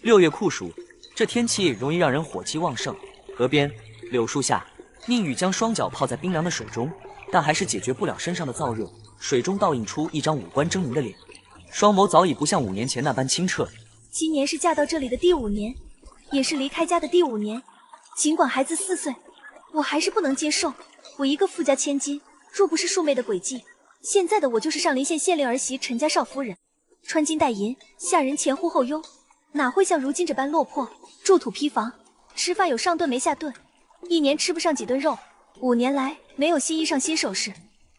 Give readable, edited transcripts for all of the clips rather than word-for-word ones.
6月酷暑，这天气容易让人火气旺盛。河边柳树下，宁宇将双脚泡在冰凉的水中，但还是解决不了身上的燥热。水中倒映出一张五官狰狞的脸，双眸早已不像5年前那般清澈。今年是嫁到这里的第5年，也是离开家的第5年。尽管孩子4岁，我还是不能接受。我一个富家千金，若不是庶妹的诡计，现在的我就是上林县县令儿媳陈家少夫人，穿金戴银，下人前呼后拥，哪会像如今这般落魄，住土坯房，吃饭有上顿没下顿，一年吃不上几顿肉。5年来没有新衣裳新首饰，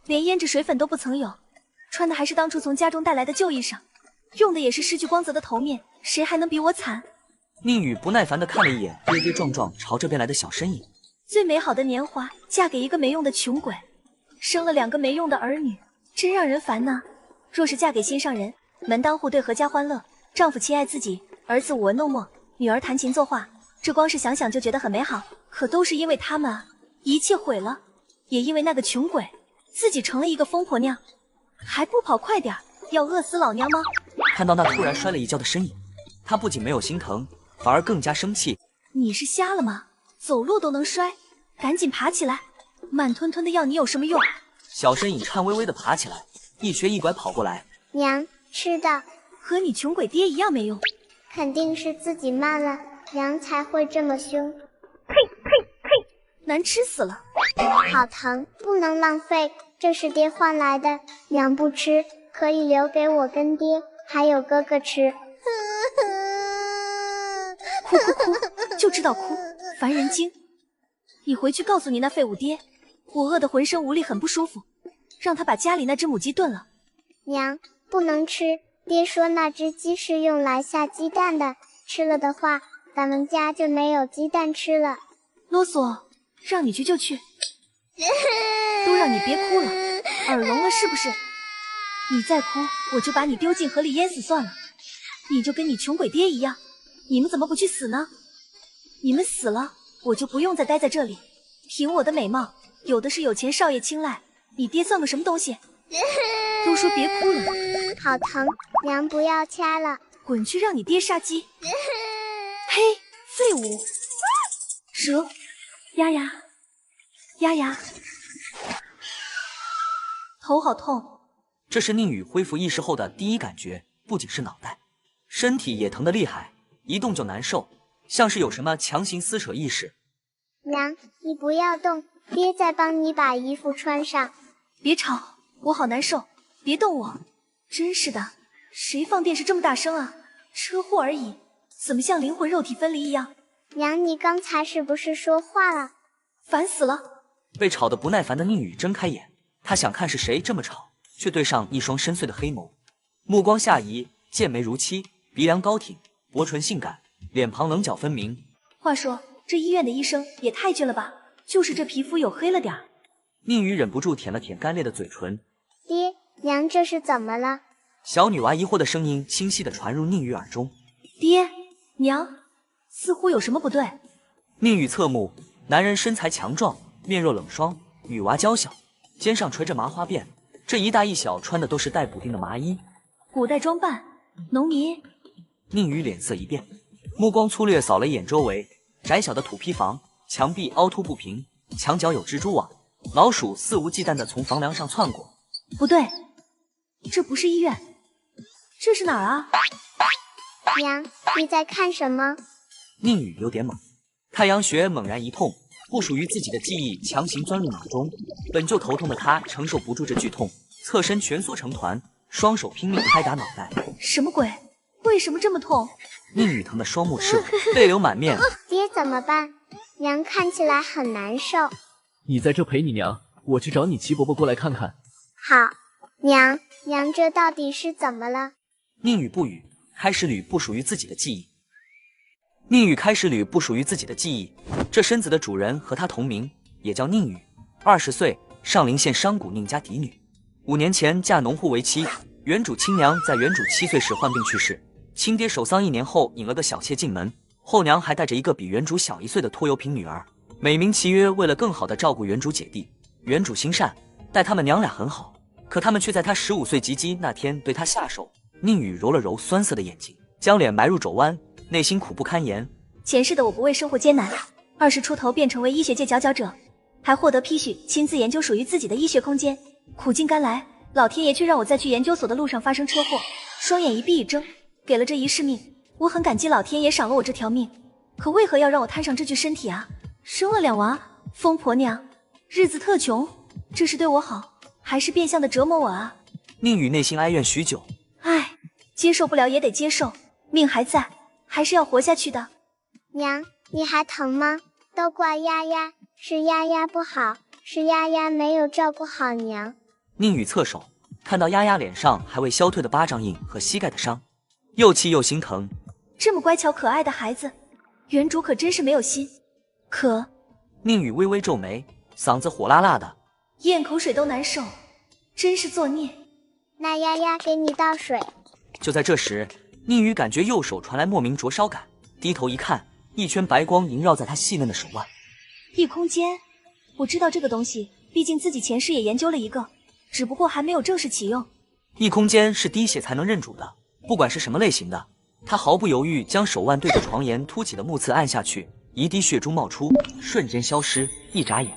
连胭脂水粉都不曾有，穿的还是当初从家中带来的旧衣裳，用的也是失去光泽的头面，谁还能比我惨？宁宇不耐烦地看了一眼跌跌撞撞朝这边来的小身影。最美好的年华嫁给一个没用的穷鬼，生了2个没用的儿女，真让人烦呐。若是嫁给心上人，门当户对，阖家欢乐，丈夫亲爱自己，儿子舞文弄墨，女儿弹琴作画，这光是想想就觉得很美好。可都是因为他们啊，一切毁了。也因为那个穷鬼，自己成了一个疯婆娘，还不跑快点，要饿死老娘吗？看到那突然摔了一跤的身影，他不仅没有心疼，反而更加生气。你是瞎了吗？走路都能摔，赶紧爬起来，慢吞吞的要你有什么用？小身影颤巍巍的爬起来，一瘸一拐跑过来。娘，吃的。和你穷鬼爹一样没用。肯定是自己慢了，娘才会这么凶。呸呸呸！难吃死了。好疼，不能浪费，这是爹换来的，娘不吃，可以留给我跟爹还有哥哥吃。哭哭哭，就知道哭，烦人精！你回去告诉你那废物爹，我饿得浑身无力，很不舒服，让他把家里那只母鸡炖了。娘，不能吃，爹说那只鸡是用来下鸡蛋的，吃了的话，咱们家就没有鸡蛋吃了。啰嗦，让你去就去，都让你别哭了，耳聋了是不是？你再哭，我就把你丢进河里淹死算了。你就跟你穷鬼爹一样，你们怎么不去死呢？你们死了，我就不用再待在这里。凭我的美貌，有的是有钱少爷青睐，你爹算个什么东西？都说别哭了。好疼，娘不要掐了。滚去让你爹杀鸡。嘿，废物！蛇，丫丫，丫丫，头好痛。这是宁宇恢复意识后的第一感觉，不仅是脑袋，身体也疼得厉害，一动就难受，像是有什么强行撕扯意识。娘，你不要动，爹再帮你把衣服穿上。别吵，我好难受，别动我。真是的，谁放电视这么大声啊？车祸而已，怎么像灵魂肉体分离一样？娘，你刚才是不是说话了？烦死了！被吵得不耐烦的宁宇睁开眼，他想看是谁这么吵，却对上一双深邃的黑眸，目光下移，剑眉如漆，鼻梁高挺，薄唇性感，脸庞棱角分明。话说这医院的医生也太倔了吧，就是这皮肤有黑了点儿。宁宇忍不住舔了舔干裂的嘴唇。爹娘，这是怎么了？小女娃疑惑的声音清晰地传入宁宇耳中。爹娘，似乎有什么不对。宁宇侧目，男人身材强壮，面若冷霜，女娃娇小，肩上垂着麻花辫，这一大一小穿的都是带补丁的麻衣。古代装扮，农民。宁宇脸色一变，目光粗略扫了一眼周围，窄小的土坯房，墙壁凹凸不平，墙角有蜘蛛网，老鼠肆无忌惮地从房梁上窜过。不对，这不是医院，这是哪儿啊？娘，你在看什么？宁宇有点懵，太阳穴猛然一痛，不属于自己的记忆强行钻入脑中，本就头痛的他承受不住这剧痛，侧身蜷缩成团，双手拼命拍打脑袋。什么鬼？为什么这么痛？宁宇疼得双目赤红，泪流满面。爹怎么办？娘看起来很难受。你在这陪你娘，我去找你齐伯伯过来看看。好，娘，这到底是怎么了？宁宇不语，开始捋不属于自己的记忆。宁宇开始捋不属于自己的记忆。这身子的主人和他同名，也叫宁宇，20岁，上林县商贾宁家嫡女。5年前嫁农户为妻，原主亲娘在原主7岁时患病去世，亲爹守丧1年后引了个小妾进门，后娘还带着一个比原主小1岁的拖油瓶女儿，美名其曰为了更好地照顾原主姐弟。原主心善，待他们娘俩很好，可他们却在他15岁及笄那天对他下手。宁宇揉了揉酸涩的眼睛，将脸埋入肘弯，内心苦不堪言。前世的我不为生活艰难，20出头便成为医学界佼佼者，还获得批许亲自研究属于自己的医学空间。苦尽甘来，老天爷却让我在去研究所的路上发生车祸，双眼一闭一睁，给了这一世命。我很感激老天爷赏了我这条命，可为何要让我摊上这具身体啊？生了2娃，疯婆娘，日子特穷，这是对我好，还是变相的折磨我啊？宁宇内心哀怨许久，唉，接受不了也得接受，命还在，还是要活下去的。娘，你还疼吗？都怪丫丫，是丫丫不好，是丫丫没有照顾好娘。宁宇侧手，看到丫丫脸上还未消退的巴掌印和膝盖的伤，又气又心疼。这么乖巧可爱的孩子，原主可真是没有心。可宁宇微微皱眉，嗓子火辣辣的，咽口水都难受，真是作孽。那丫丫给你倒水。就在这时，宁宇感觉右手传来莫名灼烧感，低头一看，一圈白光萦绕在他细嫩的手腕。异空间，我知道这个东西，毕竟自己前世也研究了一个，只不过还没有正式启用。异空间是滴血才能认主的，不管是什么类型的，他毫不犹豫将手腕对着床沿凸起的木刺按下去，一滴血珠冒出，瞬间消失。一眨眼，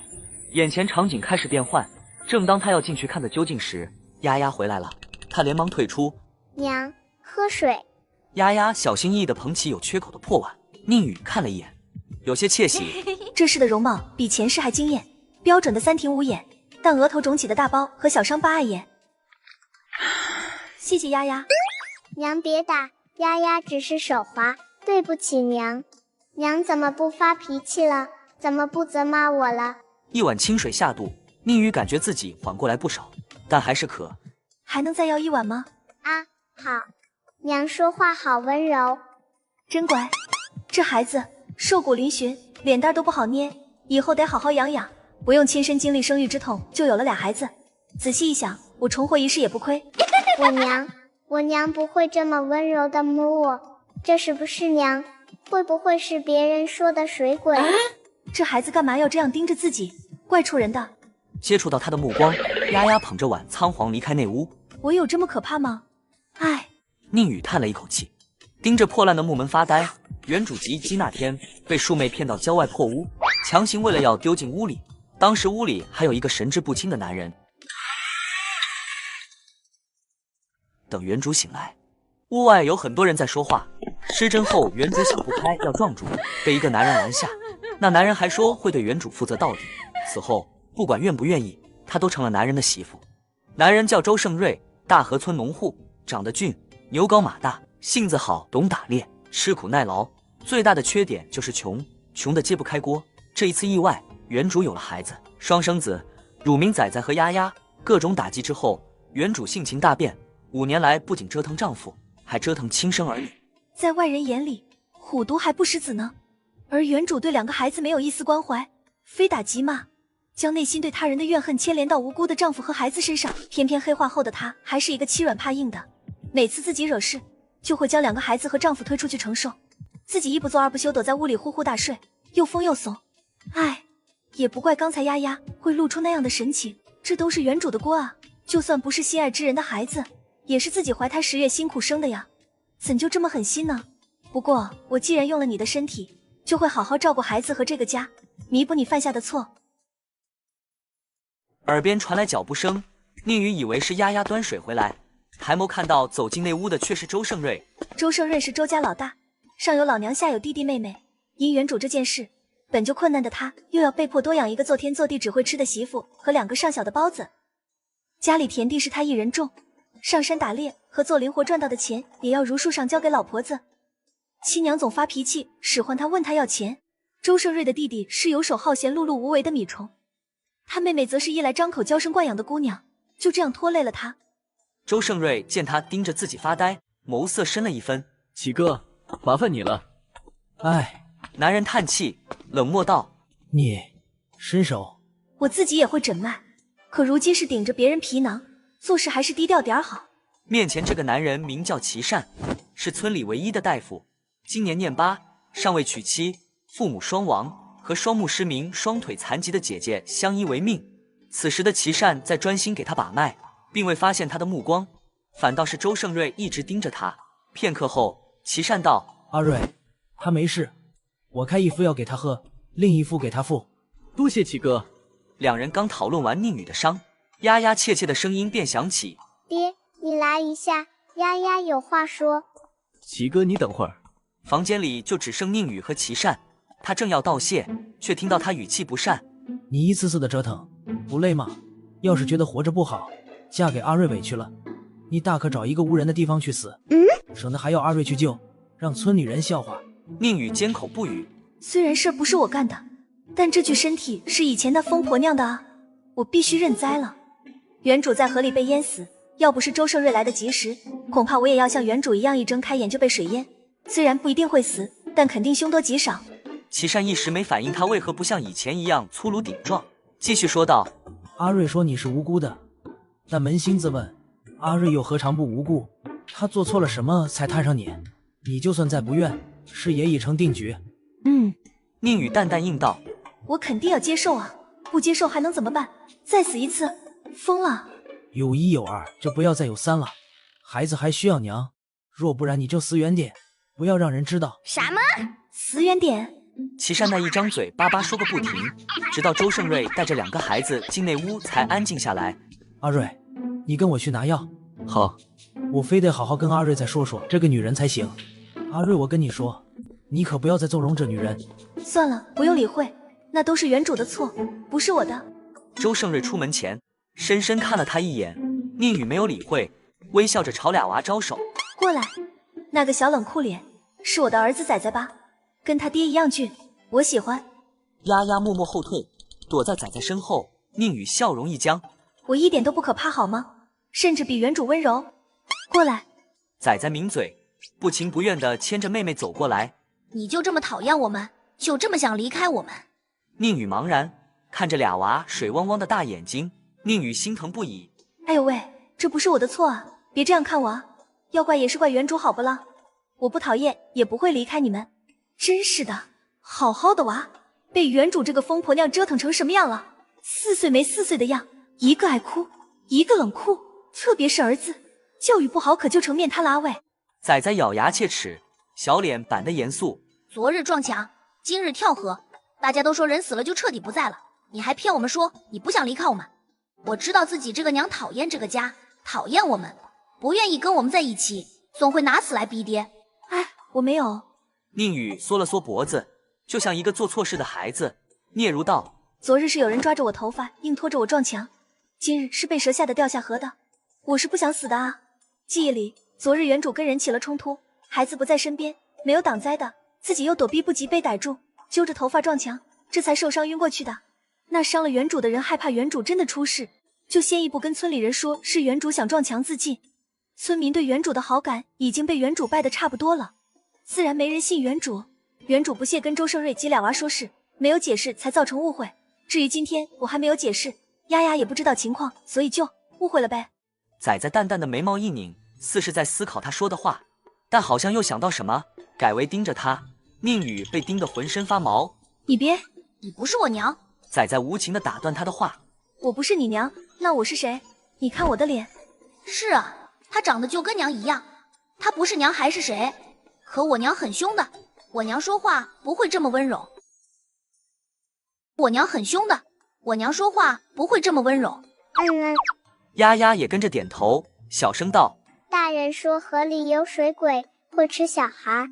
眼前场景开始变换。正当他要进去看个究竟时，丫丫回来了，他连忙退出。娘，喝水。丫丫小心翼翼地捧起有缺口的破碗，宁宇看了一眼，有些窃喜。这世的容貌比前世还惊艳，标准的3庭5眼，但额头肿起的大包和小伤疤碍眼。谢谢丫丫。娘别打，丫丫只是手滑，对不起娘。娘怎么不发脾气了？怎么不责骂我了？一碗清水下肚，宁宇感觉自己缓过来不少，但还是渴。还能再要一碗吗？啊，好。娘说话好温柔，真乖。这孩子瘦骨嶙峋，脸蛋都不好捏，以后得好好养养，不用亲身经历生育之痛就有了俩孩子。仔细一想，我重活一世也不亏。我娘不会这么温柔的摸我，这是不是娘？会不会是别人说的水鬼？这孩子干嘛要这样盯着自己？怪触人的。接触到他的目光，丫丫捧着碗仓皇离开内屋。我有这么可怕吗？唉。宁宇叹了一口气，盯着破烂的木门发呆。原主吉基那天被树妹骗到郊外破屋，强行为了要丢进屋里，当时屋里还有一个神志不清的男人。等原主醒来，屋外有很多人在说话。失真后，原主想不开要撞主，被一个男人拦下。那男人还说会对原主负责到底，此后不管愿不愿意，她都成了男人的媳妇。男人叫周胜瑞，大河村农户，长得俊，牛高马大，性子好，懂打猎，吃苦耐劳。最大的缺点就是穷，穷得揭不开锅。这一次意外，原主有了孩子，双生子，乳名仔仔和丫丫。各种打击之后，原主性情大变，5年来不仅折腾丈夫，还折腾亲生儿女。在外人眼里，虎毒还不食子呢。而原主对2个孩子没有一丝关怀，非打即骂，将内心对他人的怨恨牵连到无辜的丈夫和孩子身上。偏偏黑化后的她还是一个欺软怕硬的，每次自己惹事，就会将2个孩子和丈夫推出去承受，自己一不做二不休，躲在屋里呼呼大睡，又疯又怂。唉，也不怪刚才丫丫会露出那样的神情，这都是原主的锅啊！就算不是心爱之人的孩子，也是自己怀胎10月辛苦生的呀，怎就这么狠心呢？不过我既然用了你的身体，就会好好照顾孩子和这个家，弥补你犯下的错。耳边传来脚步声，宁宇以为是丫丫端水回来，抬眸看到走进内屋的却是周胜瑞。周胜瑞是周家老大，上有老娘，下有弟弟妹妹。因原主这件事，本就困难的他，又要被迫多养一个做天做地只会吃的媳妇和2个上小的包子。家里田地是他一人种，上山打猎和做零活赚到的钱，也要如数上交给老婆子。亲娘总发脾气，使唤他问他要钱。周胜瑞的弟弟是游手好闲、碌碌无为的米虫，他妹妹则是衣来张口、娇生惯养的姑娘，就这样拖累了他。周胜瑞见他盯着自己发呆，眸色深了一分。启哥，麻烦你了。哎，男人叹气，冷漠道：你伸手。我自己也会诊脉，可如今是顶着别人皮囊，做事还是低调点好。面前这个男人名叫齐善，是村里唯一的大夫，今年念8，尚未娶妻，父母双亡，和双目失明、双腿残疾的姐姐相依为命。此时的齐善在专心给他把脉，并未发现他的目光，反倒是周胜瑞一直盯着他。片刻后，齐善道：阿瑞，他没事，我开一副药给他喝，另一副给他敷。多谢齐哥。两人刚讨论完宁宇的伤，丫丫怯怯的声音便响起：爹，你来一下，丫丫有话说。齐哥，你等会儿。房间里就只剩宁宇和齐善，他正要道谢，却听到他语气不善：你一次次的折腾，不累吗？要是觉得活着不好，嫁给阿瑞委屈了，你大可找一个无人的地方去死，省得还要阿瑞去救，让村里人笑话。宁宇缄口不语。虽然事儿不是我干的，但这具身体是以前那疯婆娘的啊，我必须认栽了。原主在河里被淹死，要不是周胜瑞来得及时，恐怕我也要像原主一样，一睁开眼就被水淹。虽然不一定会死，但肯定凶多吉少。齐善一时没反应，他为何不像以前一样粗鲁顶撞，继续说道：阿瑞说你是无辜的，但扪心自问，阿瑞又何尝不无辜？他做错了什么才摊上你？你就算再不愿，事也已成定局。宁宇淡淡应道：我肯定要接受啊，不接受还能怎么办？再死一次，疯了。有一有二，就不要再有三了。孩子还需要娘，若不然你就死远点，不要让人知道。什么？死远点？齐善那一张嘴巴巴说个不停，直到周胜瑞带着2个孩子进内屋才安静下来。阿瑞，你跟我去拿药。好。我非得好好跟阿瑞再说说这个女人才行。阿瑞，我跟你说，你可不要再纵容这女人。算了，不用理会，那都是原主的错，不是我的。周胜瑞出门前深深看了他一眼，宁宇没有理会，微笑着朝俩娃招手：过来。那个小冷酷脸是我的儿子仔仔吧？跟他爹一样俊，我喜欢。丫丫默默后退，躲在仔仔身后。宁宇笑容一僵：我一点都不可怕好吗？甚至比原主温柔。过来。仔仔抿嘴，不情不愿地牵着妹妹走过来。你就这么讨厌我们，就这么想离开我们？宁宇茫然看着俩娃水汪汪的大眼睛，宁宇心疼不已。哎呦喂，这不是我的错啊，别这样看我啊，要怪也是怪原主好不啦？我不讨厌也不会离开你们。真是的，好好的娃被原主这个疯婆娘折腾成什么样了？4岁没4岁的样，一个爱哭，一个冷酷，特别是儿子，教育不好可就成面瘫拉喂。仔仔咬牙切齿，小脸板得严肃。昨日撞墙，今日跳河，大家都说人死了就彻底不在了，你还骗我们说你不想离开我们。我知道自己这个娘讨厌这个家，讨厌我们，不愿意跟我们在一起，总会拿死来逼爹。哎，我没有。宁宇缩了缩脖子，就像一个做错事的孩子，嗫嚅道：昨日是有人抓着我头发硬拖着我撞墙，今日是被蛇吓得掉下河的，我是不想死的啊。记忆里昨日原主跟人起了冲突，孩子不在身边，没有挡灾的，自己又躲避不及被逮住，揪着头发撞墙，这才受伤晕过去的。那伤了原主的人害怕原主真的出事，就先一步跟村里人说是原主想撞墙自尽。村民对原主的好感已经被原主败得差不多了，自然没人信原主。原主不屑跟周胜瑞及俩娃说事，没有解释才造成误会。至于今天我还没有解释，丫丫也不知道情况，所以就误会了呗。仔仔淡淡的眉毛一拧，似是在思考他说的话，但好像又想到什么，改为盯着他。宁宇被盯得浑身发毛。你别，你不是我娘。仔仔无情地打断他的话。我不是你娘，那我是谁？你看我的脸。是啊，她长得就跟娘一样，她不是娘还是谁？可我娘很凶的，我娘说话不会这么温柔。我娘很凶的，我娘说话不会这么温柔。丫丫也跟着点头，小声道：大人说河里有水鬼，会吃小孩。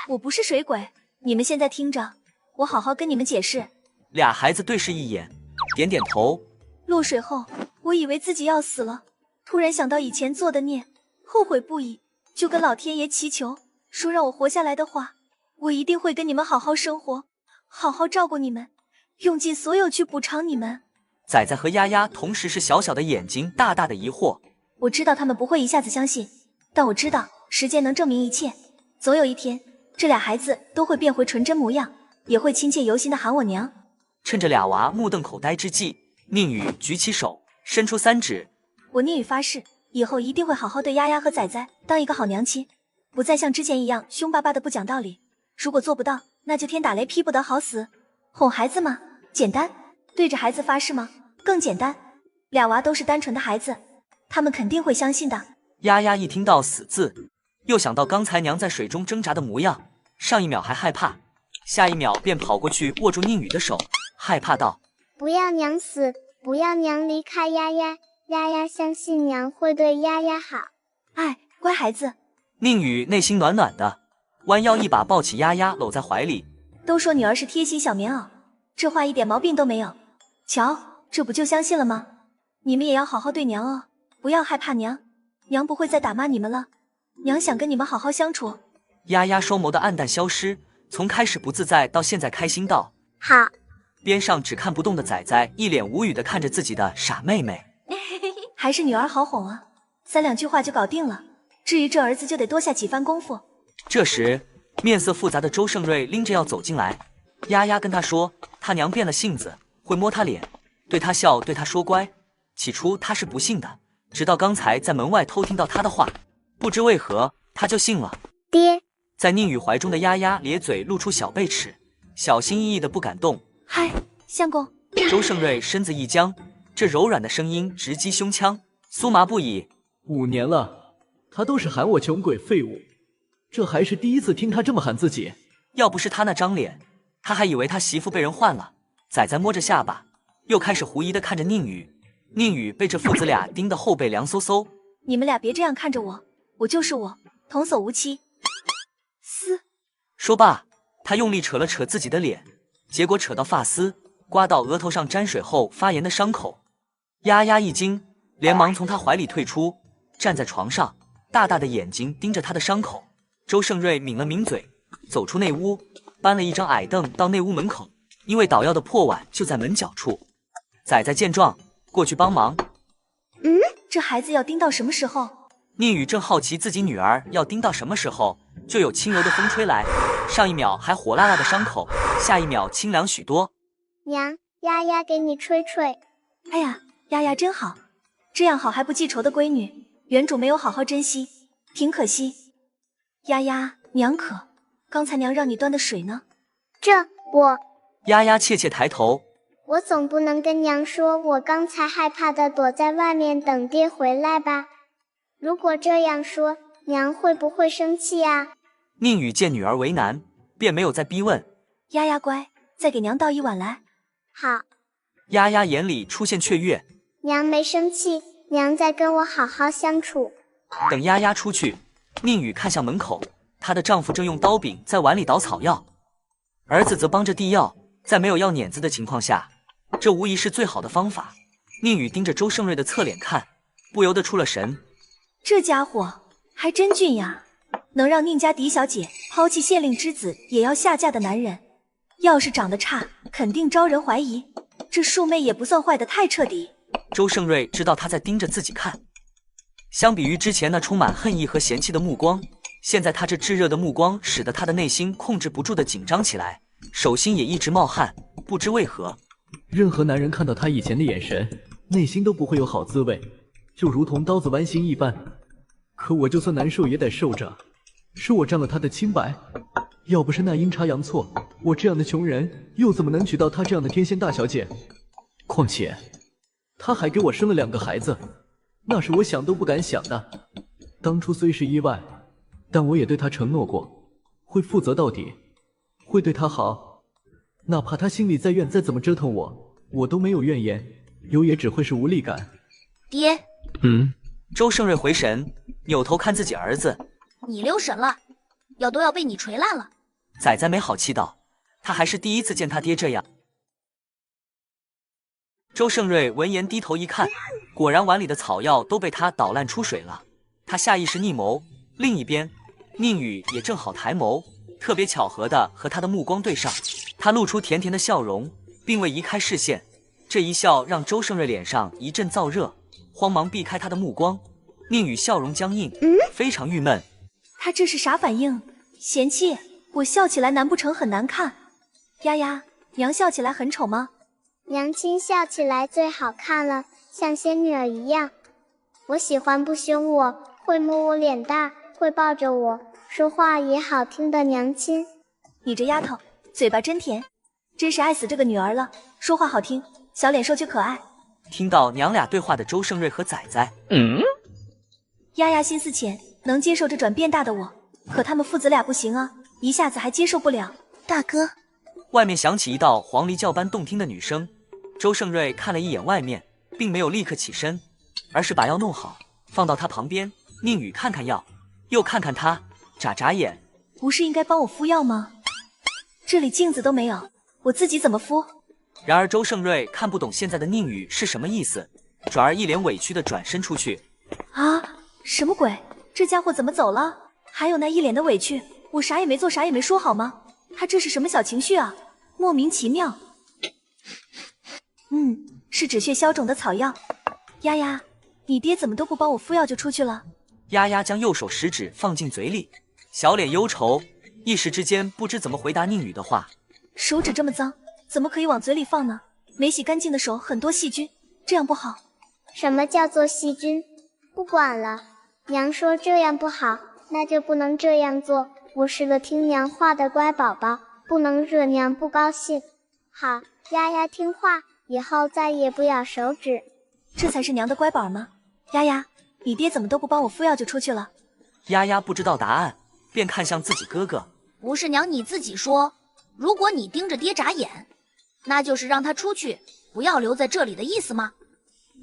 我不是水鬼，你们现在听着，我好好跟你们解释。俩孩子对视一眼，点点头。落水后，我以为自己要死了，突然想到以前做的孽，后悔不已，就跟老天爷祈求，说让我活下来的话，我一定会跟你们好好生活，好好照顾你们，用尽所有去补偿你们。仔仔和丫丫同时是小小的眼睛，大大的疑惑。我知道他们不会一下子相信，但我知道时间能证明一切，总有一天，这俩孩子都会变回纯真模样，也会亲切由心的喊我娘。趁着俩娃目瞪口呆之际，宁宇举起手，伸出3指。我宁宇发誓，以后一定会好好对丫丫和仔仔当一个好娘亲，不再像之前一样凶巴巴的不讲道理。如果做不到，那就天打雷劈不得好死。哄孩子嘛，简单；对着孩子发誓吗？更简单。俩娃都是单纯的孩子，他们肯定会相信的。丫丫一听到死字，又想到刚才娘在水中挣扎的模样，上一秒还害怕，下一秒便跑过去握住宁宇的手，害怕道：“不要娘死，不要娘离开丫丫，丫丫相信娘会对丫丫好。”哎，乖孩子。宁宇内心暖暖的，弯腰一把抱起丫丫，搂在怀里。都说女儿是贴心小棉袄，这话一点毛病都没有。瞧，这不就相信了吗？你们也要好好对娘哦，不要害怕娘，娘不会再打骂你们了。娘想跟你们好好相处。丫丫双眸的暗淡消失，从开始不自在到现在开心道：“好。”边上只看不动的仔仔一脸无语的看着自己的傻妹妹。还是女儿好哄啊，3-2句话就搞定了。至于这儿子就得多下几番功夫。这时，面色复杂的周胜瑞拎着药走进来。丫丫跟他说，他娘变了性子，会摸他脸，对他笑，对他说乖。起初他是不信的，直到刚才在门外偷听到他的话，不知为何他就信了。爹，在宁宇怀中的丫丫咧嘴露出小贝齿，小心翼翼的不敢动。嗨，相公。周胜瑞身子一僵，这柔软的声音直击胸腔，酥麻不已。5年了，他都是喊我穷鬼废物，这还是第一次听他这么喊自己。要不是他那张脸，他还以为他媳妇被人换了。仔仔摸着下巴，又开始狐疑的看着宁宇。宁宇被这父子俩盯得后背凉飕飕。你们俩别这样看着我，我就是我，童叟无欺。嘶！说罢，他用力扯了扯自己的脸，结果扯到发丝，刮到额头上沾水后发炎的伤口。丫丫一惊，连忙从他怀里退出，站在床上，大大的眼睛盯着他的伤口。周胜瑞抿了抿嘴，走出内屋，搬了一张矮凳到内屋门口，因为捣药的破碗就在门角处。仔仔见状，过去帮忙。这孩子要盯到什么时候？宁宇正好奇自己女儿要盯到什么时候，就有轻柔的风吹来，上一秒还火辣辣的伤口，下一秒清凉许多。娘，丫丫给你吹吹。哎呀，丫丫真好，这样好还不记仇的闺女，原主没有好好珍惜，挺可惜。丫丫，娘渴，刚才娘让你端的水呢。丫丫怯怯抬头，我总不能跟娘说我刚才害怕的躲在外面等爹回来吧？如果这样说，娘会不会生气啊？宁宇见女儿为难，便没有再逼问。丫丫乖，再给娘倒一碗来。好。丫丫眼里出现雀跃，娘没生气，娘在跟我好好相处。等丫丫出去，宁宇看向门口，她的丈夫正用刀柄在碗里捣草药，儿子则帮着递药。在没有药碾子的情况下，这无疑是最好的方法。宁宇盯着周胜瑞的侧脸看，不由得出了神。这家伙还真俊呀，能让宁家嫡小姐抛弃县令之子也要下嫁的男人。要是长得差，肯定招人怀疑。这庶妹也不算坏得太彻底。周胜瑞知道他在盯着自己看，相比于之前那充满恨意和嫌弃的目光，现在他这炙热的目光使得他的内心控制不住的紧张起来，手心也一直冒汗，不知为何。任何男人看到他以前的眼神，内心都不会有好滋味，就如同刀子剜心一般。可我就算难受也得受着，是我占了他的清白。要不是那阴差阳错，我这样的穷人又怎么能娶到她这样的天仙大小姐？况且她还给我生了2个孩子，那是我想都不敢想的。当初虽是意外，但我也对她承诺过，会负责到底，会对她好，哪怕她心里再怨，再怎么折腾我，我都没有怨言，有也只会是无力感。爹，周胜瑞回神，扭头看自己儿子，你留神了，药都要被你锤烂了。仔仔没好气道，他还是第一次见他爹这样。周胜瑞闻言低头一看，果然碗里的草药都被他捣烂出水了。他下意识逆眸，另一边宁宇也正好抬眸，特别巧合的和他的目光对上，他露出甜甜的笑容，并未移开视线。这一笑让周胜瑞脸上一阵燥热，慌忙避开他的目光。宁宇笑容僵硬，非常郁闷。他这是啥反应？嫌弃我笑起来难不成很难看？丫丫，娘笑起来很丑吗？娘亲笑起来最好看了，像仙女儿一样。我喜欢不凶我，会摸我脸蛋，会抱着我，说话也好听的娘亲。你这丫头，嘴巴真甜，真是爱死这个女儿了。说话好听，小脸瘦却可爱。听到娘俩对话的周胜瑞和仔仔，丫丫心思浅，能接受这转变大的我，可他们父子俩不行啊，一下子还接受不了。大哥，外面响起一道黄鹂叫般动听的女声。周胜瑞看了一眼外面，并没有立刻起身，而是把药弄好，放到他旁边。宁宇看看药，又看看他，眨眨眼。不是应该帮我敷药吗？这里镜子都没有，我自己怎么敷？然而周胜瑞看不懂现在的宁宇是什么意思，转而一脸委屈地转身出去。啊，什么鬼？这家伙怎么走了？还有那一脸的委屈，我啥也没做，啥也没说好吗？他这是什么小情绪啊？莫名其妙。是止血消肿的草药。丫丫，你爹怎么都不帮我敷药就出去了？丫丫将右手食指放进嘴里，小脸忧愁，一时之间不知怎么回答宁宇的话。手指这么脏，怎么可以往嘴里放呢？没洗干净的手很多细菌，这样不好。什么叫做细菌？不管了，娘说这样不好，那就不能这样做。我是个听娘话的乖宝宝，不能惹娘不高兴。好，丫丫听话，以后再也不咬手指。这才是娘的乖宝吗？丫丫，你爹怎么都不帮我敷药就出去了？丫丫不知道答案，便看向自己哥哥。不是娘你自己说，如果你盯着爹眨眼，那就是让他出去，不要留在这里的意思吗？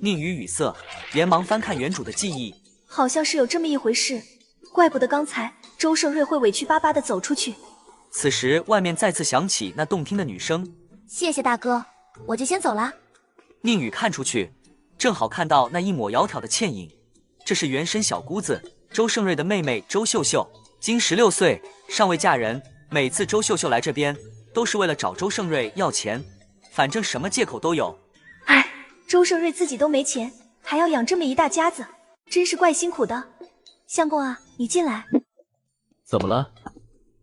宁宇语塞，连忙翻看原主的记忆，好像是有这么一回事，怪不得刚才周胜瑞会委屈巴巴地走出去。此时外面再次响起那动听的女声。谢谢大哥，我就先走了。宁宇看出去，正好看到那一抹窈窕的倩影，这是原身小姑子周胜瑞的妹妹周秀秀，今16岁，尚未嫁人。每次周秀秀来这边，都是为了找周胜瑞要钱，反正什么借口都有。哎，周胜瑞自己都没钱，还要养这么一大家子，真是怪辛苦的。相公啊，你进来。怎么了？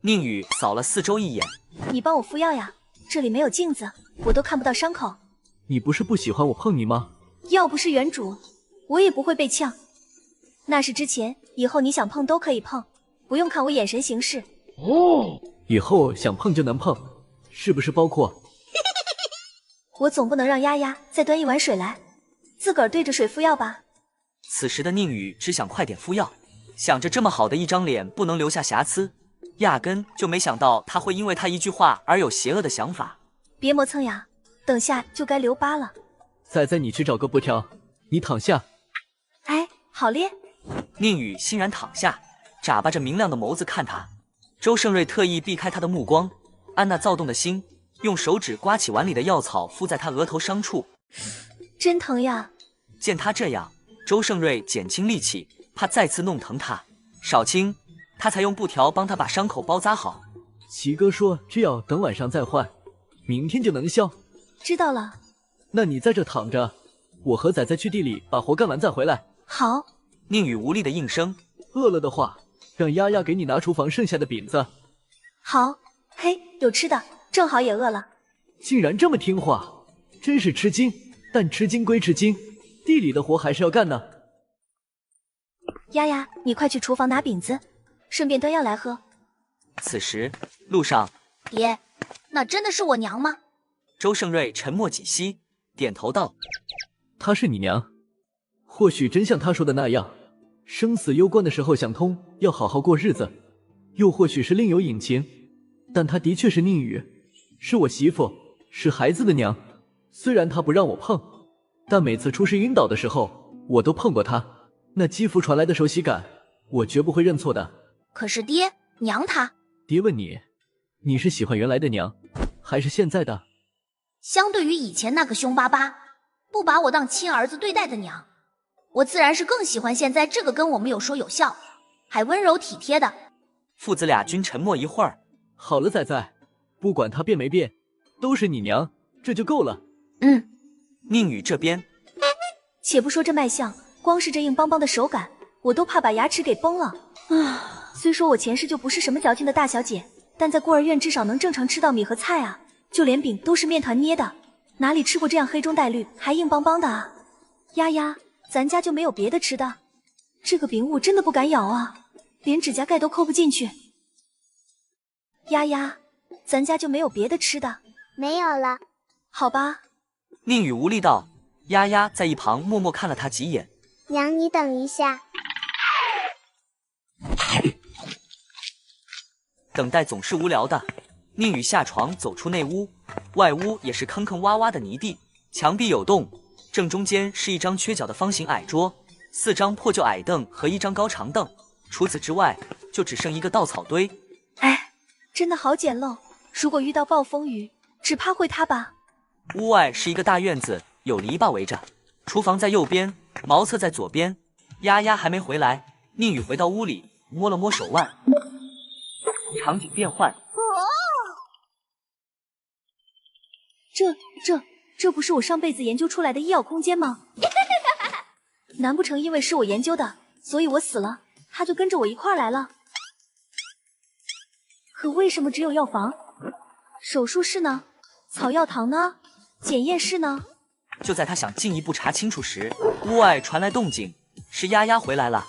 宁宇扫了四周一眼。你帮我敷药呀，这里没有镜子，我都看不到伤口。你不是不喜欢我碰你吗？要不是原主，我也不会被呛。那是之前，以后你想碰都可以碰，不用看我眼神行事。以后想碰就能碰，是不是包括？我总不能让丫丫再端一碗水来，自个儿对着水敷药吧。此时的宁宇只想快点敷药，想着这么好的一张脸不能留下瑕疵，压根就没想到他会因为他一句话而有邪恶的想法。别磨蹭呀，等下就该留疤了。仔仔，你去找个布条，你躺下。哎，好咧。宁宇欣然躺下，眨巴着明亮的眸子看他。周胜瑞特意避开他的目光，按那躁动的心，用手指刮起碗里的药草，敷在他额头伤处。真疼呀！见他这样，周胜瑞减轻力气，怕再次弄疼他。少卿，他才用布条帮他把伤口包扎好。齐哥说这药等晚上再换，明天就能消。知道了。那你在这躺着，我和仔仔去地里把活干完再回来。好。宁宇无力的应声。饿了的话，让丫丫给你拿厨房剩下的饼子。好。嘿，有吃的，正好也饿了。竟然这么听话，真是吃惊。但吃惊归吃惊，地里的活还是要干呢。丫丫，你快去厨房拿饼子，顺便端药来喝。此时路上，爹，那真的是我娘吗？周胜瑞沉默几息，点头道：她是你娘。或许真像她说的那样，生死攸关的时候想通，要好好过日子。又或许是另有隐情，但她的确是宁宇，是我媳妇，是孩子的娘。虽然她不让我碰，但每次出事晕倒的时候，我都碰过她。那肌肤传来的熟悉感，我绝不会认错的。可是爹，娘她……爹问你，你是喜欢原来的娘，还是现在的？相对于以前那个凶巴巴、不把我当亲儿子对待的娘，我自然是更喜欢现在这个跟我们有说有笑，还温柔体贴的。父子俩均沉默一会儿。好了，仔仔，不管她变没变，都是你娘，这就够了。宁宇这边，且不说这卖相，光是这硬邦邦的手感，我都怕把牙齿给崩了。虽说我前世就不是什么矫情的大小姐，但在孤儿院至少能正常吃到米和菜啊，就连饼都是面团捏的，哪里吃过这样黑中带绿还硬邦邦的啊？丫丫，咱家就没有别的吃的？这个饼我真的不敢咬啊，连指甲盖都抠不进去。丫丫，咱家就没有别的吃的？没有了。好吧。宁宇无力道。丫丫在一旁默默看了他几眼。娘，你等一下。等待总是无聊的。宁宇下床走出内屋，外屋也是坑坑洼洼的泥地，墙壁有洞，正中间是一张缺角的方形矮桌，4张破旧矮凳和1张高长凳，除此之外就只剩一个稻草堆。哎，真的好简陋，如果遇到暴风雨，只怕会塌吧。屋外是一个大院子，有篱笆围着，厨房在右边，茅厕在左边。丫丫还没回来，宁宇回到屋里，摸了摸手腕，场景变换。这不是我上辈子研究出来的医药空间吗？难不成因为是我研究的，所以我死了，他就跟着我一块儿来了？可为什么只有药房？手术室呢？草药堂呢？检验室呢？就在他想进一步查清楚时，屋外传来动静，是丫丫回来了。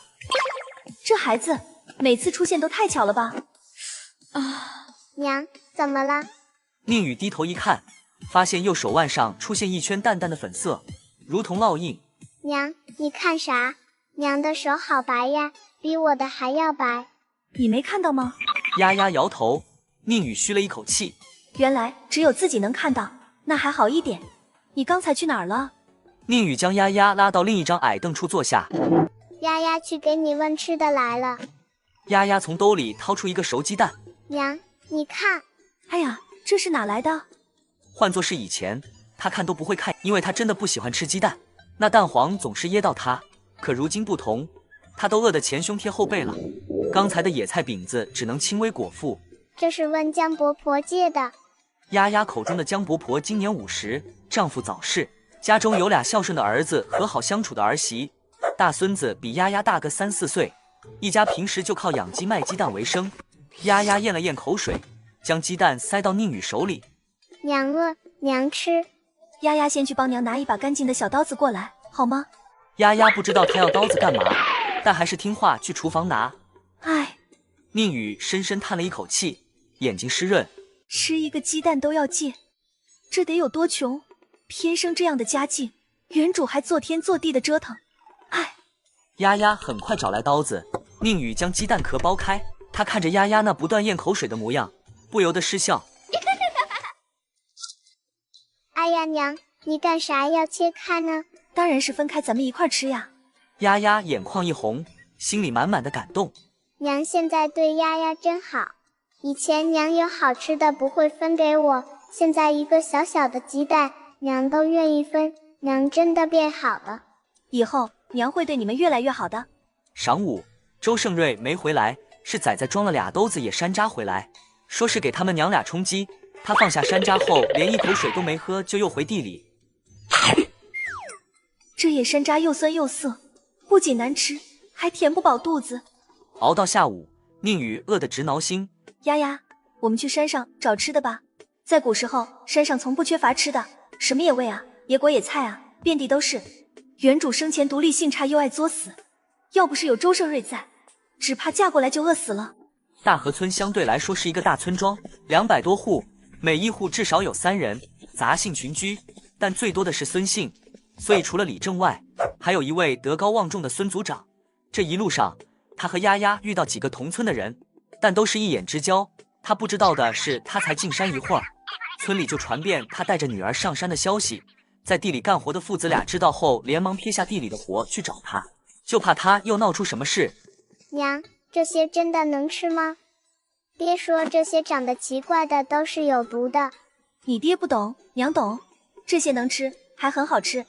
这孩子每次出现都太巧了吧？娘，怎么了？宁宇低头一看，发现右手腕上出现一圈淡淡的粉色，如同烙印。娘，你看啥？娘的手好白呀，比我的还要白。你没看到吗？丫丫摇头。宁宇吁了一口气，原来只有自己能看到，那还好一点。你刚才去哪儿了？宁宇将丫丫拉到另一张矮凳处坐下。丫丫去给你问吃的来了。丫丫从兜里掏出一个熟鸡蛋。娘，你看。哎呀，这是哪来的？换作是以前，他看都不会看，因为他真的不喜欢吃鸡蛋，那蛋黄总是噎到他。可如今不同，他都饿得前胸贴后背了，刚才的野菜饼子只能轻微果腹。这是问江伯婆借的。丫丫口中的江伯婆今年50，丈夫早逝，家中有2孝顺的儿子和好相处的儿媳，大孙子比丫丫大个3、4岁，一家平时就靠养鸡卖鸡蛋为生。丫丫咽了咽口水，将鸡蛋塞到宁宇手里。娘饿，娘吃。丫丫先去帮娘拿一把干净的小刀子过来，好吗？丫丫不知道她要刀子干嘛，但还是听话去厨房拿。唉，宁宇深深叹了一口气，眼睛湿润。吃一个鸡蛋都要借，这得有多穷？天生这样的家境，原主还做天做地的折腾。唉。丫丫很快找来刀子，宁宇将鸡蛋壳剥开，他看着丫丫那不断咽口水的模样，不由得失笑。哎呀娘，你干啥要切开呢？当然是分开咱们一块吃呀。丫丫眼眶一红，心里满满的感动。娘现在对丫丫真好，以前娘有好吃的不会分给我，现在一个小小的鸡蛋娘都愿意分，娘真的变好了。以后娘会对你们越来越好的。晌午，周胜瑞没回来，是仔仔装了2兜子野山楂回来，说是给他们娘俩充饥。他放下山楂后，连一口水都没喝，就又回地里。这野山楂又酸又涩，不仅难吃，还填不饱肚子。熬到下午，宁宇饿得直挠心。丫丫，我们去山上找吃的吧。在古时候，山上从不缺乏吃的，什么野味啊，野果野菜啊，遍地都是。原主生前独立性差又爱作死，要不是有周胜瑞在，只怕嫁过来就饿死了。大河村相对来说是一个大村庄，200多户，每一户至少有3人，杂姓群居，但最多的是孙姓，所以除了李正外，还有一位德高望重的孙族长。这一路上，他和丫丫遇到几个同村的人，但都是一眼之交。他不知道的是，他才进山一会儿，村里就传遍他带着女儿上山的消息。在地里干活的父子俩知道后，连忙撇下地里的活去找他，就怕他又闹出什么事。娘，这些真的能吃吗？爹说这些长得奇怪的都是有毒的。你爹不懂，娘懂，这些能吃，还很好吃。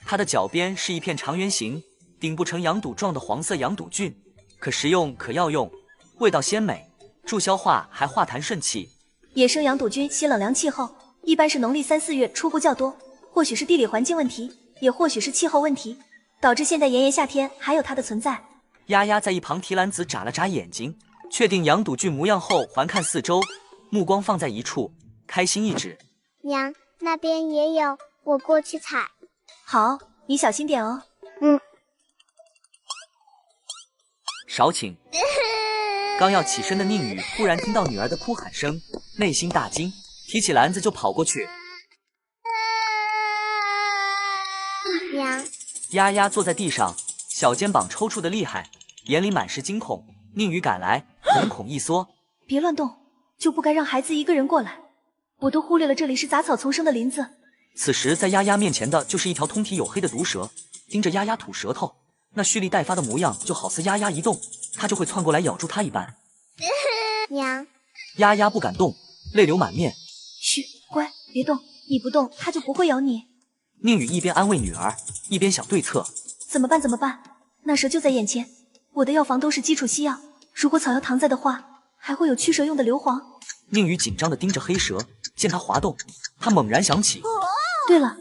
它的脚边是一片长圆形、顶部呈羊肚状的黄色羊肚菌，可食用可药用，味道鲜美，助消化还化痰顺气。野生羊肚菌吸冷凉气候，一般是农历3、4月出户较多，或许是地理环境问题，也或许是气候问题，导致现在炎炎夏天还有它的存在。丫丫在一旁提篮子眨了眨眼睛，确定羊肚菌模样后，环看四周，目光放在一处，开心一指：“娘，那边也有，我过去采。”好，你小心点哦。少请。刚要起身的宁宇忽然听到女儿的哭喊声，内心大惊，提起篮子就跑过去。娘，丫丫坐在地上，小肩膀抽搐的厉害，眼里满是惊恐。宁宇赶来，瞳孔一缩：“别乱动，就不该让孩子一个人过来。我都忽略了这里是杂草丛生的林子。此时在丫丫面前的就是一条通体黝黑的毒蛇，盯着丫丫吐舌头，那蓄力待发的模样，就好似丫丫一动，它就会窜过来咬住它一般。娘，丫丫不敢动，泪流满面。嘘，乖，别动，你不动，它就不会咬你。宁宇一边安慰女儿，一边想对策。怎么办？怎么办？那蛇就在眼前，我的药房都是基础西药，如果草药糖在的话，还会有驱蛇用的硫磺。宁宇紧张地盯着黑蛇，见它滑动，他猛然想起，对了，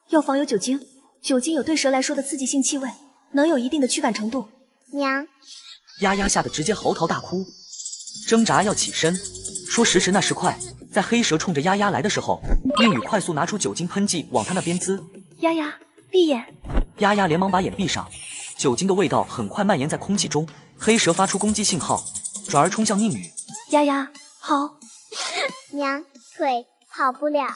药房有酒精，酒精有对蛇来说的刺激性气味，能有一定的驱赶程度。娘，丫丫吓得直接嚎啕大哭，挣扎要起身。说时迟那时快，在黑蛇冲着丫丫来的时候，宁宇快速拿出酒精喷剂往他那边滋。丫丫，闭眼。丫丫连忙把眼闭上，酒精的味道很快蔓延在空气中，黑蛇发出攻击信号，转而冲向宁宇。丫丫，好，娘，腿跑不了。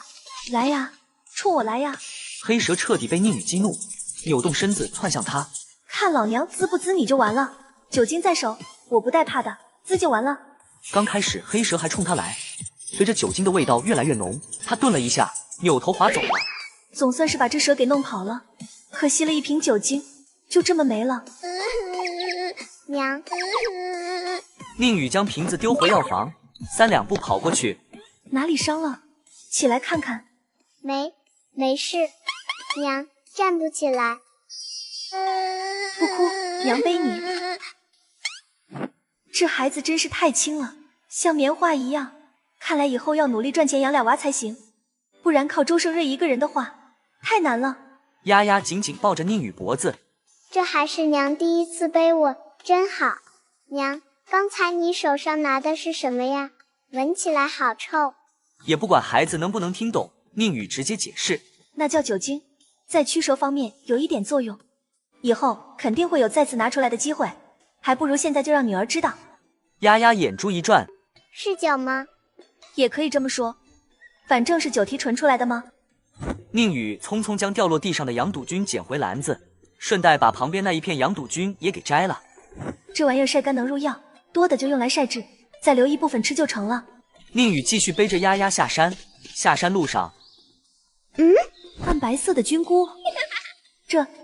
来呀，冲我来呀！黑蛇彻底被宁宇激怒，扭动身子窜向他。看老娘滋不滋你就完了，酒精在手，我不带怕的，滋就完了。刚开始黑蛇还冲他来，随着酒精的味道越来越浓，他顿了一下，扭头滑走了。总算是把这蛇给弄跑了，可惜了一瓶酒精，就这么没了。娘，宁宇将瓶子丢回药房，3两步跑过去。哪里伤了？起来看看。没事。娘，站不起来。不哭，娘背你。这孩子真是太轻了，像棉花一样。看来以后要努力赚钱养俩娃才行，不然靠周胜瑞一个人的话，太难了。丫丫紧紧抱着宁宇脖子。这还是娘第一次背我，真好。娘，刚才你手上拿的是什么呀？闻起来好臭。也不管孩子能不能听懂，宁宇直接解释。那叫酒精，在驱蛇方面有一点作用，以后肯定会有再次拿出来的机会，还不如现在就让女儿知道。丫丫眼珠一转，是酒吗？也可以这么说，反正是酒提纯出来的吗？宁宇匆匆将掉落地上的羊肚菌捡回篮子，顺带把旁边那一片羊肚菌也给摘了。这玩意儿晒干能入药，多的就用来晒制，再留一部分吃就成了。宁宇继续背着丫丫下山，下山路上，暗白色的菌菇，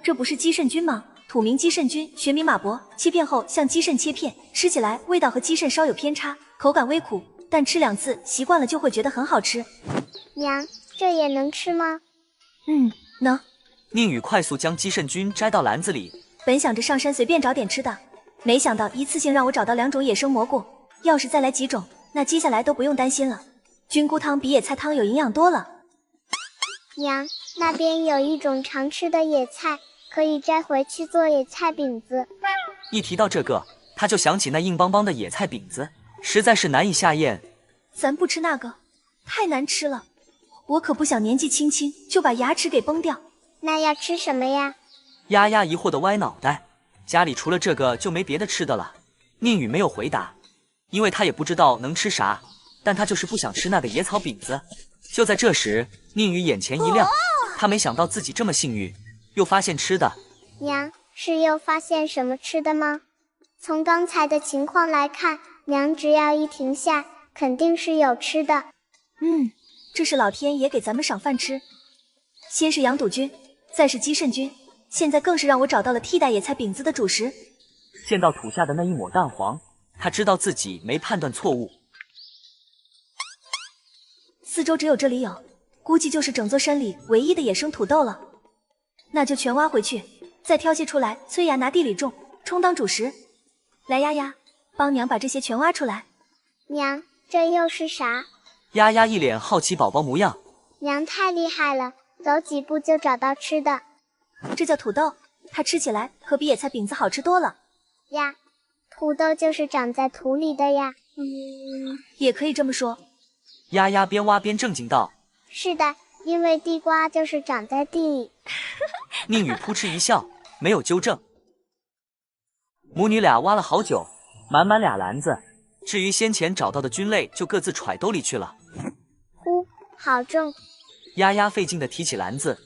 这不是鸡肾菌吗？土名鸡肾菌，学名马勃，切片后像鸡肾切片，吃起来味道和鸡肾稍有偏差，口感微苦，但吃2次习惯了就会觉得很好吃。娘，这也能吃吗？能。宁宇快速将鸡肾菌摘到篮子里。本想着上山随便找点吃的，没想到一次性让我找到2种野生蘑菇，要是再来几种，那接下来都不用担心了。菌菇汤比野菜汤有营养多了。娘，那边有一种常吃的野菜，可以摘回去做野菜饼子。一提到这个，他就想起那硬邦邦的野菜饼子，实在是难以下咽。咱不吃那个，太难吃了，我可不想年纪轻轻就把牙齿给崩掉。那要吃什么呀？丫丫疑惑地歪脑袋，家里除了这个就没别的吃的了。宁宇没有回答，因为他也不知道能吃啥，但他就是不想吃那个野草饼子。就在这时，宁宇眼前一亮，他没想到自己这么幸运，又发现吃的。娘，是又发现什么吃的吗？从刚才的情况来看，娘只要一停下，肯定是有吃的。这是老天爷给咱们赏饭吃。先是羊肚菌，再是鸡肾菌，现在更是让我找到了替代野菜饼子的主食。见到土下的那一抹蛋黄，他知道自己没判断错误。四周只有这里有，估计就是整座山里唯一的野生土豆了。那就全挖回去，再挑些出来，催芽拿地里种，充当主食。来丫丫，帮娘把这些全挖出来。娘，这又是啥？丫丫一脸好奇宝宝模样。娘太厉害了，走几步就找到吃的。这叫土豆，它吃起来可比野菜饼子好吃多了。呀，土豆就是长在土里的呀。也可以这么说。丫丫边挖边正经道：是的，因为地瓜就是长在地里。宁宇扑哧一笑，没有纠正。母女俩挖了好久，满满2篮子。至于先前找到的菌类，就各自揣兜里去了。呼，好重！丫丫费劲地提起篮子，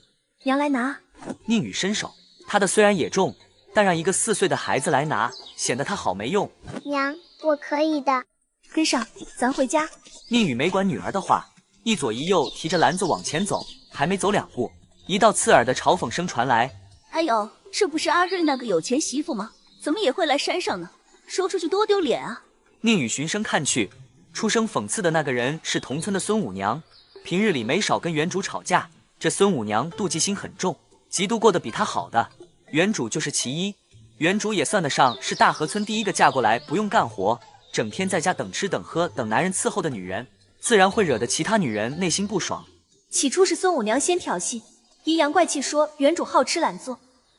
娘来拿。宁宇伸手，他的虽然也重，但让一个4岁的孩子来拿，显得他好没用。娘，我可以的。跟上，咱回家。宁宇没管女儿的话，一左一右提着篮子往前走，还没走2步，一道刺耳的嘲讽声传来：“哎呦，这不是阿瑞那个有钱媳妇吗？怎么也会来山上呢？说出去多丢脸啊！”宁宇循声看去，出声讽刺的那个人是同村的孙五娘，平日里没少跟原主吵架。这孙五娘妒忌心很重，嫉妒过得比她好的原主就是其一。原主也算得上是大河村第一个嫁过来不用干活，整天在家等吃等喝等男人伺候的女人，自然会惹得其他女人内心不爽。起初是孙五娘先挑衅，阴阳怪气说原主好吃懒做，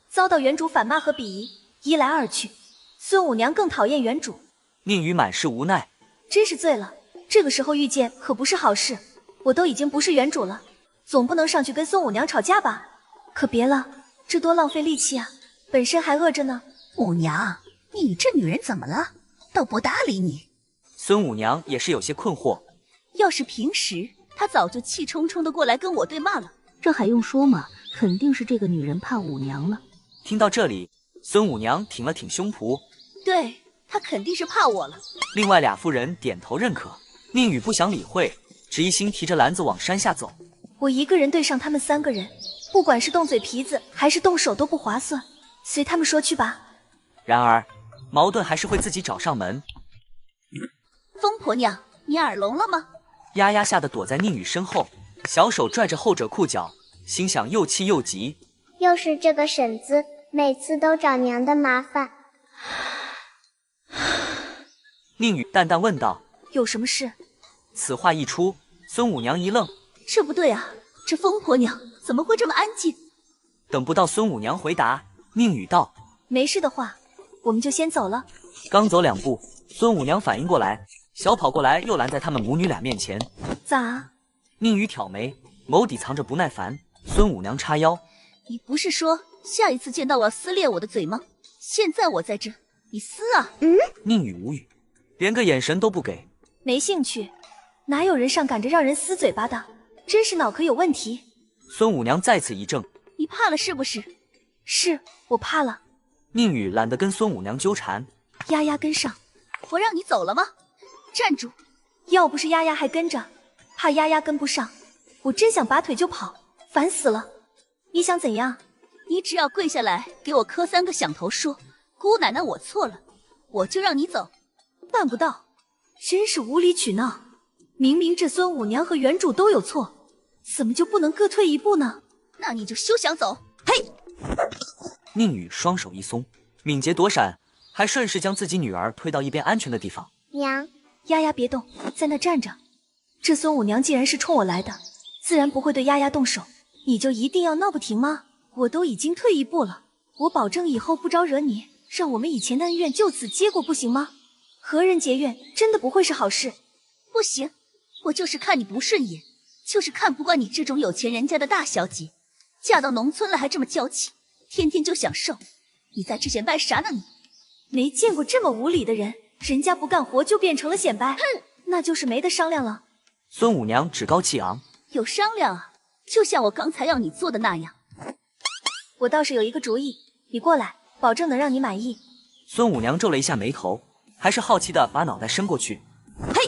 遭到原主反骂和鄙夷，一来二去，孙五娘更讨厌原主。宁宇满是无奈，真是醉了，这个时候遇见可不是好事。我都已经不是原主了，总不能上去跟孙五娘吵架吧？可别了，这多浪费力气啊，本身还饿着呢。五娘，你这女人怎么了？都不搭理你。孙五娘也是有些困惑，要是平时，她早就气冲冲的过来跟我对骂了。这还用说吗？肯定是这个女人怕五娘了。听到这里，孙五娘挺了挺胸脯，对，她肯定是怕我了。另外2妇人点头认可。宁宇不想理会，只一心提着篮子往山下走。我一个人对上他们3个人，不管是动嘴皮子还是动手都不划算，随他们说去吧。然而矛盾还是会自己找上门。疯婆娘，你耳聋了吗？丫丫吓得躲在宁宇身后，小手拽着后者裤脚，心想又气又急。又是这个婶子，每次都找娘的麻烦。宁宇淡淡问道：“有什么事？”此话一出，孙五娘一愣，这不对啊，这疯婆娘怎么会这么安静？等不到孙五娘回答，宁宇道：“没事的话，我们就先走了。”刚走2步，孙五娘反应过来，小跑过来又拦在他们母女俩面前。咋？宁宇挑眉，眸底藏着不耐烦。孙五娘叉腰：“你不是说下一次见到我要撕裂我的嘴吗？现在我在这，你撕啊！”宁宇无语，连个眼神都不给。没兴趣，哪有人上赶着让人撕嘴巴的？真是脑壳有问题。孙五娘再次一怔：“你怕了是不是？”“是我怕了。”宁宇懒得跟孙五娘纠缠。丫丫跟上。我让你走了吗？站住！要不是丫丫还跟着，怕丫丫跟不上，我真想拔腿就跑，烦死了。你想怎样？你只要跪下来给我磕3个响头，说姑奶奶我错了，我就让你走。办不到，真是无理取闹。明明这孙五娘和原主都有错，怎么就不能各退一步呢？那你就休想走！嘿！宁宇双手一松，敏捷躲闪，还顺势将自己女儿推到一边安全的地方。娘，丫丫别动，在那站着。这孙五娘既然是冲我来的，自然不会对丫丫动手。你就一定要闹不停吗？我都已经退一步了，我保证以后不招惹你，让我们以前的恩怨就此接过，不行吗？和人结怨真的不会是好事。不行，我就是看你不顺眼，就是看不惯你这种有钱人家的大小姐，嫁到农村了还这么娇气，天天就享受。你在这显摆啥呢你？没见过这么无理的人，人家不干活就变成了显摆，哼，那就是没得商量了。孙五娘趾高气昂，有商量啊，就像我刚才要你做的那样。我倒是有一个主意，你过来，保证能让你满意。孙五娘皱了一下眉头，还是好奇的把脑袋伸过去。嘿，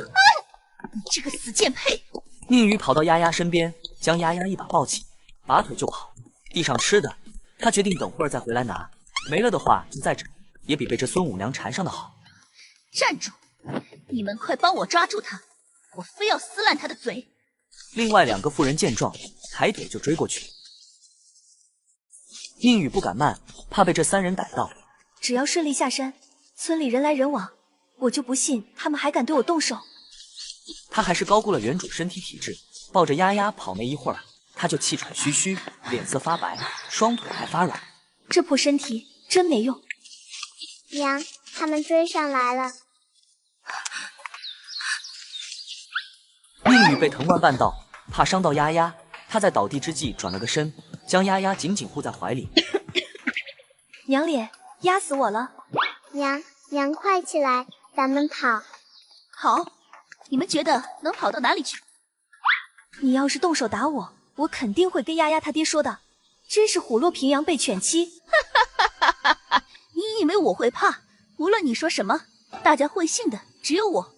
你这个死贱胚！宁宇跑到丫丫身边，将丫丫一把抱起，拔腿就跑。地上吃的，他决定等会儿再回来拿，没了的话就在这，也比被这孙五娘缠上的好。站住！你们快帮我抓住他，我非要撕烂他的嘴。另外2个妇人见状，抬腿就追过去。宁宇不敢慢，怕被这3人逮到。只要顺利下山，村里人来人往，我就不信他们还敢对我动手。他还是高估了原主身体体质，抱着丫丫跑没一会儿，他就气喘吁吁，脸色发白，双腿还发软。这破身体真没用。娘，他们追上来了。宁宇被藤蔓绊到，怕伤到丫丫，他在倒地之际转了个身，将丫丫紧紧护在怀里。娘脸，压死我了！娘快起来，咱们跑！好，你们觉得能跑到哪里去？你要是动手打我，我肯定会跟丫丫他爹说的。真是虎落平阳被犬欺！你以为我会怕？无论你说什么，大家会信的只有我。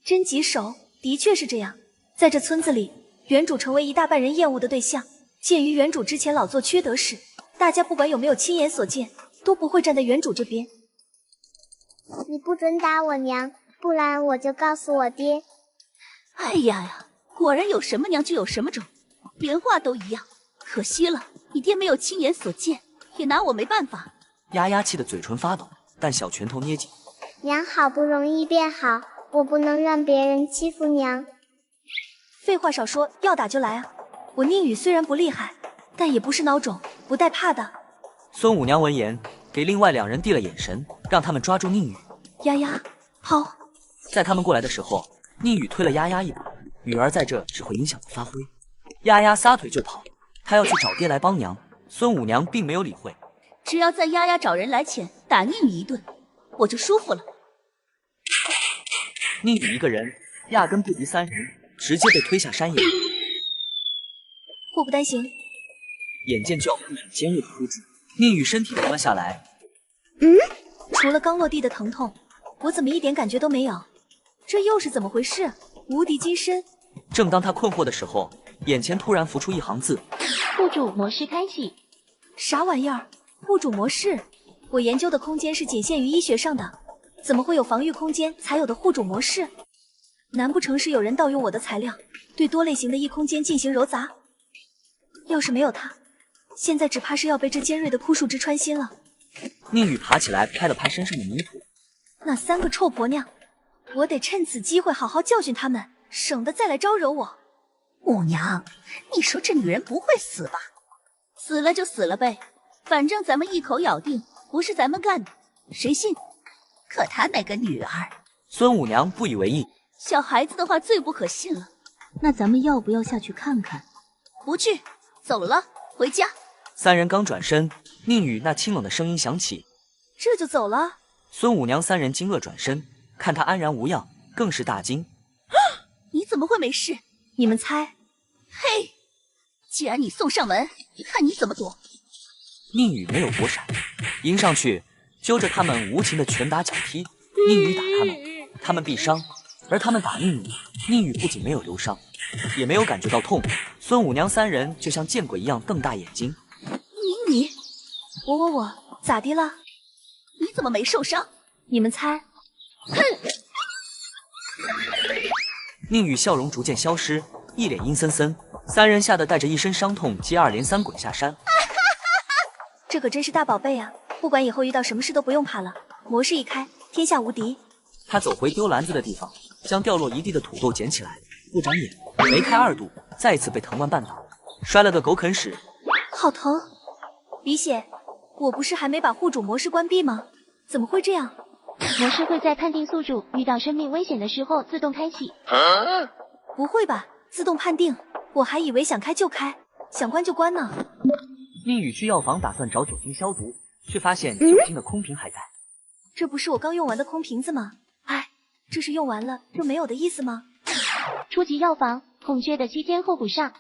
真棘手，的确是这样。在这村子里，原主成为一大半人厌恶的对象。鉴于原主之前老做缺德事，大家不管有没有亲眼所见，都不会站在原主这边。你不准打我娘，不然我就告诉我爹。哎呀呀，果然有什么娘就有什么种，连话都一样。可惜了，你爹没有亲眼所见，也拿我没办法。丫丫气得嘴唇发抖，但小拳头捏紧。娘好不容易变好，我不能让别人欺负娘。废话少说，要打就来啊！我宁宇虽然不厉害，但也不是孬种，不带怕的。孙五娘闻言，给另外2人递了眼神，让他们抓住宁宇。丫丫，好。在他们过来的时候，宁宇推了丫丫一把，女儿在这只会影响发挥。丫丫撒腿就跑，她要去找爹来帮娘。孙五娘并没有理会，只要在丫丫找人来前打宁宇一顿，我就舒服了。宁宇一个人压根不敌3人，直接被推下山崖。祸不单行，眼见就要碰上尖锐的呼之，宁宇身体停了下来。除了刚落地的疼痛，我怎么一点感觉都没有？这又是怎么回事？无敌金身！正当他困惑的时候，眼前突然浮出一行字：护主模式开启。啥玩意儿？护主模式？我研究的空间是仅限于医学上的，怎么会有防御空间才有的护主模式？难不成是有人盗用我的材料，对多类型的异空间进行糅杂？要是没有他，现在只怕是要被这尖锐的枯树枝穿心了。宁宇爬起来拍了拍身上的泥土。那3个臭婆娘，我得趁此机会好好教训他们，省得再来招惹我。五娘，你说这女人不会死吧？死了就死了呗，反正咱们一口咬定不是咱们干的，谁信？可她那个女儿，孙五娘不以为意。小孩子的话最不可信了。那咱们要不要下去看看？不去，走了，回家。 3人刚转身，宁宇那清冷的声音响起：“这就走了？”孙五娘3人惊愕转身，看他安然无恙，更是大惊：“你怎么会没事？你们猜？”嘿，既然你送上门，看你怎么躲！宁宇没有躲闪，迎上去揪着他们无情的拳打脚踢。宁宇打他们，他们必伤；而他们打宁宇，宁宇不仅没有流伤，也没有感觉到痛。孙五娘3人就像见鬼一样瞪大眼睛。 你，我咋的了？你怎么没受伤？你们猜？哼！宁宇笑容逐渐消失，一脸阴森森。3人吓得带着一身伤痛，接二连三滚下山。这可真是大宝贝啊！不管以后遇到什么事都不用怕了。模式一开，天下无敌。他走回丢篮子的地方，将掉落一地的土豆捡起来，不长眼，没开2度，再次被藤蔓绊倒，摔了个狗啃屎。好疼！ 李血，我不是还没把护主模式关闭吗？怎么会这样？模式会在判定宿主遇到生命危险的时候自动开启。不会吧？自动判定？我还以为想开就开，想关就关呢。宁宇去药房打算找酒精消毒，却发现酒精的空瓶还在。这不是我刚用完的空瓶子吗？哎，这是用完了就没有的意思吗？初级药房，孔雀的7天后补上。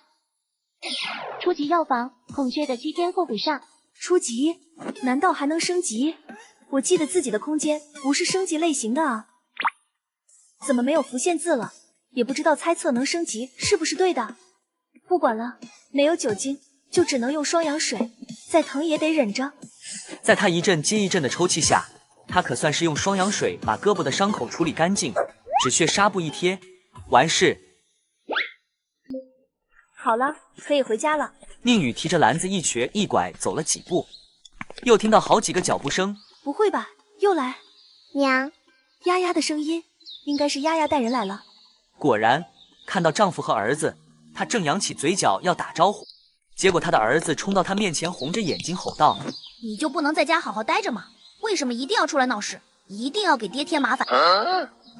初级药房，孔雀的7天后补上。初级？难道还能升级？我记得自己的空间不是升级类型的啊，怎么没有浮现字了？也不知道猜测能升级是不是对的。不管了，没有酒精，就只能用双氧水，再疼也得忍着。在他一阵接一阵的抽泣下，他可算是用双氧水把胳膊的伤口处理干净，只缺纱布一贴，完事。 好了，可以回家了。宁宇提着篮子一瘸一拐走了几步，又听到好几个脚步声。不会吧，又来？娘，丫丫的声音，应该是丫丫带人来了。果然，看到丈夫和儿子，她正扬起嘴角要打招呼，结果她的儿子冲到她面前，红着眼睛吼道：“你就不能在家好好待着吗？为什么一定要出来闹事？一定要给爹添麻烦？”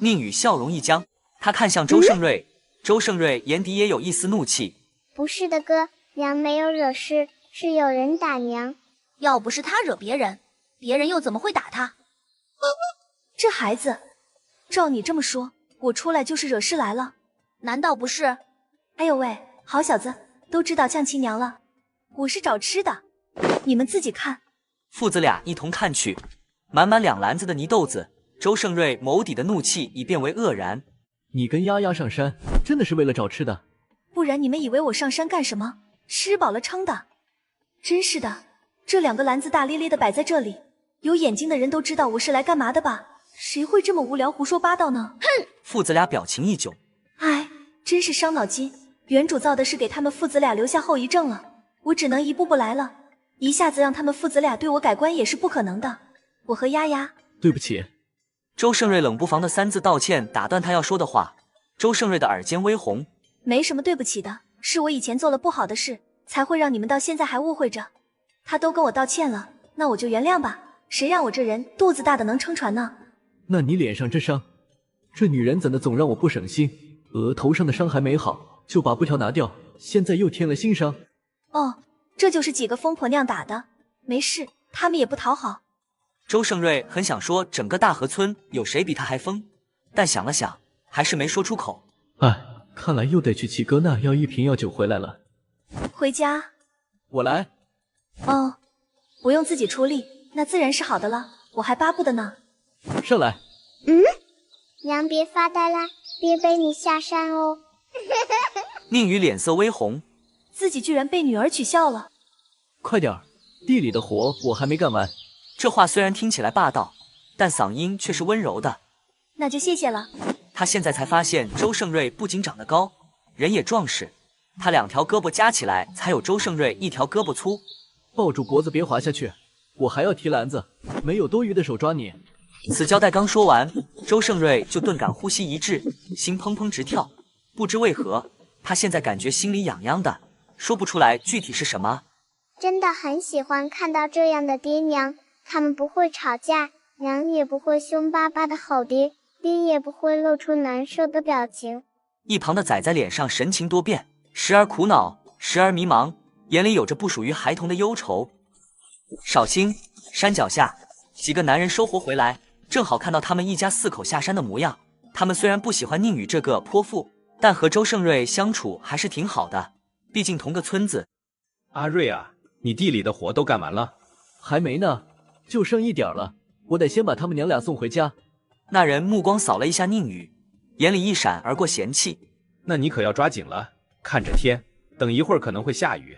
宁宇笑容一僵，他看向周胜瑞，周胜瑞眼底也有一丝怒气。 不是的哥，娘没有惹事，是有人打娘。要不是他惹别人，别人又怎么会打他？这孩子，照你这么说，我出来就是惹事来了？难道不是？哎呦喂，好小子，都知道呛亲娘了。我是找吃的，你们自己看。父子俩一同看去，满满2篮子的泥豆子。周胜瑞眸底的怒气已变为愕然。你跟丫丫上山真的是为了找吃的？不然你们以为我上山干什么？吃饱了撑的。真是的，这2个篮子大咧咧的摆在这里，有眼睛的人都知道我是来干嘛的吧？谁会这么无聊胡说八道呢？哼！父子俩表情一窘。哎，真是伤脑筋。原主造的是给他们父子俩留下后遗症了，我只能一步步来了。一下子让他们父子俩对我改观也是不可能的。我和丫丫，对不起。周胜瑞冷不防的3字道歉打断他要说的话。周胜瑞的耳尖微红。没什么对不起的，是我以前做了不好的事，才会让你们到现在还误会着。他都跟我道歉了，那我就原谅吧。谁让我这人肚子大的能撑船呢？那你脸上这伤，这女人怎的总让我不省心？额头上的伤还没好，就把布条拿掉，现在又添了新伤。哦，这就是几个疯婆娘打的。没事，他们也不讨好。周胜瑞很想说整个大河村有谁比他还疯，但想了想，还是没说出口。哎，看来又得去齐哥那要1瓶药酒回来了。回家？我来。哦，不用自己出力，那自然是好的了，我还巴不得呢。上来。娘别发呆啦，别被你下山哦。宁宇脸色微红，自己居然被女儿取笑了。快点儿，地里的活我还没干完。这话虽然听起来霸道，但嗓音却是温柔的。那就谢谢了。他现在才发现周胜瑞不仅长得高，人也壮实，他2条胳膊加起来才有周胜瑞1条胳膊粗。抱住脖子别滑下去，我还要提篮子，没有多余的手抓你。此交代刚说完，周胜瑞就顿感呼吸一滞，心砰砰直跳。不知为何，他现在感觉心里痒痒的，说不出来具体是什么。真的很喜欢看到这样的爹娘，他们不会吵架，娘也不会凶巴巴的吼爹，爹也不会露出难受的表情。一旁的仔仔脸上神情多变，时而苦恼，时而迷茫，眼里有着不属于孩童的忧愁。少卿，山脚下，几个男人收活回来，正好看到他们一家4口下山的模样。他们虽然不喜欢宁宇这个泼妇，但和周胜瑞相处还是挺好的，毕竟同个村子。阿瑞啊，你地里的活都干完了？还没呢，就剩1点了，我得先把他们娘俩送回家。那人目光扫了一下宁宇，眼里一闪而过嫌弃。那你可要抓紧了，看着天，等一会儿可能会下雨。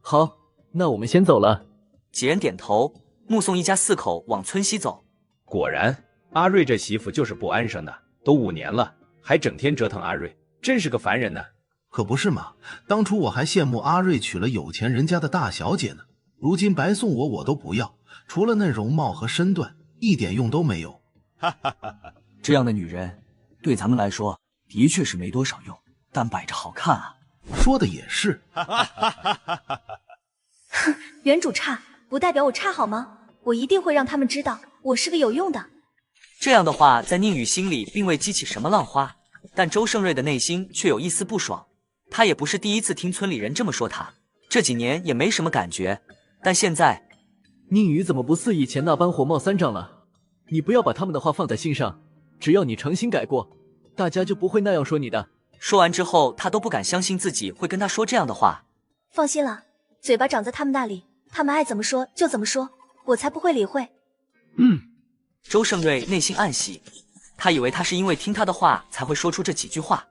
好，那我们先走了。几人点头，目送一家4口往村西走。果然，阿瑞这媳妇就是不安生的，都5年了，还整天折腾阿瑞，真是个烦人呢。可不是嘛，当初我还羡慕阿瑞娶了有钱人家的大小姐呢，如今白送我都不要，除了那容貌和身段，一点用都没有。这样的女人，对咱们来说的确是没多少用，但摆着好看啊。说的也是。哼，原主差，不代表我差好吗？我一定会让他们知道，我是个有用的。这样的话在宁宇心里并未激起什么浪花，但周胜瑞的内心却有一丝不爽。他也不是第一次听村里人这么说他，这几年也没什么感觉，但现在……宁宇怎么不似以前那般火冒三丈了？你不要把他们的话放在心上，只要你诚心改过，大家就不会那样说你的。说完之后，他都不敢相信自己会跟他说这样的话。放心了，嘴巴长在他们那里，他们爱怎么说就怎么说，我才不会理会。周胜瑞内心暗喜，他以为他是因为听他的话才会说出这几句话。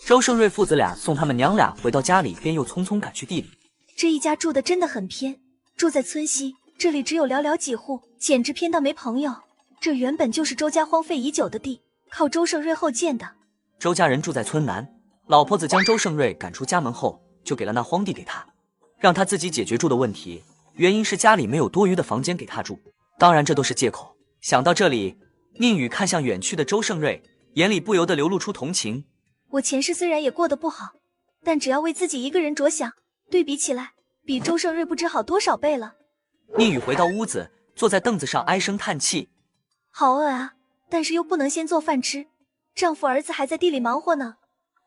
周胜瑞父子俩送他们娘俩回到家里，便又匆匆赶去地里。这一家住的真的很偏，住在村西，这里只有寥寥几户，简直偏到没朋友。这原本就是周家荒废已久的地，靠周胜瑞后建的。周家人住在村南，老婆子将周胜瑞赶出家门后，就给了那荒地给他，让他自己解决住的问题。原因是家里没有多余的房间给他住，当然这都是借口。想到这里，宁宇看向远去的周胜瑞，眼里不由得流露出同情。我前世虽然也过得不好，但只要为自己一个人着想，对比起来，比周胜瑞不知好多少倍了。宁宇回到屋子，坐在凳子上唉声叹气。好饿啊，但是又不能先做饭吃，丈夫儿子还在地里忙活呢。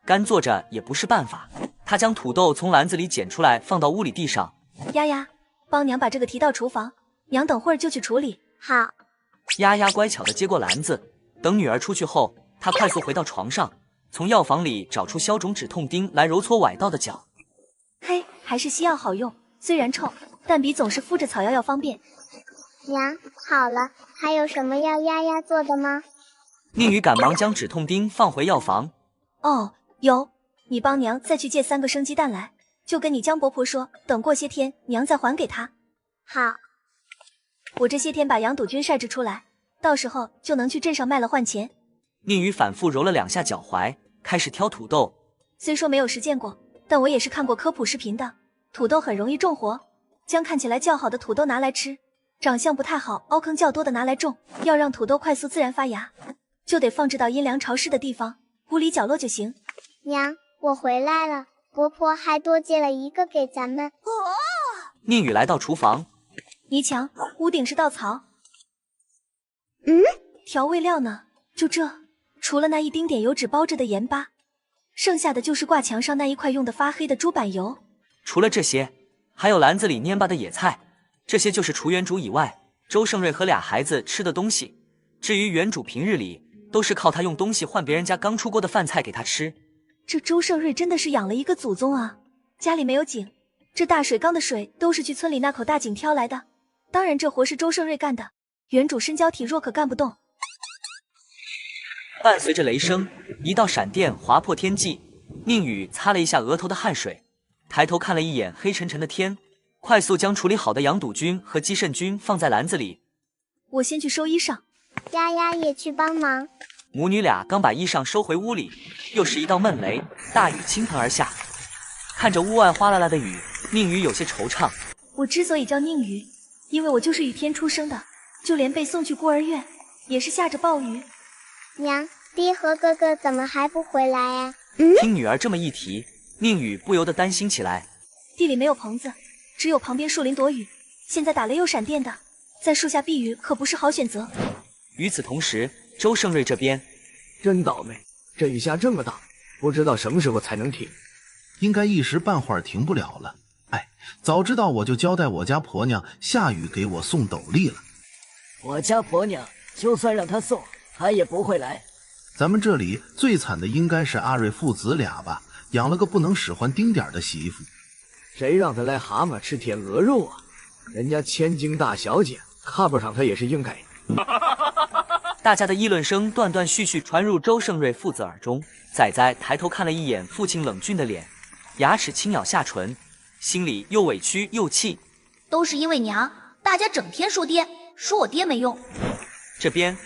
干坐着也不是办法，他将土豆从篮子里捡出来，放到屋里地上。丫丫，帮娘把这个提到厨房，娘等会儿就去处理。好。丫丫乖巧地接过篮子，等女儿出去后，她快速回到床上，从药房里找出消肿止痛钉来揉搓崴到的脚。嘿，还是西药好用，虽然臭，但比总是敷着草药要方便。娘，好了，还有什么要丫丫做的吗？宁宇赶忙将止痛钉放回药房。哦，有，你帮娘再去借3个生鸡蛋来，就跟你江伯婆说，等过些天娘再还给她。好，我这些天把羊肚菌晒制出来，到时候就能去镇上卖了换钱。宁宇反复揉了2下脚踝，开始挑土豆。虽说没有实践过，但我也是看过科普视频的。土豆很容易种活，将看起来较好的土豆拿来吃，长相不太好、凹坑较多的拿来种。要让土豆快速自然发芽，就得放置到阴凉潮湿的地方，屋里角落就行。娘，我回来了，伯婆还多借了1个给咱们。宁宇来到厨房，泥墙，屋顶是稻草。调味料呢？就这，除了那一丁点油脂包着的盐巴，剩下的就是挂墙上那一块用的发黑的猪板油。除了这些，还有篮子里蔫巴的野菜，这些就是除原主以外，周胜瑞和俩孩子吃的东西。至于原主平日里都是靠他用东西换别人家刚出锅的饭菜给他吃。这周胜瑞真的是养了一个祖宗啊！家里没有井，这大水缸的水都是去村里那口大井挑来的。当然这活是周胜瑞干的，原主身娇体弱可干不动。伴随着雷声，一道闪电划破天际，宁宇擦了一下额头的汗水，抬头看了一眼黑沉沉的天，快速将处理好的羊肚菌和鸡肾菌放在篮子里。我先去收衣裳，丫丫也去帮忙。母女俩刚把衣裳收回屋里，又是一道闷雷，大雨倾盆而下。看着屋外哗啦啦的雨，宁宇有些惆怅。我之所以叫宁宇，因为我就是雨天出生的，就连被送去孤儿院也是下着暴雨。娘，爹和哥哥怎么还不回来啊？听女儿这么一提，宁宇不由得担心起来。地里没有棚子，只有旁边树林躲雨，现在打雷又闪电的，在树下避雨可不是好选择。与此同时，周胜瑞这边真倒霉，这雨下这么大，不知道什么时候才能停。应该一时半会儿停不了了。哎，早知道我就交代我家婆娘下雨给我送斗笠了。我家婆娘就算让她送，她也不会来。咱们这里最惨的应该是阿瑞父子俩吧，养了个不能使唤丁点儿的媳妇。谁让他来蛤蟆吃天鹅肉啊？人家千金大小姐，看不上他也是应该的。大家的议论声断断续续传入周胜瑞父子耳中。仔仔抬头看了一眼父亲冷峻的脸，牙齿轻咬下唇，心里又委屈又气。都是因为娘，大家整天说爹，说我爹没用。这边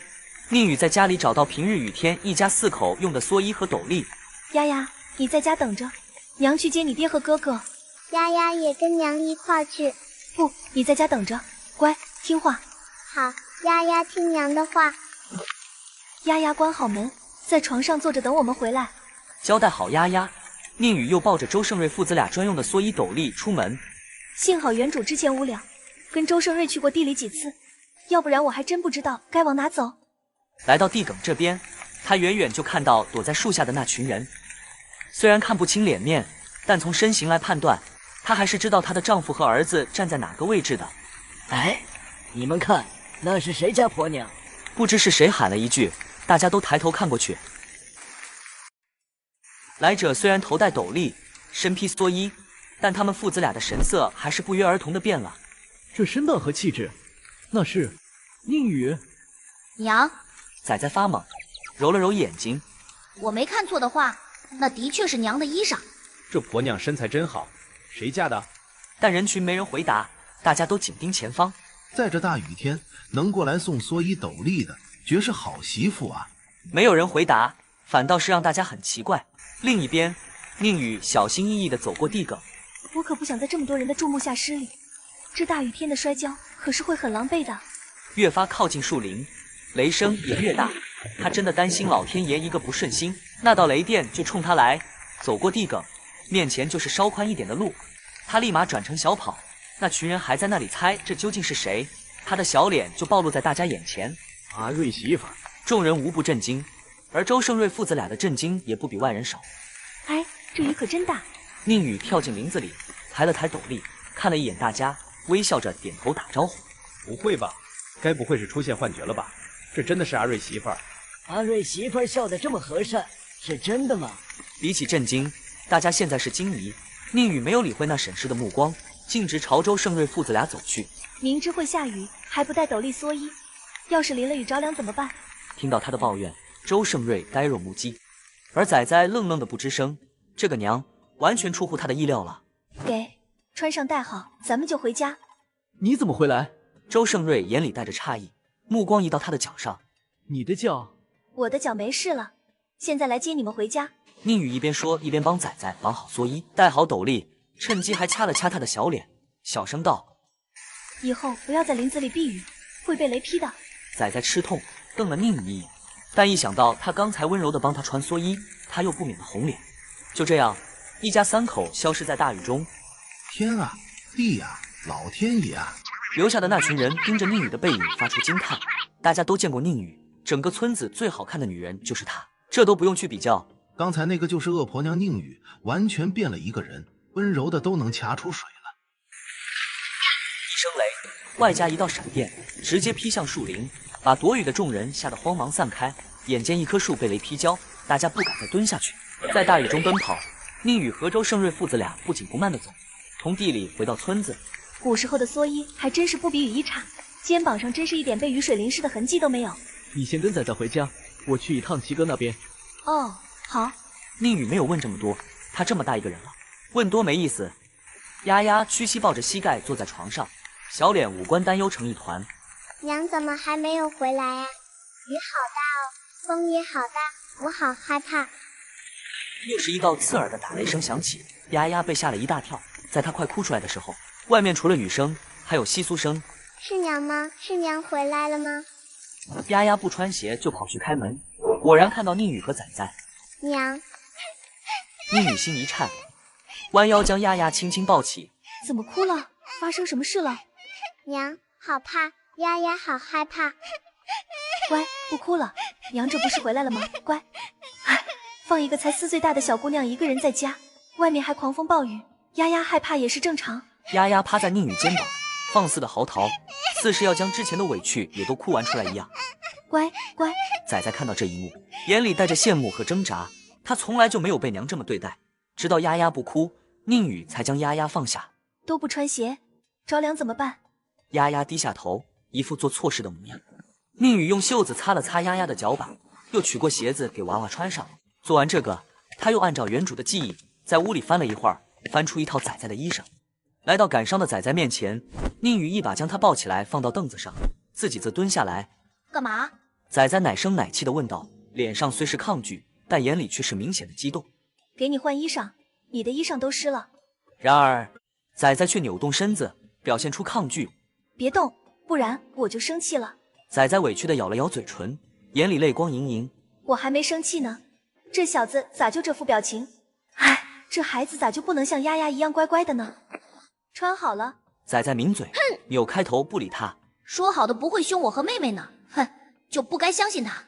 宁宇在家里找到平日雨天一家4口用的蓑衣和斗笠。丫丫，你在家等着，娘去接你爹和哥哥。丫丫也跟娘一块去。不，你在家等着，乖，听话。好，丫丫听娘的话。丫丫关好门，在床上坐着等我们回来。交代好丫丫，宁宇又抱着周胜瑞父子俩专用的蓑衣斗笠出门。幸好原主之前无聊，跟周胜瑞去过地里几次，要不然我还真不知道该往哪走。来到地埂这边，他远远就看到躲在树下的那群人。虽然看不清脸面，但从身形来判断，她还是知道她的丈夫和儿子站在哪个位置的。哎，你们看，那是谁家婆娘？不知是谁喊了一句，大家都抬头看过去。来者虽然头戴斗笠，身披蓑衣，但他们父子俩的神色还是不约而同的变了。这身段和气质，那是宁宇。娘，仔仔发懵，揉了揉眼睛。我没看错的话，那的确是娘的衣裳。这婆娘身材真好，谁家的？但人群没人回答，大家都紧盯前方。在这大雨天，能过来送蓑衣斗笠的，绝是好媳妇啊！没有人回答，反倒是让大家很奇怪。另一边，宁宇小心翼翼地走过地埂。我可不想在这么多人的注目下失礼，这大雨天的摔跤可是会很狼狈的。越发靠近树林，雷声也越大。他真的担心老天爷一个不顺心，那道雷电就冲他来。走过地埂，面前就是稍宽一点的路，他立马转成小跑。那群人还在那里猜这究竟是谁，他的小脸就暴露在大家眼前。阿瑞媳妇。众人无不震惊，而周胜瑞父子俩的震惊也不比外人少。哎，这雨可真大！宁宇跳进林子里，抬了抬斗笠，看了一眼大家，微笑着点头打招呼。不会吧？该不会是出现幻觉了吧？这真的是阿瑞媳妇儿？阿瑞媳妇儿笑得这么和善，是真的吗？比起震惊，大家现在是惊疑。宁宇没有理会那审视的目光，径直朝周胜瑞父子俩走去。明知会下雨，还不带斗笠蓑衣，要是淋了雨着凉怎么办？听到他的抱怨，周胜瑞呆若木鸡，而仔仔愣愣的不吱声。这个娘完全出乎他的意料了。给，穿上戴好，咱们就回家。你怎么回来？周胜瑞眼里带着诧异，目光移到他的脚上。你的脚？我的脚没事了，现在来接你们回家。宁宇一边说一边帮仔仔绑好蓑衣，戴好斗笠，趁机还掐了掐他的小脸，小声道：以后不要在林子里避雨，会被雷劈的。仔仔吃痛，瞪了宁宇一眼，但一想到他刚才温柔地帮他穿蓑衣，他又不免的红脸。就这样，一家三口消失在大雨中。天啊，地啊，老天爷啊！留下的那群人盯着宁宇的背影发出惊叹。大家都见过宁宇，整个村子最好看的女人就是她，这都不用去比较。刚才那个就是恶婆娘宁宇，完全变了一个人，温柔的都能掐出水了。一声雷，外加一道闪电，直接劈向树林，把躲雨的众人吓得慌忙散开。眼见一棵树被雷劈焦，大家不敢再蹲下去，在大雨中奔跑。宁宇和周胜瑞父子俩不紧不慢地走，从地里回到村子。古时候的蓑衣还真是不比雨衣差，肩膀上真是一点被雨水淋湿的痕迹都没有。你先跟仔仔回家，我去一趟齐哥那边。哦，好。宁宇没有问这么多，他这么大一个人了，问多没意思。丫丫屈膝抱着膝盖坐在床上，小脸五官担忧成一团。娘怎么还没有回来啊？雨好大哦，风也好大，我好害怕。又是一道刺耳的打雷声响起，丫丫被吓了一大跳。在她快哭出来的时候，外面除了雨声，还有窸窣声。是娘吗？是娘回来了吗？丫丫不穿鞋就跑去开门，果然看到宁宇和仔仔。娘。宁宇心一颤，弯腰将丫丫轻轻抱起。怎么哭了？发生什么事了？娘，好怕，丫丫好害怕。乖，不哭了，娘这不是回来了吗？乖。唉，放一个才4岁大的小姑娘一个人在家，外面还狂风暴雨，丫丫害怕也是正常。丫丫趴在宁宇肩膀，放肆的嚎啕，似是要将之前的委屈也都哭完出来一样。乖乖。仔仔看到这一幕，眼里带着羡慕和挣扎。他从来就没有被娘这么对待，直到丫丫不哭，宁宇才将丫丫放下。都不穿鞋，着凉怎么办？丫丫低下头，一副做错事的模样。宁宇用袖子擦了擦丫丫的脚板，又取过鞋子给娃娃穿上。做完这个，他又按照原主的记忆，在屋里翻了一会儿，翻出一套仔仔的衣裳。来到感伤的仔仔面前，宁宇一把将他抱起来放到凳子上，自己则蹲下来。干嘛？仔仔奶声奶气地问道，脸上虽是抗拒，但眼里却是明显的激动。给你换衣裳，你的衣裳都湿了。然而仔仔却扭动身子，表现出抗拒。别动，不然我就生气了。仔仔委屈地咬了咬嘴唇，眼里泪光盈盈。我还没生气呢，这小子咋就这副表情？唉，这孩子咋就不能像丫丫一样乖乖的呢？穿好了。仔仔抿嘴，扭开头不理他。说好的不会凶我和妹妹呢，哼，就不该相信他。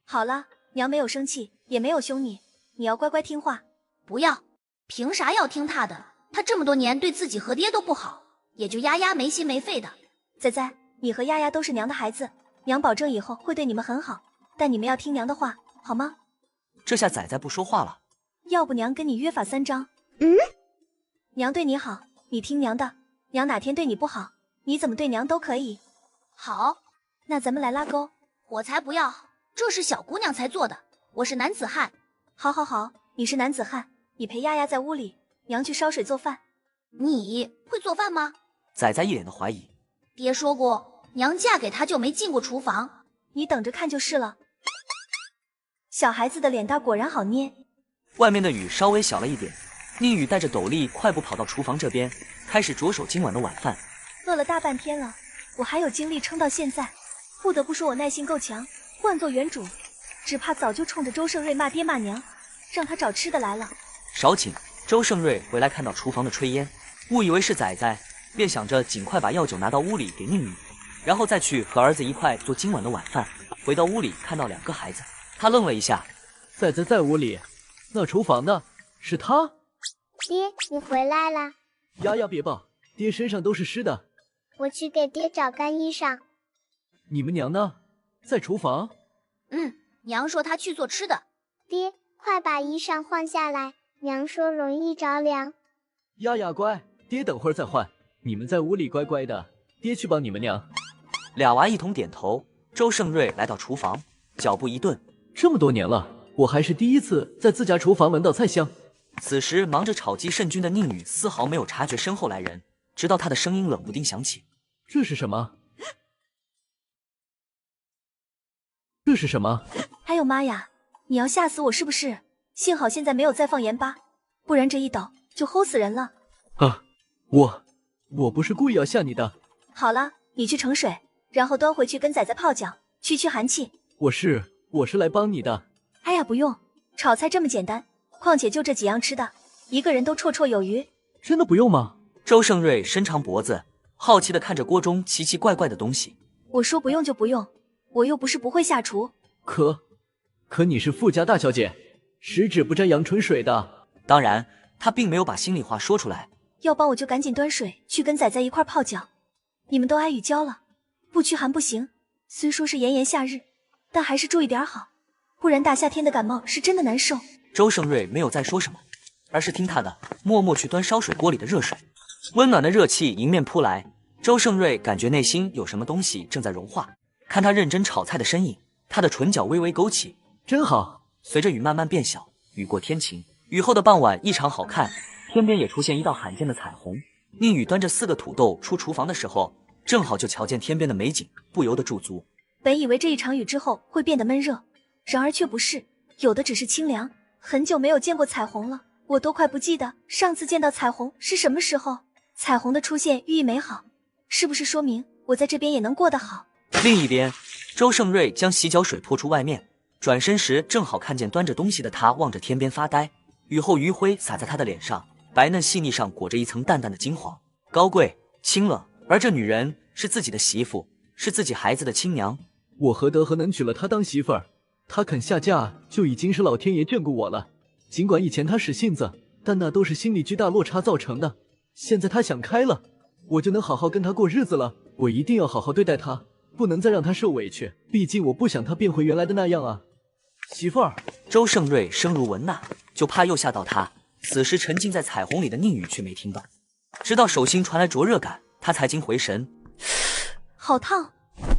好了，娘没有生气，也没有凶你，你要乖乖听话。不要，凭啥要听他的？他这么多年对自己和爹都不好，也就丫丫没心没肺的。仔仔，你和丫丫都是娘的孩子，娘保证以后会对你们很好，但你们要听娘的话，好吗？这下仔仔不说话了。要不娘跟你约法3章。娘对你好，你听娘的，娘哪天对你不好，你怎么对娘都可以。好，那咱们来拉钩。我才不要，这是小姑娘才做的，我是男子汉。好好好，你是男子汉，你陪丫丫在屋里，娘去烧水做饭。你会做饭吗？仔仔一脸的怀疑。爹说过，娘嫁给他就没进过厨房，你等着看就是了。小孩子的脸蛋果然好捏。外面的雨稍微小了一点，宁宇带着斗笠快步跑到厨房这边，开始着手今晚的晚饭。饿了大半天了，我还有精力撑到现在，不得不说我耐心够强。换做原主，只怕早就冲着周胜瑞骂爹骂娘，让他找吃的来了。少顷，周胜瑞回来看到厨房的炊烟，误以为是仔仔，便想着尽快把药酒拿到屋里给宁宇，然后再去和儿子一块做今晚的晚饭。回到屋里看到2个孩子，他愣了一下。仔仔在屋里，那厨房呢？是他？爹，你回来啦！丫丫别抱，爹身上都是湿的。我去给爹找干衣裳。你们娘呢？在厨房。娘说她去做吃的。爹，快把衣裳换下来，娘说容易着凉。丫丫乖，爹等会儿再换。你们在屋里乖乖的，爹去帮你们娘。俩娃一同点头。周胜瑞来到厨房，脚步一顿，这么多年了，我还是第一次在自家厨房闻到菜香。此时忙着炒鸡圣君的宁宇丝毫没有察觉身后来人，直到他的声音冷不丁响起：“这是什么？这是什么？”哎呦妈呀！你要吓死我是不是？幸好现在没有再放盐巴，不然这一倒就齁死人了。啊，我不是故意要吓你的。好了，你去盛水，然后端回去跟仔仔泡脚，驱寒气。我是来帮你的。哎呀，不用，炒菜这么简单，况且就这几样吃的，一个人都绰绰有余。真的不用吗？周胜瑞伸长脖子，好奇地看着锅中奇奇怪怪的东西。我说不用就不用，我又不是不会下厨。可你是富家大小姐，十指不沾阳春水的。当然，他并没有把心里话说出来。要帮我就赶紧端水去跟仔仔一块泡脚。你们都挨雨浇了，不驱寒不行。虽说是炎炎夏日，但还是注意点好，不然大夏天的感冒是真的难受。周胜瑞没有再说什么，而是听他的，默默去端烧水锅里的热水。温暖的热气迎面扑来，周胜瑞感觉内心有什么东西正在融化。看他认真炒菜的身影，他的唇角微微勾起。真好。随着雨慢慢变小，雨过天晴，雨后的傍晚异常好看，天边也出现一道罕见的彩虹。宁宇端着4个土豆出厨房的时候，正好就瞧见天边的美景，不由得驻足。本以为这一场雨之后会变得闷热，然而却不是，有的只是清凉。很久没有见过彩虹了，我都快不记得上次见到彩虹是什么时候。彩虹的出现寓意美好，是不是说明我在这边也能过得好？另一边，周胜瑞将洗脚水泼出外面，转身时正好看见端着东西的他望着天边发呆。雨后余晖洒在他的脸上，白嫩细腻上裹着一层淡淡的金黄，高贵清冷。而这女人是自己的媳妇，是自己孩子的亲娘。我何德何能娶了她当媳妇儿？她肯下嫁就已经是老天爷眷顾我了。尽管以前她使性子，但那都是心理巨大落差造成的。现在她想开了，我就能好好跟她过日子了。我一定要好好对待她，不能再让她受委屈，毕竟我不想她变回原来的那样啊。媳妇儿。周胜瑞声如蚊呐，就怕又吓到他。此时沉浸在彩虹里的宁宇却没听到，直到手心传来灼热感，他才惊回神。好烫！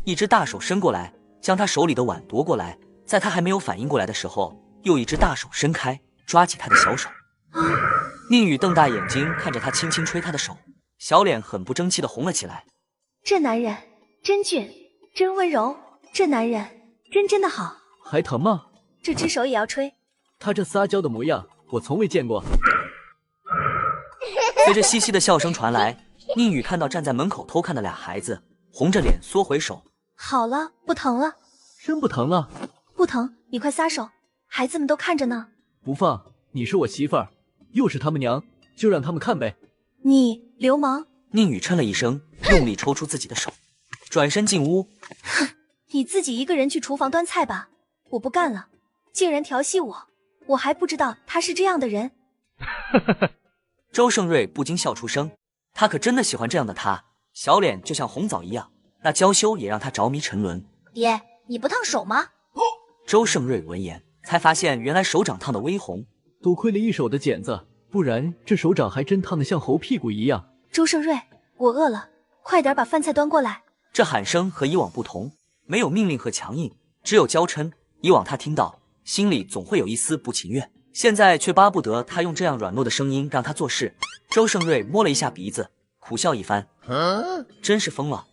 一只大手伸过来，将他手里的碗夺过来。在他还没有反应过来的时候，又一只大手伸开，抓起他的小手。宁宇瞪大眼睛看着他轻轻吹他的手，小脸很不争气的红了起来。这男人真俊，真温柔，这男人真的好。还疼吗？这只手也要吹？他这撒娇的模样，我从未见过。随着嘻嘻的笑声传来，宁宇看到站在门口偷看的俩孩子，红着脸缩回手。好了，不疼了。真不疼了？不疼，你快撒手，孩子们都看着呢。不放，你是我媳妇儿，又是他们娘，就让他们看呗。你流氓！宁宇嗔了一声，用力抽出自己的手，转身进屋。哼，你自己一个人去厨房端菜吧，我不干了。竟然调戏我，我还不知道他是这样的人。周胜瑞不禁笑出声，他可真的喜欢这样的他，小脸就像红枣一样，那娇羞也让他着迷沉沦。爹，你不烫手吗？周胜瑞闻言才发现原来手掌烫得微红，多亏了一手的剪子，不然这手掌还真烫得像猴屁股一样。周胜瑞，我饿了，快点把饭菜端过来。这喊声和以往不同，没有命令和强硬，只有娇嗔。以往他听到心里总会有一丝不情愿，现在却巴不得他用这样软糯的声音让他做事。周胜瑞摸了一下鼻子，苦笑一番，真是疯了。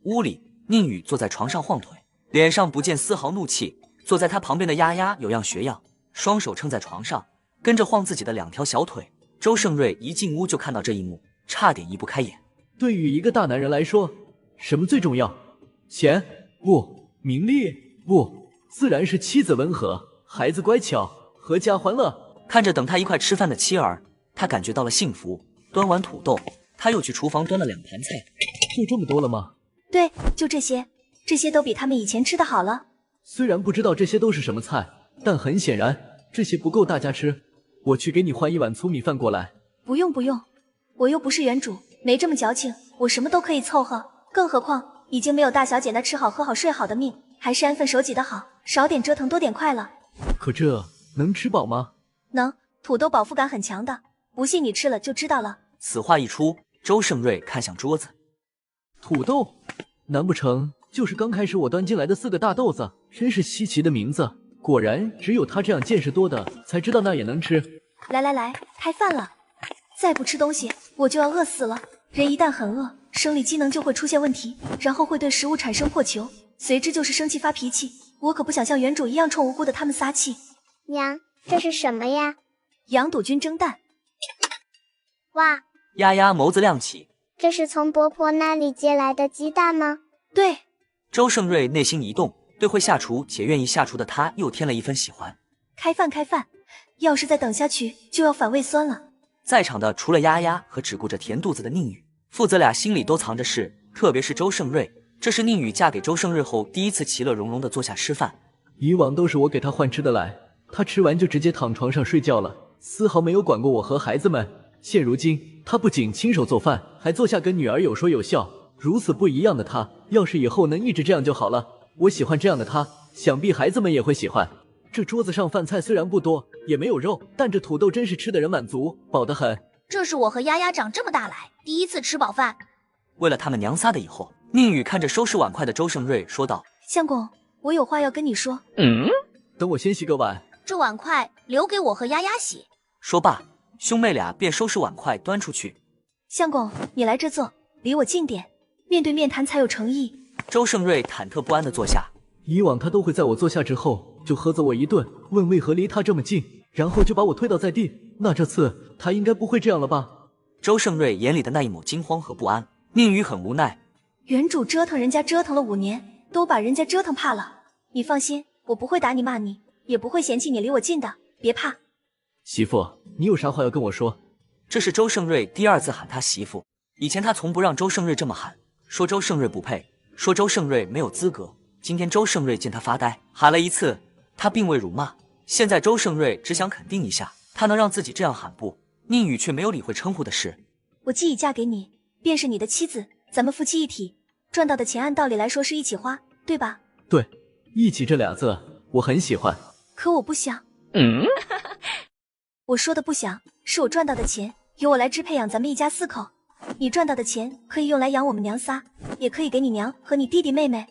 屋里，宁宇坐在床上晃腿，脸上不见丝毫怒气。坐在他旁边的丫丫有样学样，双手撑在床上，跟着晃自己的2条小腿。周胜瑞一进屋就看到这一幕，差点移不开眼。对于一个大男人来说，什么最重要？钱？不。名利？不。自然是妻子温和，孩子乖巧，阖家欢乐。看着等他一块吃饭的妻儿，他感觉到了幸福。端完土豆，他又去厨房端了2盘菜。就这么多了吗？对，就这些，这些都比他们以前吃的好了。虽然不知道这些都是什么菜，但很显然这些不够大家吃。我去给你换一碗粗米饭过来。不用，我又不是原主，没这么矫情，我什么都可以凑合。更何况已经没有大小姐那吃好喝好睡好的命，还是安分守己的好，少点折腾多点快乐。可这能吃饱吗？能，土豆饱腹感很强的，不信你吃了就知道了。此话一出，周胜瑞看向桌子。土豆？难不成就是刚开始我端进来的4个大豆子？真是稀奇的名字。果然，只有他这样见识多的才知道那也能吃。来来来，开饭了！再不吃东西，我就要饿死了。人一旦很饿，生理机能就会出现问题，然后会对食物产生迫求，随之就是生气发脾气。我可不想像原主一样冲无辜的他们撒气。娘，这是什么呀？羊肚菌蒸蛋。哇！丫丫眸子亮起，这是从伯婆那里接来的鸡蛋吗？对。周胜瑞内心一动，对会下厨且愿意下厨的他又添了一分喜欢。开饭开饭，要是再等下去就要反胃酸了。在场的除了丫丫和只顾着填肚子的宁宇，父子俩心里都藏着事，特别是周胜瑞，这是宁宇嫁给周胜瑞后第一次其乐融融的坐下吃饭。以往都是我给他换吃的来，他吃完就直接躺床上睡觉了，丝毫没有管过我和孩子们。现如今他不仅亲手做饭，还坐下跟女儿有说有笑，如此不一样的他，要是以后能一直这样就好了。我喜欢这样的他，想必孩子们也会喜欢。这桌子上饭菜虽然不多，也没有肉，但这土豆真是吃得人满足，饱得很。这是我和丫丫长这么大来第一次吃饱饭。为了他们娘仨的以后，宁宇看着收拾碗筷的周胜瑞说道：相公，我有话要跟你说。等我先洗个碗。这碗筷留给我和丫丫洗。说罢，兄妹俩便收拾碗筷端出去。相公，你来这坐，离我近点，面对面谈才有诚意。周胜瑞忐忑不安地坐下。以往他都会在我坐下之后就呵责我一顿，问为何离他这么近，然后就把我推倒在地。那这次他应该不会这样了吧？周胜瑞眼里的那一抹惊慌和不安，宁宇很无奈。原主折腾人家折腾了5年，都把人家折腾怕了。你放心，我不会打你骂你，也不会嫌弃你离我近的，别怕。媳妇，你有啥话要跟我说？这是周胜瑞第2次喊他媳妇，以前他从不让周胜瑞这么喊，说周胜瑞不配，说周胜瑞没有资格。今天周胜瑞见他发呆，喊了1次，他并未辱骂。现在周胜瑞只想肯定一下，他能让自己这样喊不？宁宇却没有理会称呼的事。我既已嫁给你，便是你的妻子，咱们夫妻一体，赚到的钱按道理来说是一起花，对吧？对，一起这俩字我很喜欢。可我不想。我说的不想，是我赚到的钱由我来支配养咱们一家4口，你赚到的钱可以用来养我们娘仨，也可以给你娘和你弟弟妹妹。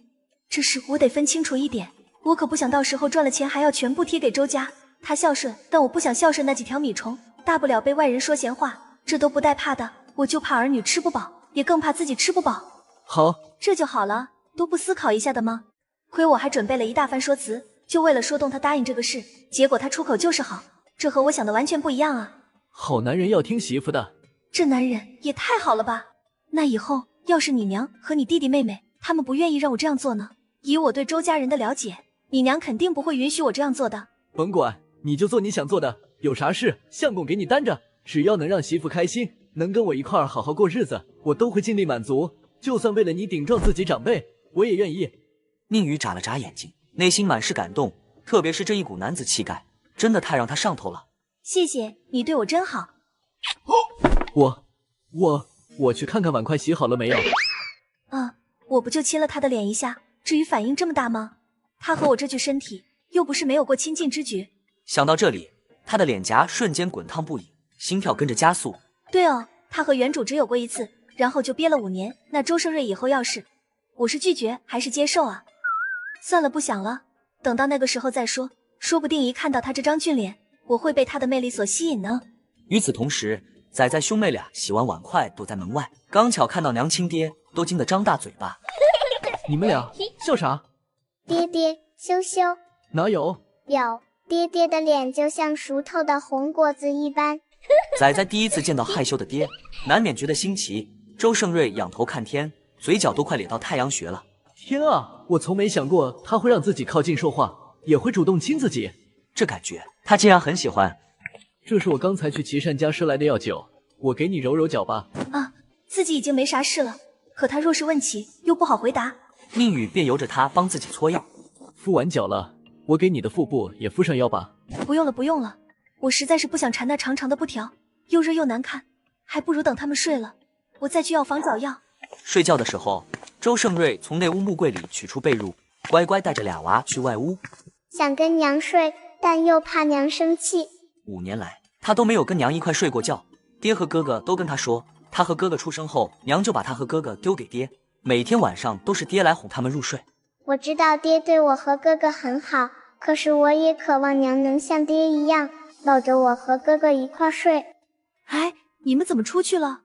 这事我得分清楚一点，我可不想到时候赚了钱还要全部贴给周家。他孝顺，但我不想孝顺那几条米虫，大不了被外人说闲话，这都不带怕的。我就怕儿女吃不饱，也更怕自己吃不饱。好，这就好了，都不思考一下的吗？亏我还准备了一大番说辞，就为了说动他答应这个事，结果他出口就是好，这和我想的完全不一样啊。好男人要听媳妇的。这男人也太好了吧。那以后要是你娘和你弟弟妹妹他们不愿意让我这样做呢？以我对周家人的了解，你娘肯定不会允许我这样做的。甭管，你就做你想做的，有啥事相公给你担着，只要能让媳妇开心，能跟我一块儿好好过日子，我都会尽力满足，就算为了你顶撞自己长辈，我也愿意。宁宇眨了眨眼睛，内心满是感动，特别是这一股男子气概，真的太让他上头了。谢谢你对我真好。我去看看碗筷洗好了没有。我不就亲了他的脸一下，至于反应这么大吗？他和我这具身体又不是没有过亲近之举。想到这里，他的脸颊瞬间滚烫不已，心跳跟着加速。对哦，他和原主只有过1次，然后就憋了5年。那周胜瑞以后要是，我是拒绝还是接受啊？算了，不想了，等到那个时候再说，说不定一看到他这张俊脸，我会被他的魅力所吸引呢。与此同时，仔仔兄妹俩洗完碗筷躲在门外，刚巧看到娘亲爹，都惊得张大嘴巴。你们俩笑啥？爹爹，羞羞。哪有？有，爹爹的脸就像熟透的红果子一般。仔仔第一次见到害羞的爹，难免觉得新奇。周胜瑞仰头看天，嘴角都快咧到太阳穴了。天啊，我从没想过他会让自己靠近说话，也会主动亲自己。这感觉他竟然很喜欢。这是我刚才去齐善家赊来的药酒，我给你揉揉脚吧。自己已经没啥事了，可他若是问起，又不好回答。宁宇便由着他帮自己搓药。敷完脚了，我给你的腹部也敷上药吧。不用了不用了，我实在是不想缠那长长的布条，又热又难看，还不如等他们睡了，我再去药房找药。睡觉的时候，周胜瑞从内屋木柜里取出被褥，乖乖带着俩娃去外屋。想跟娘睡，但又怕娘生气。 5年来，他都没有跟娘一块睡过觉。爹和哥哥都跟他说，他和哥哥出生后，娘就把他和哥哥丢给爹，每天晚上都是爹来哄他们入睡。我知道爹对我和哥哥很好，可是我也渴望娘能像爹一样，抱着我和哥哥一块睡。哎，你们怎么出去了？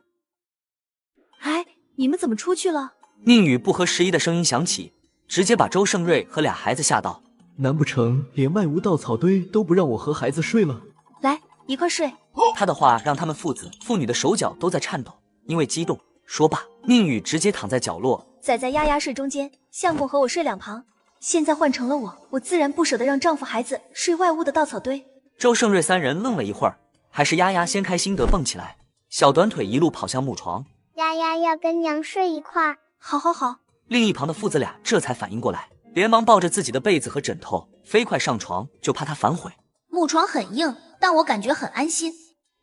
哎，你们怎么出去了？宁宇不合时宜的声音响起，直接把周胜瑞和俩孩子吓到。难不成连外屋稻草堆都不让我和孩子睡了？来，一块睡。他的话让他们父子父女的手脚都在颤抖，因为激动。说罢，宁宇直接躺在角落，仔仔丫丫睡中间，相公和我睡两旁。现在换成了我自然不舍得让丈夫孩子睡外屋的稻草堆。周胜瑞三人愣了一会儿，还是丫丫先开心地蹦起来，小短腿一路跑向木床。丫丫要跟娘睡一块。好好好。另一旁的父子俩这才反应过来，连忙抱着自己的被子和枕头飞快上床，就怕他反悔。木床很硬，但我感觉很安心。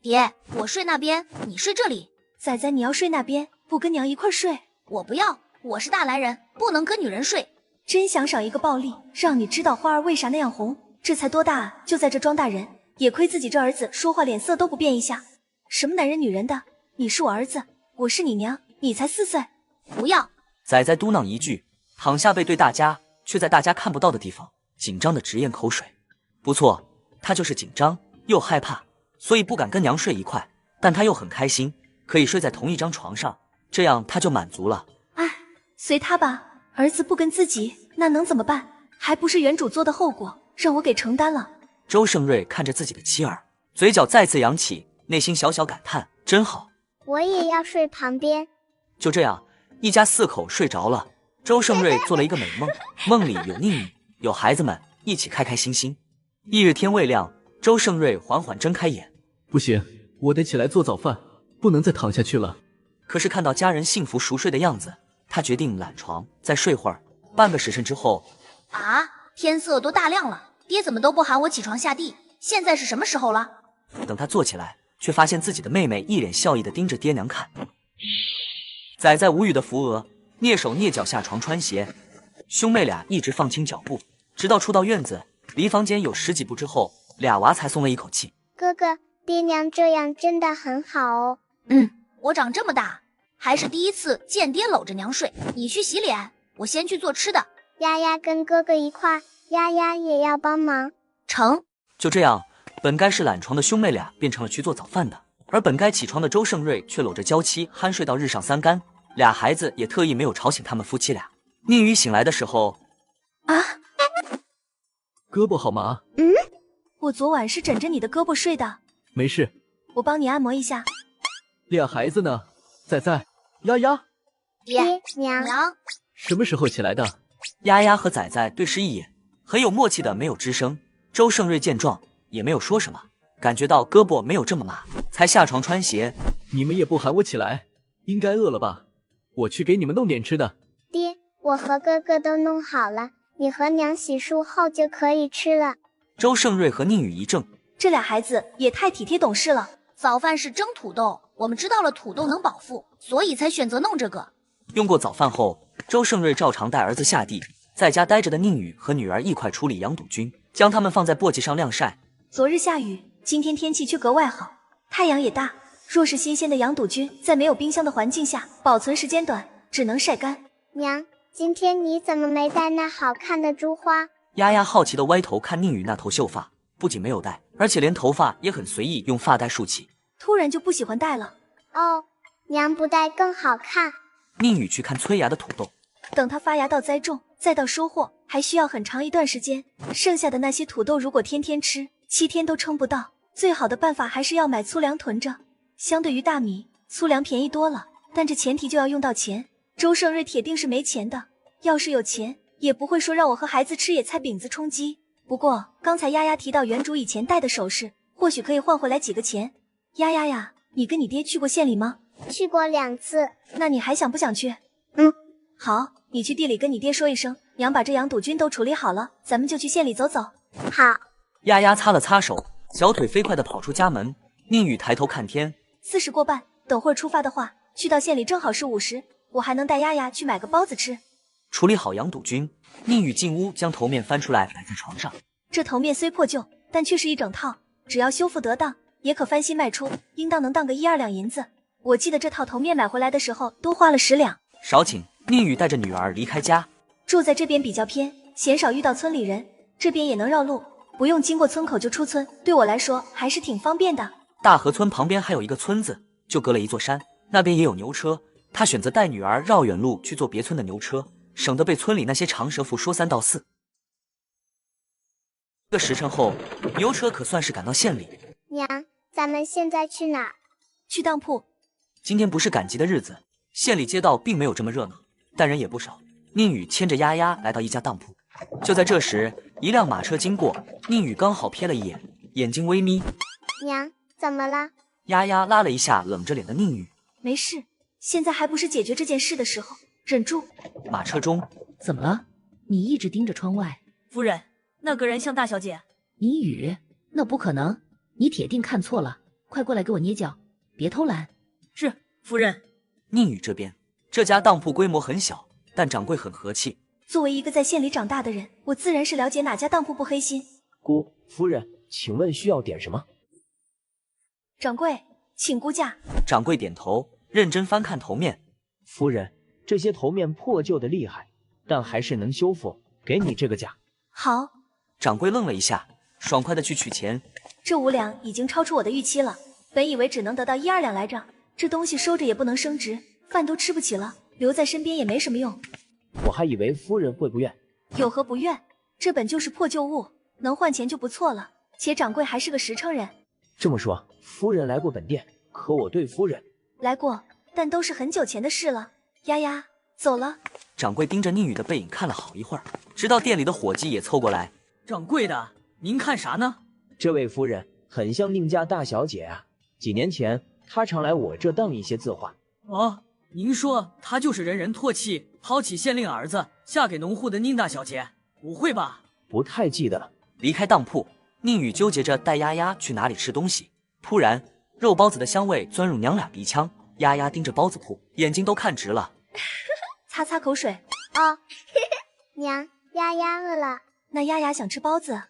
爹，我睡那边，你睡这里。仔仔，你要睡那边，不跟娘一块睡？我不要，我是大男人，不能跟女人睡。真想赏一个暴力，让你知道花儿为啥那样红。这才多大啊，就在这装大人，也亏自己这儿子说话脸色都不变一下。什么男人女人的，你是我儿子，我是你娘，你才4岁。不要。仔仔嘟囔一句，躺下背对大家，却在大家看不到的地方紧张的直咽口水。不错，他就是紧张又害怕，所以不敢跟娘睡一块，但他又很开心，可以睡在同一张床上，这样他就满足了。哎，随他吧，儿子不跟自己，那能怎么办？还不是原主做的后果，让我给承担了。周胜瑞看着自己的妻儿，嘴角再次扬起，内心小小感叹，真好。我也要睡旁边。就这样，一家4口睡着了。周胜瑞做了一个美梦，梦里有宁宇，有孩子们一起开开心心。翌日天未亮，周胜瑞缓缓睁开眼。不行，我得起来做早饭，不能再躺下去了。可是看到家人幸福熟睡的样子，他决定懒床再睡会儿。半个时辰之后，啊，天色都大亮了，爹怎么都不喊我起床下地？现在是什么时候了？等他坐起来，却发现自己的妹妹一脸笑意地盯着爹娘看。仔仔无语的扶额，蹑手蹑脚下床穿鞋。兄妹俩一直放轻脚步，直到出到院子，离房间有10几步之后，俩娃才松了一口气。哥哥，爹娘这样真的很好哦。我长这么大还是第一次见爹搂着娘睡。你去洗脸，我先去做吃的。丫丫跟哥哥一块，丫丫也要帮忙。成。就这样，本该是懒床的兄妹俩变成了去做早饭的，而本该起床的周胜瑞却搂着娇妻酣睡到日上3竿。俩孩子也特意没有吵醒他们夫妻俩。宁宇醒来的时候，胳膊好麻。我昨晚是枕着你的胳膊睡的。没事，我帮你按摩一下。俩孩子呢？仔仔、丫丫。爹娘，什么时候起来的？丫丫和仔仔对视一眼，很有默契的没有吱声。周胜瑞见状也没有说什么，感觉到胳膊没有这么麻，才下床穿鞋。你们也不喊我起来，应该饿了吧？我去给你们弄点吃的。爹，我和哥哥都弄好了，你和娘洗漱后就可以吃了。周胜瑞和宁宇一怔，这俩孩子也太体贴懂事了。早饭是蒸土豆，我们知道了土豆能饱腹，所以才选择弄这个。用过早饭后，周胜瑞照常带儿子下地，在家待着的宁宇和女儿一块处理羊肚菌，将它们放在簸箕上晾晒。昨日下雨，今天天气却格外好，太阳也大。若是新鲜的羊肚菌，在没有冰箱的环境下，保存时间短，只能晒干。娘，今天你怎么没戴那好看的珠花？丫丫好奇地歪头看宁宇那头秀发，不仅没有戴，而且连头发也很随意用发带竖起。突然就不喜欢戴了。哦，娘不戴更好看。宁宇去看催芽的土豆，等它发芽到栽种，再到收获，还需要很长一段时间。剩下的那些土豆，如果天天吃，7天都撑不到。最好的办法还是要买粗粮囤着。相对于大米，粗粮便宜多了，但这前提就要用到钱。周胜瑞铁定是没钱的，要是有钱，也不会说让我和孩子吃野菜饼子充饥。不过刚才丫丫提到原主以前戴的首饰，或许可以换回来几个钱。丫丫呀，你跟你爹去过县里吗？去过2次。那你还想不想去？好，你去地里跟你爹说一声，娘把这羊肚菌都处理好了，咱们就去县里走走。好。丫丫擦了擦手，小腿飞快地跑出家门。宁宇抬头看天，40过半，等会儿出发的话，去到县里正好是50，我还能带丫丫去买个包子吃。处理好羊肚菌，宁宇进屋将头面翻出来摆在床上。这头面虽破旧，但却是一整套，只要修复得当，也可翻新卖出，应当能当个1-2两银子。我记得这套头面买回来的时候都花了10两。少顷，宁宇带着女儿离开家。住在这边比较偏，鲜少遇到村里人，这边也能绕路，不用经过村口就出村，对我来说还是挺方便的。大河村旁边还有一个村子，就隔了一座山，那边也有牛车。他选择带女儿绕远路去坐别村的牛车，省得被村里那些长舌妇说三道四。1个时辰后，牛车可算是赶到县里。娘，咱们现在去哪儿？去当铺。今天不是赶集的日子，县里街道并没有这么热闹，但人也不少。宁宇牵着丫丫来到一家当铺，就在这时，一辆马车经过，宁宇刚好瞥了一眼，眼睛微眯。娘，怎么了？丫丫拉了一下冷着脸的宁宇。没事，现在还不是解决这件事的时候，忍住。马车中，怎么了？你一直盯着窗外。夫人，那个人像大小姐。宁宇，那不可能，你铁定看错了，快过来给我捏脚，别偷懒。是，夫人。宁宇这边，这家当铺规模很小，但掌柜很和气。作为一个在县里长大的人，我自然是了解哪家当铺不黑心。姑夫人，请问需要点什么？掌柜，请估价。掌柜点头，认真翻看头面。夫人，这些头面破旧的厉害，但还是能修复，给你这个价。好。掌柜愣了一下，爽快的去取钱。这5两已经超出我的预期了，本以为只能得到1、2两来着，这东西收着也不能升值，饭都吃不起了，留在身边也没什么用。我还以为夫人会不愿。有何不愿？这本就是破旧物，能换钱就不错了，且掌柜还是个实诚人。这么说，夫人来过本店，可我对夫人来过，但都是很久前的事了。丫丫，走了。掌柜盯着宁宇的背影看了好一会儿，直到店里的伙计也凑过来。掌柜的，您看啥呢？这位夫人很像宁家大小姐啊，几年前她常来我这当一些字画。哦，您说她就是人人唾弃、抛弃县令儿子，嫁给农户的宁大小姐？不会吧？不太记得了。离开当铺，宁宇纠结着带丫丫去哪里吃东西。突然，肉包子的香味钻入娘俩鼻腔，丫丫盯着包子铺，眼睛都看直了。擦擦口水。哦，娘，丫丫饿了。那丫丫想吃包子。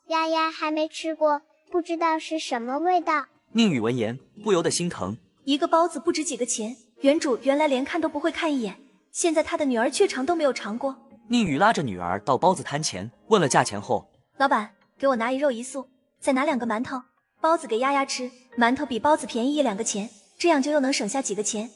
丫丫还没吃过，不知道是什么味道。宁宇闻言不由得心疼。一个包子不值几个钱，原主原来连看都不会看一眼，现在他的女儿却尝都没有尝过。宁宇拉着女儿到包子摊前，问了价钱后，老板，给我拿1肉1素，再拿2个馒头。包子给丫丫吃，馒头比包子便宜1、2个钱，这样就又能省下几个钱。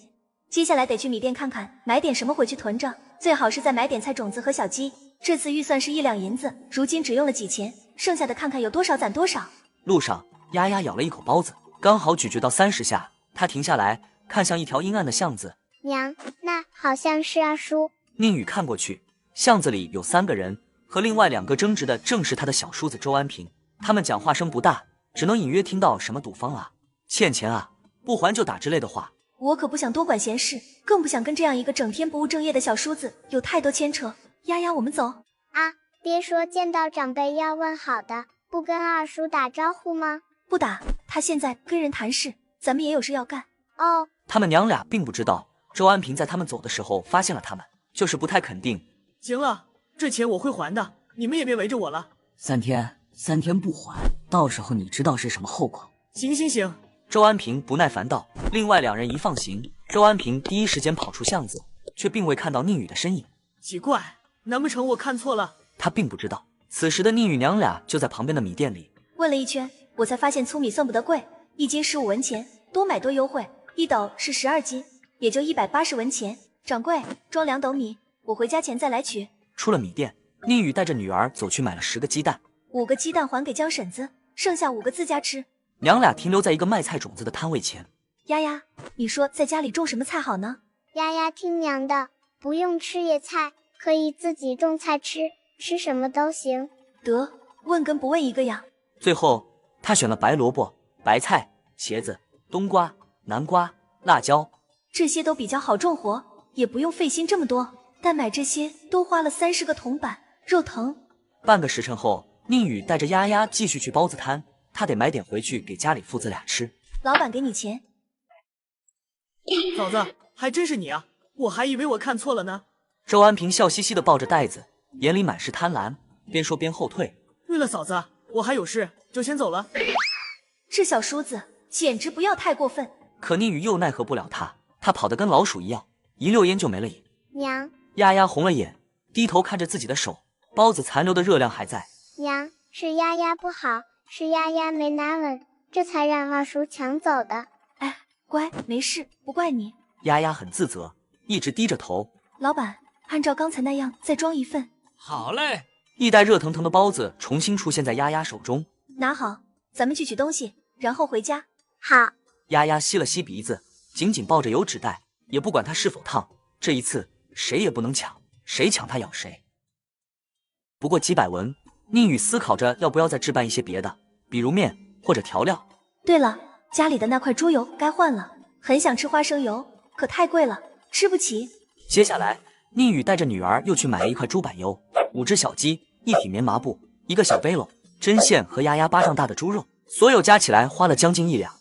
接下来得去米店看看，买点什么回去囤着，最好是再买点菜种子和小鸡。这次预算是1两银子，如今只用了几钱，剩下的看看有多少攒多少。路上，丫丫咬了一口包子，刚好咀嚼到30下，她停下来，看向一条阴暗的巷子。娘，那好像是二叔。宁宇看过去，巷子里有3个人，和另外2个争执的正是他的小叔子周安平。他们讲话声不大，只能隐约听到什么赌方啊、欠钱啊、不还就打之类的话。我可不想多管闲事，更不想跟这样一个整天不务正业的小叔子有太多牵扯。丫丫，我们走。啊，别说见到长辈要问好的，不跟二叔打招呼吗？不打，他现在跟人谈事，咱们也有事要干。哦，他们娘俩并不知道，周安平在他们走的时候发现了他们，就是不太肯定。行了，这钱我会还的，你们也别围着我了。3天不还，到时候你知道是什么后果。行。周安平不耐烦道。另外2人一放行，周安平第一时间跑出巷子，却并未看到宁宇的身影。奇怪，难不成我看错了？他并不知道，此时的宁宇娘俩就在旁边的米店里。问了一圈，我才发现粗米算不得贵，1斤15文钱，多买多优惠，1斗是12斤，也就180文钱。掌柜，装2斗米，我回家前再来取。出了米店，宁宇带着女儿走去买了10个鸡蛋，5个鸡蛋还给江婶子，剩下5个自家吃。娘俩停留在一个卖菜种子的摊位前。丫丫，你说在家里种什么菜好呢？丫丫听娘的，不用吃野菜，可以自己种菜吃，吃什么都行。得，问跟不问一个样。最后，他选了白萝卜、白菜、茄子、冬瓜、南瓜、辣椒，这些都比较好种活，也不用费心这么多。但买这些都花了30个铜板，肉疼。半个时辰后，宁宇带着丫丫继续去包子摊，他得买点回去给家里父子俩吃。老板给你钱。嫂子，还真是你啊，我还以为我看错了呢。周安平笑嘻嘻地抱着袋子，眼里满是贪婪，边说边后退。对了，嫂子，我还有事，就先走了。这小叔子简直不要太过分。可宁宇又奈何不了他，他跑得跟老鼠一样，一溜烟就没了影。娘，丫丫红了眼，低头看着自己的手，包子残留的热量还在。娘，是丫丫不好，是丫丫没拿稳，这才让二叔抢走的。哎，乖，没事，不怪你。丫丫很自责，一直低着头。老板，按照刚才那样再装一份。好嘞。一袋热腾腾的包子重新出现在丫丫手中。拿好，咱们去取东西，然后回家。好。丫丫吸了吸鼻子，紧紧抱着油纸袋，也不管它是否烫。这一次谁也不能抢，谁抢它咬谁。不过几百文，宁宇思考着要不要再置办一些别的，比如面或者调料。对了，家里的那块猪油该换了，很想吃花生油，可太贵了，吃不起。接下来，宁宇带着女儿又去买了一块猪板油、5只小鸡、一匹棉麻布、一个小背篓、针线和丫丫巴掌大的猪肉，所有加起来花了将近1两。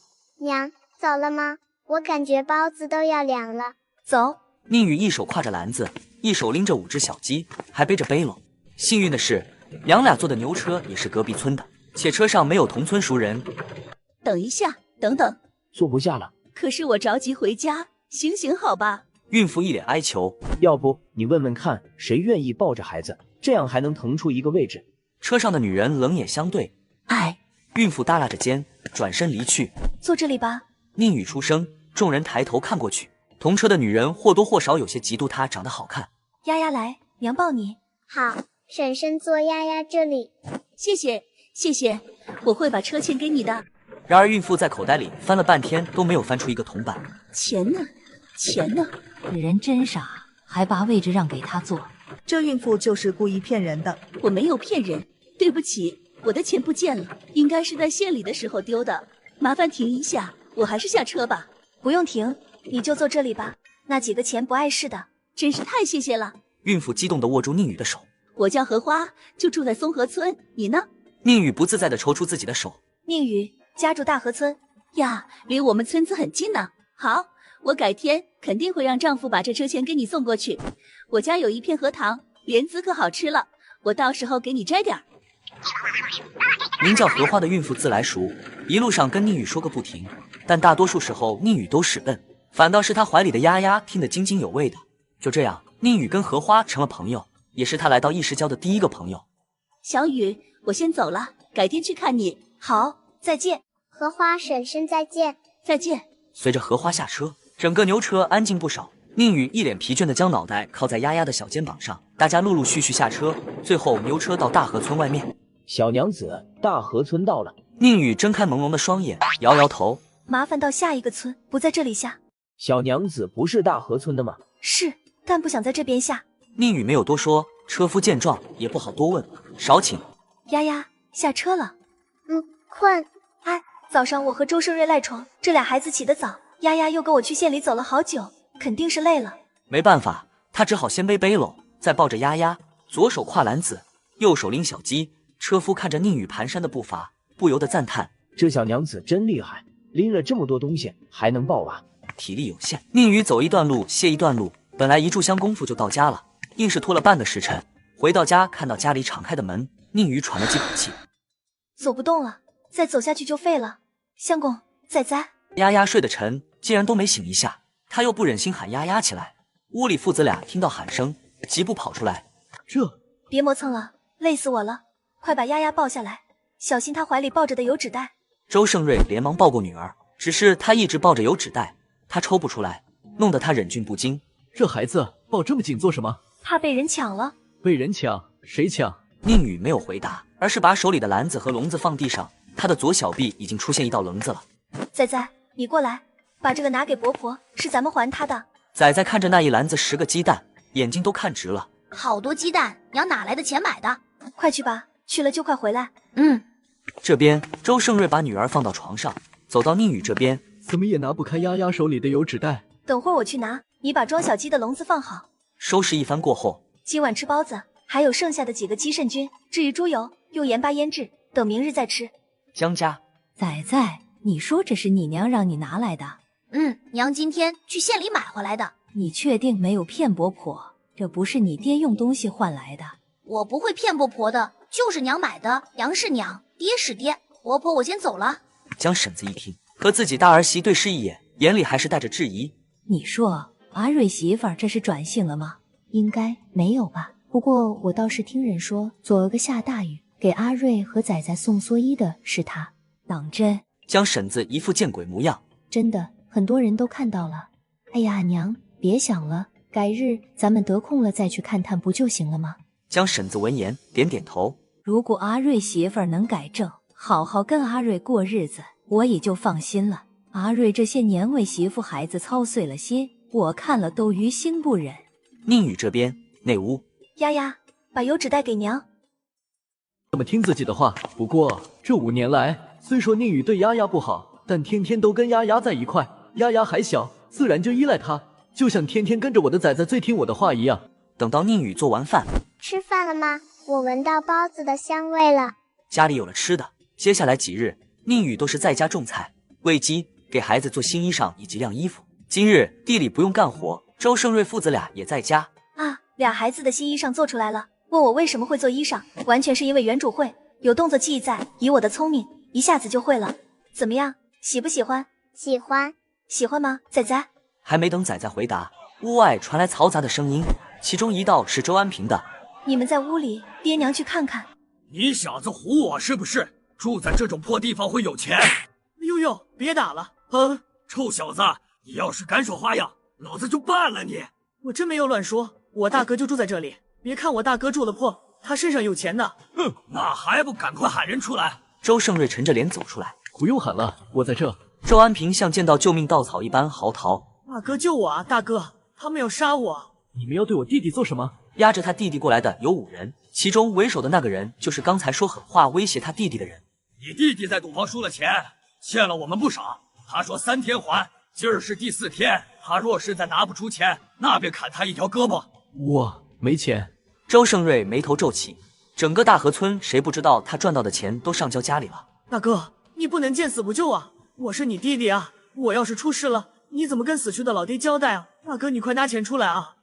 娘，走了吗？我感觉包子都要凉了。走。宁宇一手挎着篮子，一手拎着5只小鸡，还背着背篓。幸运的是，娘俩坐的牛车也是隔壁村的，且车上没有同村熟人。等一下，等等，坐不下了。可是我着急回家，行行好吧？孕妇一脸哀求。要不你问问看，谁愿意抱着孩子，这样还能腾出一个位置？车上的女人冷眼相对。哎，孕妇耷拉着肩，转身离去。坐这里吧。宁宇出声，众人抬头看过去，同车的女人或多或少有些嫉妒她长得好看。丫丫来，娘抱你。好，婶婶坐丫丫这里。谢谢，谢谢，我会把车钱给你的。然而孕妇在口袋里翻了半天都没有翻出一个铜板。钱呢？钱呢？这人真傻，还把位置让给他坐。这孕妇就是故意骗人的。我没有骗人，对不起，我的钱不见了，应该是在县里的时候丢的。麻烦停一下，我还是下车吧。不用停，你就坐这里吧。那几个钱不碍事的。真是太谢谢了。孕妇激动地握住宁宇的手。我叫荷花，就住在松河村，你呢？宁宇不自在地抽出自己的手。宁宇家住大河村呀，离我们村子很近呢。好，我改天肯定会让丈夫把这车钱给你送过去。我家有一片荷塘，莲子可好吃了，我到时候给你摘点儿。名叫荷花的孕妇自来熟，一路上跟宁宇说个不停，但大多数时候宁宇都使笨，反倒是他怀里的丫丫听得津津有味的。就这样，宁宇跟荷花成了朋友，也是他来到异世交的第一个朋友。小雨，我先走了，改天去看你。好，再见。荷花婶婶再见。再见。随着荷花下车，整个牛车安静不少。宁宇一脸疲倦地将脑袋靠在丫丫的小肩膀上，大家陆陆续续下车，最后牛车到大河村外面。小娘子，大河村到了。宁宇睁开朦胧的双眼，摇摇头。麻烦到下一个村，不在这里下。小娘子不是大河村的吗？是，但不想在这边下。宁宇没有多说，车夫见状也不好多问，少请。丫丫下车了。困。哎，早上我和周胜瑞赖床，这俩孩子起得早，丫丫又跟我去县里走了好久，肯定是累了。没办法，他只好先背背篓，再抱着丫丫，左手挎篮子，右手拎小鸡。车夫看着宁宇蹒跚的步伐，不由得赞叹：这小娘子真厉害，拎了这么多东西还能抱娃。体力有限，宁宇走一段路歇一段路，本来1炷香功夫就到家了，硬是拖了半个时辰。回到家，看到家里敞开的门，宁宇喘了几口气，走不动了，再走下去就废了。相公，仔仔。丫丫睡得沉，竟然都没醒一下，他又不忍心喊丫丫起来。屋里父子俩听到喊声，急步跑出来。别磨蹭了，累死我了，快把丫丫抱下来，小心她怀里抱着的油纸袋。周胜瑞连忙抱过女儿，只是他一直抱着油纸袋，他抽不出来，弄得他忍俊不禁。这孩子抱这么紧做什么？怕被人抢了。被人抢？谁抢？宁宇没有回答，而是把手里的篮子和笼子放地上，他的左小臂已经出现一道棱子了。仔仔，你过来，把这个拿给伯婆，是咱们还她的。仔仔看着那一篮子10个鸡蛋，眼睛都看直了。好多鸡蛋，娘哪来的钱买的？快去吧，去了就快回来。这边周胜瑞把女儿放到床上，走到宁宇这边，怎么也拿不开丫丫手里的油纸袋。等会儿我去拿，你把装小鸡的笼子放好。收拾一番过后，今晚吃包子，还有剩下的几个鸡肾菌，至于猪油，用盐巴腌制，等明日再吃。江家，仔仔，你说这是你娘让你拿来的？娘今天去县里买回来的。你确定没有骗伯婆？这不是你爹用东西换来的。我不会骗伯婆的，就是娘买的，娘是娘，爹是爹。伯婆，我先走了。江婶子一听，和自己大儿媳对视一眼，眼里还是带着质疑。你说阿瑞媳妇儿这是转性了吗？应该没有吧？不过我倒是听人说，左额个下大雨，给阿瑞和仔仔送蓑衣的是他。当真？江婶子一副见鬼模样。真的，很多人都看到了。哎呀，娘，别想了，改日咱们得空了再去看探不就行了吗？江婶子闻言点点头。如果阿瑞媳妇儿能改正，好好跟阿瑞过日子，我也就放心了。阿瑞这些年为媳妇孩子操碎了心，我看了都于心不忍。宁宇这边内屋，丫丫，把油纸带给娘。这么听自己的话。不过这5年来，虽说宁宇对丫丫不好，但天天都跟丫丫在一块，丫丫还小，自然就依赖他，就像天天跟着我的仔仔最听我的话一样。等到宁宇做完饭，吃饭了吗？我闻到包子的香味了。家里有了吃的，接下来几日，宁宇都是在家种菜、喂鸡，给孩子做新衣裳以及晾衣服。今日地里不用干活，周胜瑞父子俩也在家。啊，俩孩子的新衣裳做出来了。问我为什么会做衣裳，完全是因为原主会，有动作记忆在，以我的聪明，一下子就会了。怎么样，喜不喜欢？喜欢。喜欢吗，仔仔？还没等仔仔回答，屋外传来嘈杂的声音，其中一道是周安平的。你们在屋里，爹娘去看看。你小子唬我是不是？住在这种破地方会有钱？呦呦，别打了！臭小子，你要是敢耍花样，老子就办了你！我真没有乱说，我大哥就住在这里。别看我大哥住了破，他身上有钱的。哼，那还不赶快喊人出来！周胜瑞沉着脸走出来。不用喊了，我在这。周安平像见到救命稻草一般嚎啕。大哥救我啊！大哥，他们要杀我！你们要对我弟弟做什么？押着他弟弟过来的有5人，其中为首的那个人就是刚才说狠话威胁他弟弟的人。你弟弟在赌坊输了钱，欠了我们不少。他说3天还，今儿是第4天。他若是再拿不出钱，那便砍他一条胳膊。我没钱。周胜瑞眉头皱起，整个大河村谁不知道他赚到的钱都上交家里了。大哥，你不能见死不救啊！我是你弟弟啊！我要是出事了，你怎么跟死去的老爹交代啊？大哥，你快拿钱出来啊！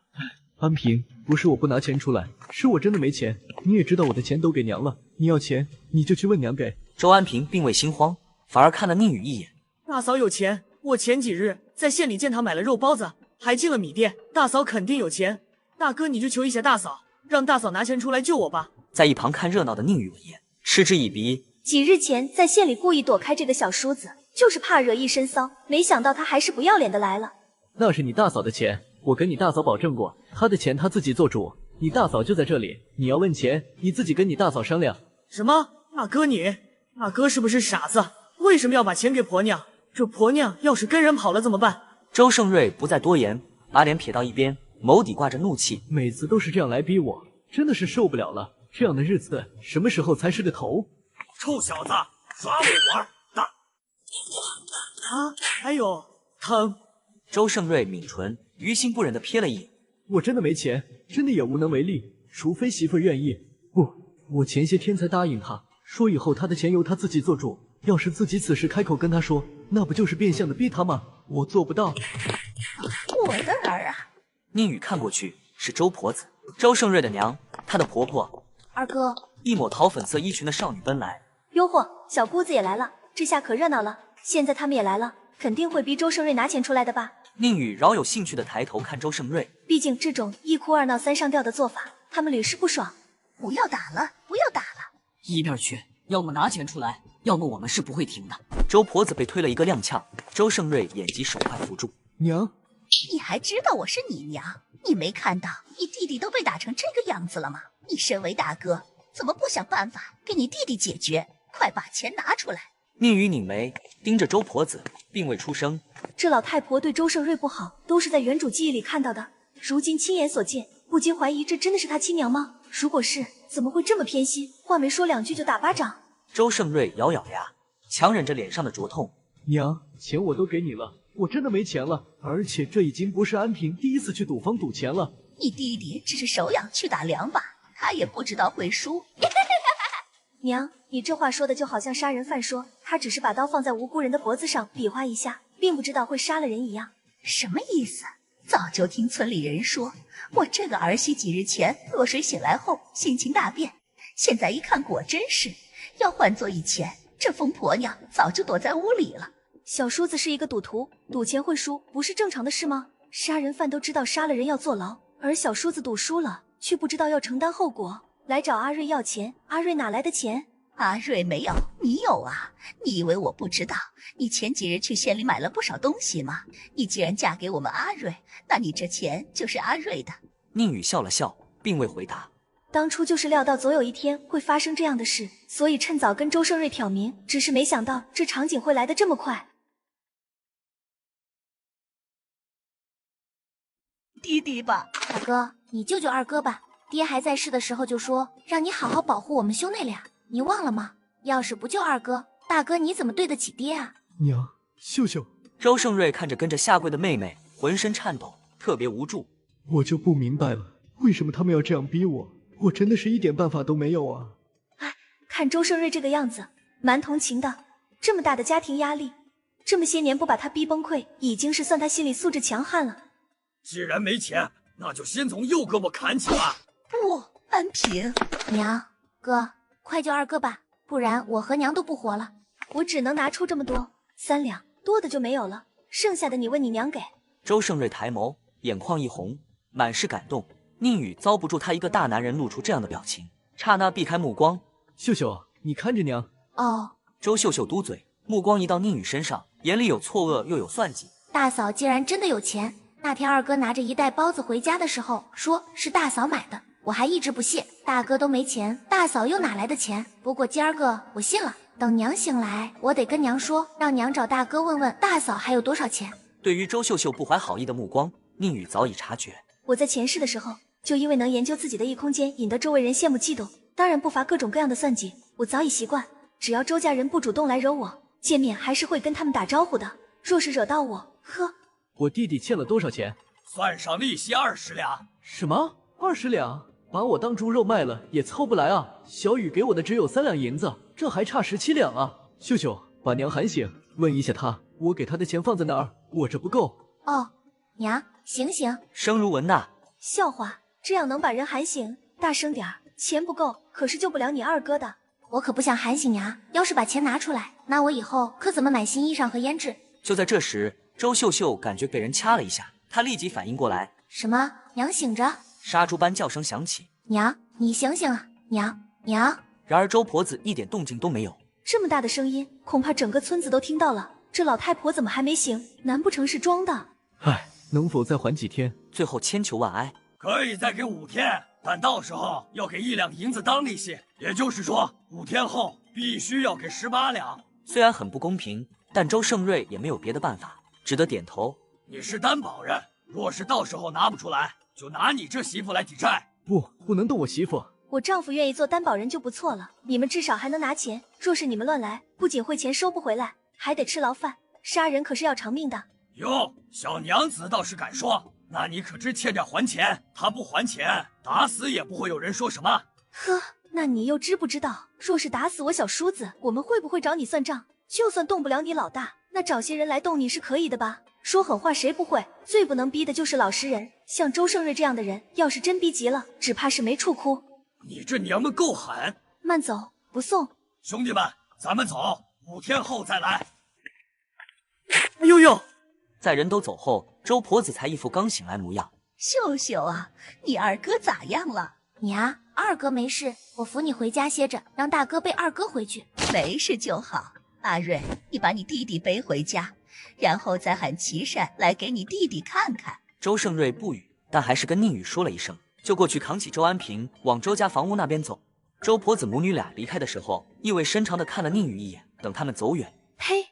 安平，不是我不拿钱出来，是我真的没钱。你也知道我的钱都给娘了，你要钱你就去问娘给。周安平并未心慌，反而看了宁宇一眼。大嫂有钱，我前几日在县里见她买了肉包子，还进了米店，大嫂肯定有钱。大哥，你就求一下大嫂，让大嫂拿钱出来救我吧。在一旁看热闹的宁宇闻言，嗤之以鼻。几日前在县里故意躲开这个小叔子，就是怕惹一身骚，没想到他还是不要脸的来了。那是你大嫂的钱，我跟你大嫂保证过，她的钱她自己做主。你大嫂就在这里，你要问钱，你自己跟你大嫂商量。什么？大哥是不是傻子？为什么要把钱给婆娘？这婆娘要是跟人跑了怎么办？周胜瑞不再多言，把脸撇到一边，眸底挂着怒气。每次都是这样来逼我，真的是受不了了。这样的日子什么时候才是个头？臭小子，耍我玩的！啊，还有疼！周胜瑞抿唇，于心不忍地瞥了一眼。我真的没钱，真的也无能为力，除非媳妇愿意。不，我前些天才答应他，说以后他的钱由他自己做主。要是自己此时开口跟他说，那不就是变相的逼他吗？我做不到。我的儿啊！宁宇看过去是周婆子，周胜瑞的娘，她的婆婆。二哥，一抹桃粉色衣裙的少女奔来。哟嚯，小姑子也来了，这下可热闹了。现在他们也来了，肯定会逼周胜瑞拿钱出来的吧？宁宇饶有兴趣的抬头看周胜瑞，毕竟这种一哭二闹三上吊的做法，他们屡试不爽。不要打了，不要打了！一边去，要么拿钱出来，要么我们是不会停的。周婆子被推了一个踉跄，周胜瑞眼疾手快扶住。娘，你还知道我是你娘？你没看到你弟弟都被打成这个样子了吗？你身为大哥，怎么不想办法给你弟弟解决？快把钱拿出来！宁宇拧眉盯着周婆子，并未出声。这老太婆对周胜瑞不好，都是在原主记忆里看到的，如今亲眼所见，不禁怀疑这真的是他亲娘吗？如果是，怎么会这么偏心？话没说2句就打巴掌。周胜瑞咬咬牙，强忍着脸上的灼痛。娘，钱我都给你了，我真的没钱了，而且这已经不是安平第一次去赌坊赌钱了。你弟弟只是手痒去打2把，他也不知道会输。娘，你这话说的就好像杀人犯说他只是把刀放在无辜人的脖子上比划一下，并不知道会杀了人一样。什么意思？早就听村里人说，我这个儿媳几日前落水醒来后性情大变，现在一看果真是。要换做以前，这疯婆娘早就躲在屋里了。小叔子是一个赌徒，赌钱会输，不是正常的事吗？杀人犯都知道杀了人要坐牢，而小叔子赌输了，却不知道要承担后果，来找阿瑞要钱。阿瑞哪来的钱？阿瑞没有，你有啊！你以为我不知道？你前几日去县里买了不少东西吗？你既然嫁给我们阿瑞，那你这钱就是阿瑞的。宁宇笑了笑，并未回答。当初就是料到总有一天会发生这样的事，所以趁早跟周胜瑞挑明，只是没想到这场景会来得这么快。弟弟吧，大哥，你救救二哥吧。爹还在世的时候就说让你好好保护我们兄妹俩，你忘了吗？要是不救二哥，大哥你怎么对得起爹啊？娘，秀秀。周胜瑞看着跟着下跪的妹妹，浑身颤抖，特别无助。我就不明白了，为什么他们要这样逼我？我真的是一点办法都没有啊！哎，看周胜瑞这个样子，蛮同情的。这么大的家庭压力，这么些年不把他逼崩溃，已经是算他心理素质强悍了。既然没钱，那就先从右胳膊砍起吧。不，安平，娘，哥，快救二哥吧，不然我和娘都不活了。我只能拿出这么多，3两，多的就没有了，剩下的你问你娘给。周胜瑞抬眸，眼眶一红，满是感动。宁宇遭不住他一个大男人露出这样的表情，刹那避开目光。秀秀，你看着娘。哦。周秀秀嘟嘴，目光移到宁宇身上，眼里有错愕又有算计。大嫂既然真的有钱，那天二哥拿着一袋包子回家的时候，说是大嫂买的，我还一直不信。大哥都没钱，大嫂又哪来的钱？不过今儿个我信了。等娘醒来，我得跟娘说，让娘找大哥问问大嫂还有多少钱。对于周秀秀不怀好意的目光，宁宇早已察觉。我在前世的时候，就因为能研究自己的异空间，引得周围人羡慕嫉妒，当然不乏各种各样的算计。我早已习惯，只要周家人不主动来惹我，见面还是会跟他们打招呼的。若是惹到我，呵。我弟弟欠了多少钱？算上利息20两。什么？20两？把我当猪肉卖了也凑不来啊！小雨给我的只有3两银子，这还差17两啊！秀秀，把娘喊醒，问一下她，我给她的钱放在哪儿？我这不够。哦，娘，醒醒！声如蚊呐。笑话，这样能把人喊醒？大声点儿，钱不够，可是救不了你二哥的。我可不想喊醒娘，要是把钱拿出来，那我以后可怎么买新衣裳和胭脂？就在这时，周秀秀感觉被人掐了一下，她立即反应过来。什么？娘醒着！杀猪般叫声响起。娘，你醒醒啊！娘，娘！然而周婆子一点动静都没有。这么大的声音，恐怕整个村子都听到了。这老太婆怎么还没醒？难不成是装的？唉，能否再缓几天？最后千求万哀。可以再给5天，但到时候要给1两银子当利息，也就是说5天后必须要给18两。虽然很不公平，但周胜瑞也没有别的办法，只得点头。你是担保人，若是到时候拿不出来，就拿你这媳妇来抵债。不能动我媳妇。我丈夫愿意做担保人就不错了，你们至少还能拿钱。若是你们乱来，不仅会钱收不回来，还得吃牢饭。杀人可是要偿命的。哟，小娘子倒是敢说，那你可知欠着还钱？他不还钱，打死也不会有人说什么。呵，那你又知不知道，若是打死我小叔子，我们会不会找你算账？就算动不了你老大，那找些人来动你是可以的吧？说狠话谁不会？最不能逼的就是老实人，像周胜瑞这样的人，要是真逼急了，只怕是没处哭。你这娘们够狠！慢走，不送。兄弟们，咱们走，5天后再来。哎呦呦！在人都走后，周婆子才一副刚醒来模样。秀秀啊，你二哥咋样了？娘，二哥没事，我扶你回家歇着，让大哥背二哥回去。没事就好。阿瑞，你把你弟弟背回家，然后再喊齐善来给你弟弟看看。周胜瑞不语，但还是跟宁宇说了一声，就过去扛起周安平往周家房屋那边走。周婆子母女俩离开的时候，意味深长地看了宁宇一眼，等他们走远。呸！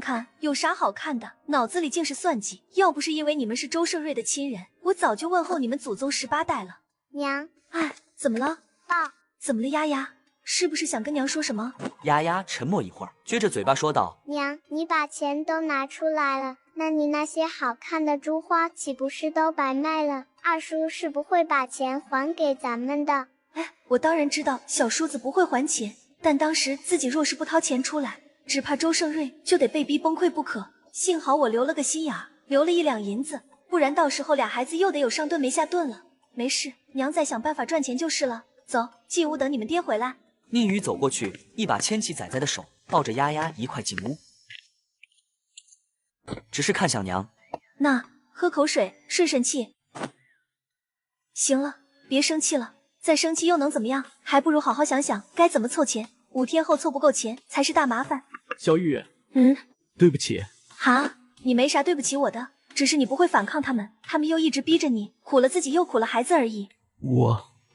看，有啥好看的？脑子里尽是算计。要不是因为你们是周胜瑞的亲人，我早就问候你们祖宗18代了。娘，哎，怎么了？爸，怎么了？丫丫，是不是想跟娘说什么？丫丫沉默一会儿，撅着嘴巴说道：娘，你把钱都拿出来了，那你那些好看的珠花岂不是都白卖了？二叔是不会把钱还给咱们的。哎，我当然知道小叔子不会还钱，但当时自己若是不掏钱出来，只怕周胜瑞就得被逼崩溃不可。幸好我留了个心眼儿，留了1两银子，不然到时候俩孩子又得有上顿没下顿了。没事，娘再想办法赚钱就是了。走，进屋等你们爹回来。宁宇走过去，一把牵起仔仔的手，抱着丫丫一块进屋。只是看向娘，那喝口水，顺顺气。行了，别生气了，再生气又能怎么样？还不如好好想想该怎么凑钱，5天后凑不够钱才是大麻烦。小雨，对不起。哈，你没啥对不起我的，只是你不会反抗他们，他们又一直逼着你，苦了自己又苦了孩子而已。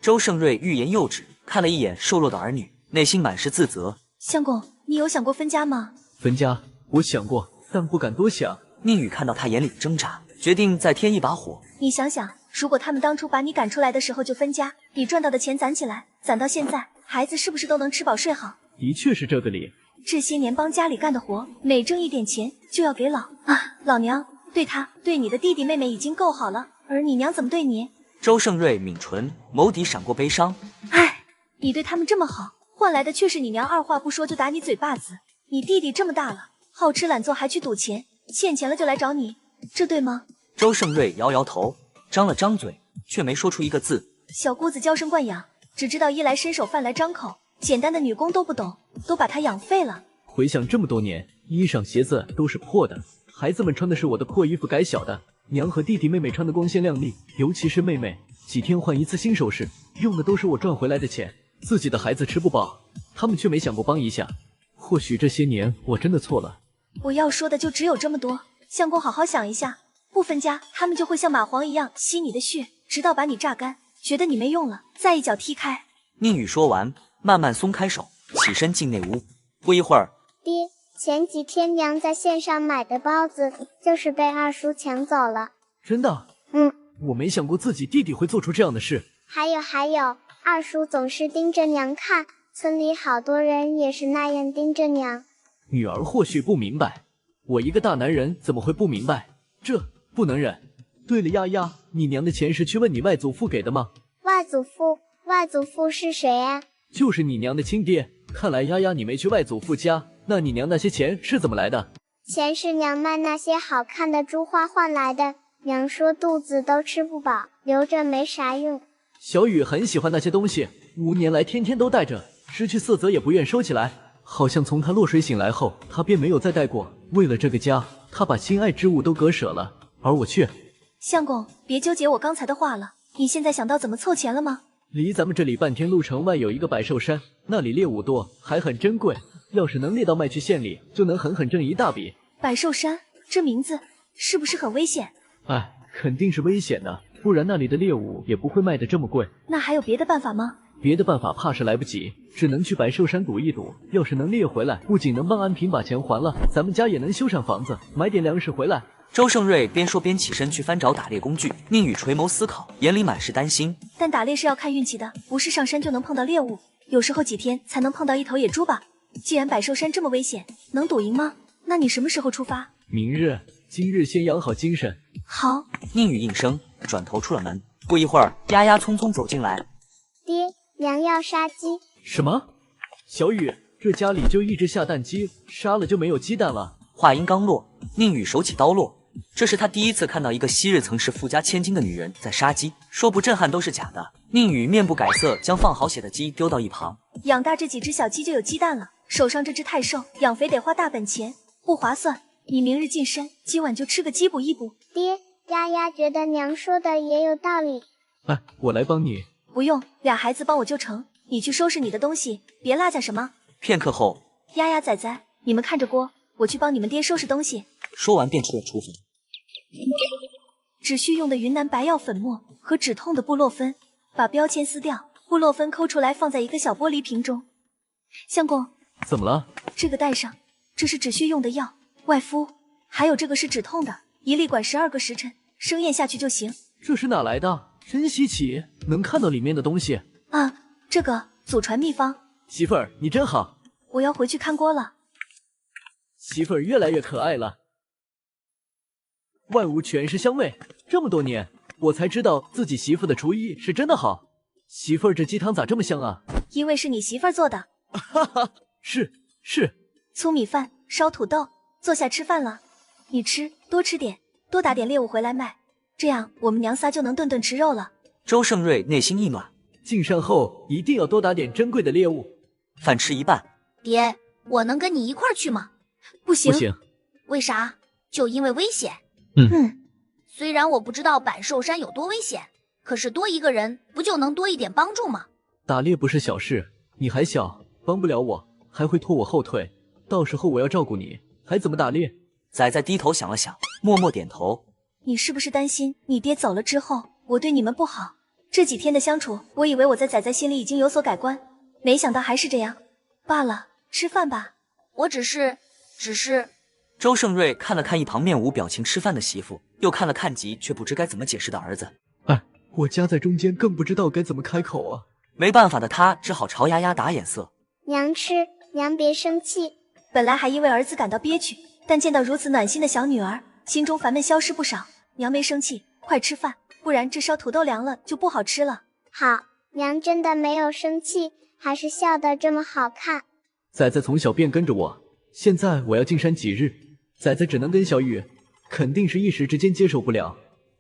周胜瑞欲言又止，看了一眼瘦弱的儿女，内心满是自责。相公，你有想过分家吗？分家，我想过，但不敢多想。宁宇看到他眼里的挣扎，决定再添一把火。你想想，如果他们当初把你赶出来的时候就分家，你赚到的钱攒起来，攒到现在，孩子是不是都能吃饱睡好？的确是这个理。这些年帮家里干的活，每挣一点钱就要给老娘对他对你的弟弟妹妹已经够好了，而你娘怎么对你？周胜瑞抿唇，眸底闪过悲伤。唉，你对他们这么好，换来的却是你娘二话不说就打你嘴巴子。你弟弟这么大了，好吃懒做还去赌钱，欠钱了就来找你，这对吗？周胜瑞摇摇头，张了张嘴，却没说出一个字。小姑子娇生惯养，只知道衣来伸手饭来张口，简单的女工都不懂，都把她养废了。回想这么多年，衣裳鞋子都是破的，孩子们穿的是我的破衣服改小的，娘和弟弟妹妹穿的光鲜亮丽，尤其是妹妹，几天换一次新首饰，用的都是我赚回来的钱。自己的孩子吃不饱，他们却没想过帮一下。或许这些年我真的错了。我要说的就只有这么多，相公好好想一下，不分家，他们就会像蚂蟥一样吸你的血，直到把你榨干，觉得你没用了，再一脚踢开。宁宇说完，慢慢松开手，起身进内屋。不一会儿，爹，前几天娘在线上买的包子，就是被二叔抢走了。真的？我没想过自己弟弟会做出这样的事。还有，二叔总是盯着娘看，村里好多人也是那样盯着娘。女儿或许不明白，我一个大男人怎么会不明白？这不能忍。对了，丫丫，你娘的钱是去问你外祖父给的吗？外祖父是谁啊？就是你娘的亲爹。看来丫丫你没去外祖父家，那你娘那些钱是怎么来的？钱是娘卖那些好看的珠花换来的，娘说肚子都吃不饱，留着没啥用。小雨很喜欢那些东西，5年来天天都带着，失去色泽也不愿收起来，好像从他落水醒来后，他便没有再带过。为了这个家，他把心爱之物都割舍了，而我却……相公，别纠结我刚才的话了，你现在想到怎么凑钱了吗？离咱们这里半天路程外有一个百寿山，那里猎物多，还很珍贵，要是能猎到卖去县里，就能狠狠挣一大笔。百寿山这名字是不是很危险？哎，肯定是危险的，不然那里的猎物也不会卖得这么贵。那还有别的办法吗？别的办法怕是来不及，只能去百寿山赌一赌，要是能猎回来，不仅能帮安平把钱还了，咱们家也能修上房子，买点粮食回来。周胜瑞边说边起身去翻找打猎工具。宁宇垂眸思考，眼里满是担心。但打猎是要看运气的，不是上山就能碰到猎物，有时候几天才能碰到一头野猪吧。既然百寿山这么危险，能赌赢吗？那你什么时候出发？明日，今日先养好精神。好。宁宇应声，转头出了门。不一会儿，丫丫匆匆走进来。爹，娘要杀鸡。什么？小雨，这家里就一只下蛋鸡，杀了就没有鸡蛋了。话音刚落，宁宇手起刀落。这是他第一次看到一个昔日曾是富家千金的女人在杀鸡，说不震撼都是假的。宁宇面不改色，将放好血的鸡丢到一旁。养大这几只小鸡就有鸡蛋了，手上这只太瘦，养肥得花大本钱，不划算。你明日晋升，今晚就吃个鸡补一补。爹，丫丫觉得娘说的也有道理。哎，我来帮你。不用，俩孩子帮我就成。你去收拾你的东西，别落下什么。片刻后，丫丫仔仔，你们看着锅，我去帮你们爹收拾东西。说完便出了厨房。止血用的云南白药粉末和止痛的布洛芬，把标签撕掉，布洛芬抠出来放在一个小玻璃瓶中。相公，怎么了？这个带上，这是止血用的药，外敷。还有这个是止痛的，一粒管12个时辰，生咽下去就行。这是哪来的？真稀奇，能看到里面的东西啊！这个祖传秘方。媳妇儿，你真好。我要回去看锅了。媳妇儿越来越可爱了。万物全是香味，这么多年，我才知道自己媳妇的厨艺是真的好。媳妇儿，这鸡汤咋这么香啊？因为是你媳妇儿做的。哈哈，是。粗米饭，烧土豆，坐下吃饭了。你吃，多吃点，多打点猎物回来卖，这样我们娘仨就能顿顿吃肉了。周胜瑞内心一暖，进山后一定要多打点珍贵的猎物。饭吃一半，爹，我能跟你一块儿去吗？不行。为啥？就因为危险。嗯，虽然我不知道百寿山有多危险，可是多一个人不就能多一点帮助吗？打猎不是小事，你还小，帮不了我，还会拖我后腿，到时候我要照顾你，还怎么打猎？仔仔低头想了想，默默点头。你是不是担心你爹走了之后，我对你们不好？这几天的相处，我以为我在仔仔心里已经有所改观，没想到还是这样。罢了，吃饭吧。我只是……周胜瑞看了看一旁面无表情吃饭的媳妇，又看了看急却不知该怎么解释的儿子。我夹在中间，更不知道该怎么开口啊。没办法的他只好朝丫丫打眼色。娘吃，娘别生气。本来还因为儿子感到憋屈，但见到如此暖心的小女儿，心中烦闷消失不少。娘没生气，快吃饭，不然这烧土豆凉了就不好吃了。好，娘真的没有生气，还是笑得这么好看。仔仔从小便跟着我，现在我要进山几日，仔仔只能跟小雨，肯定是一时之间接受不了。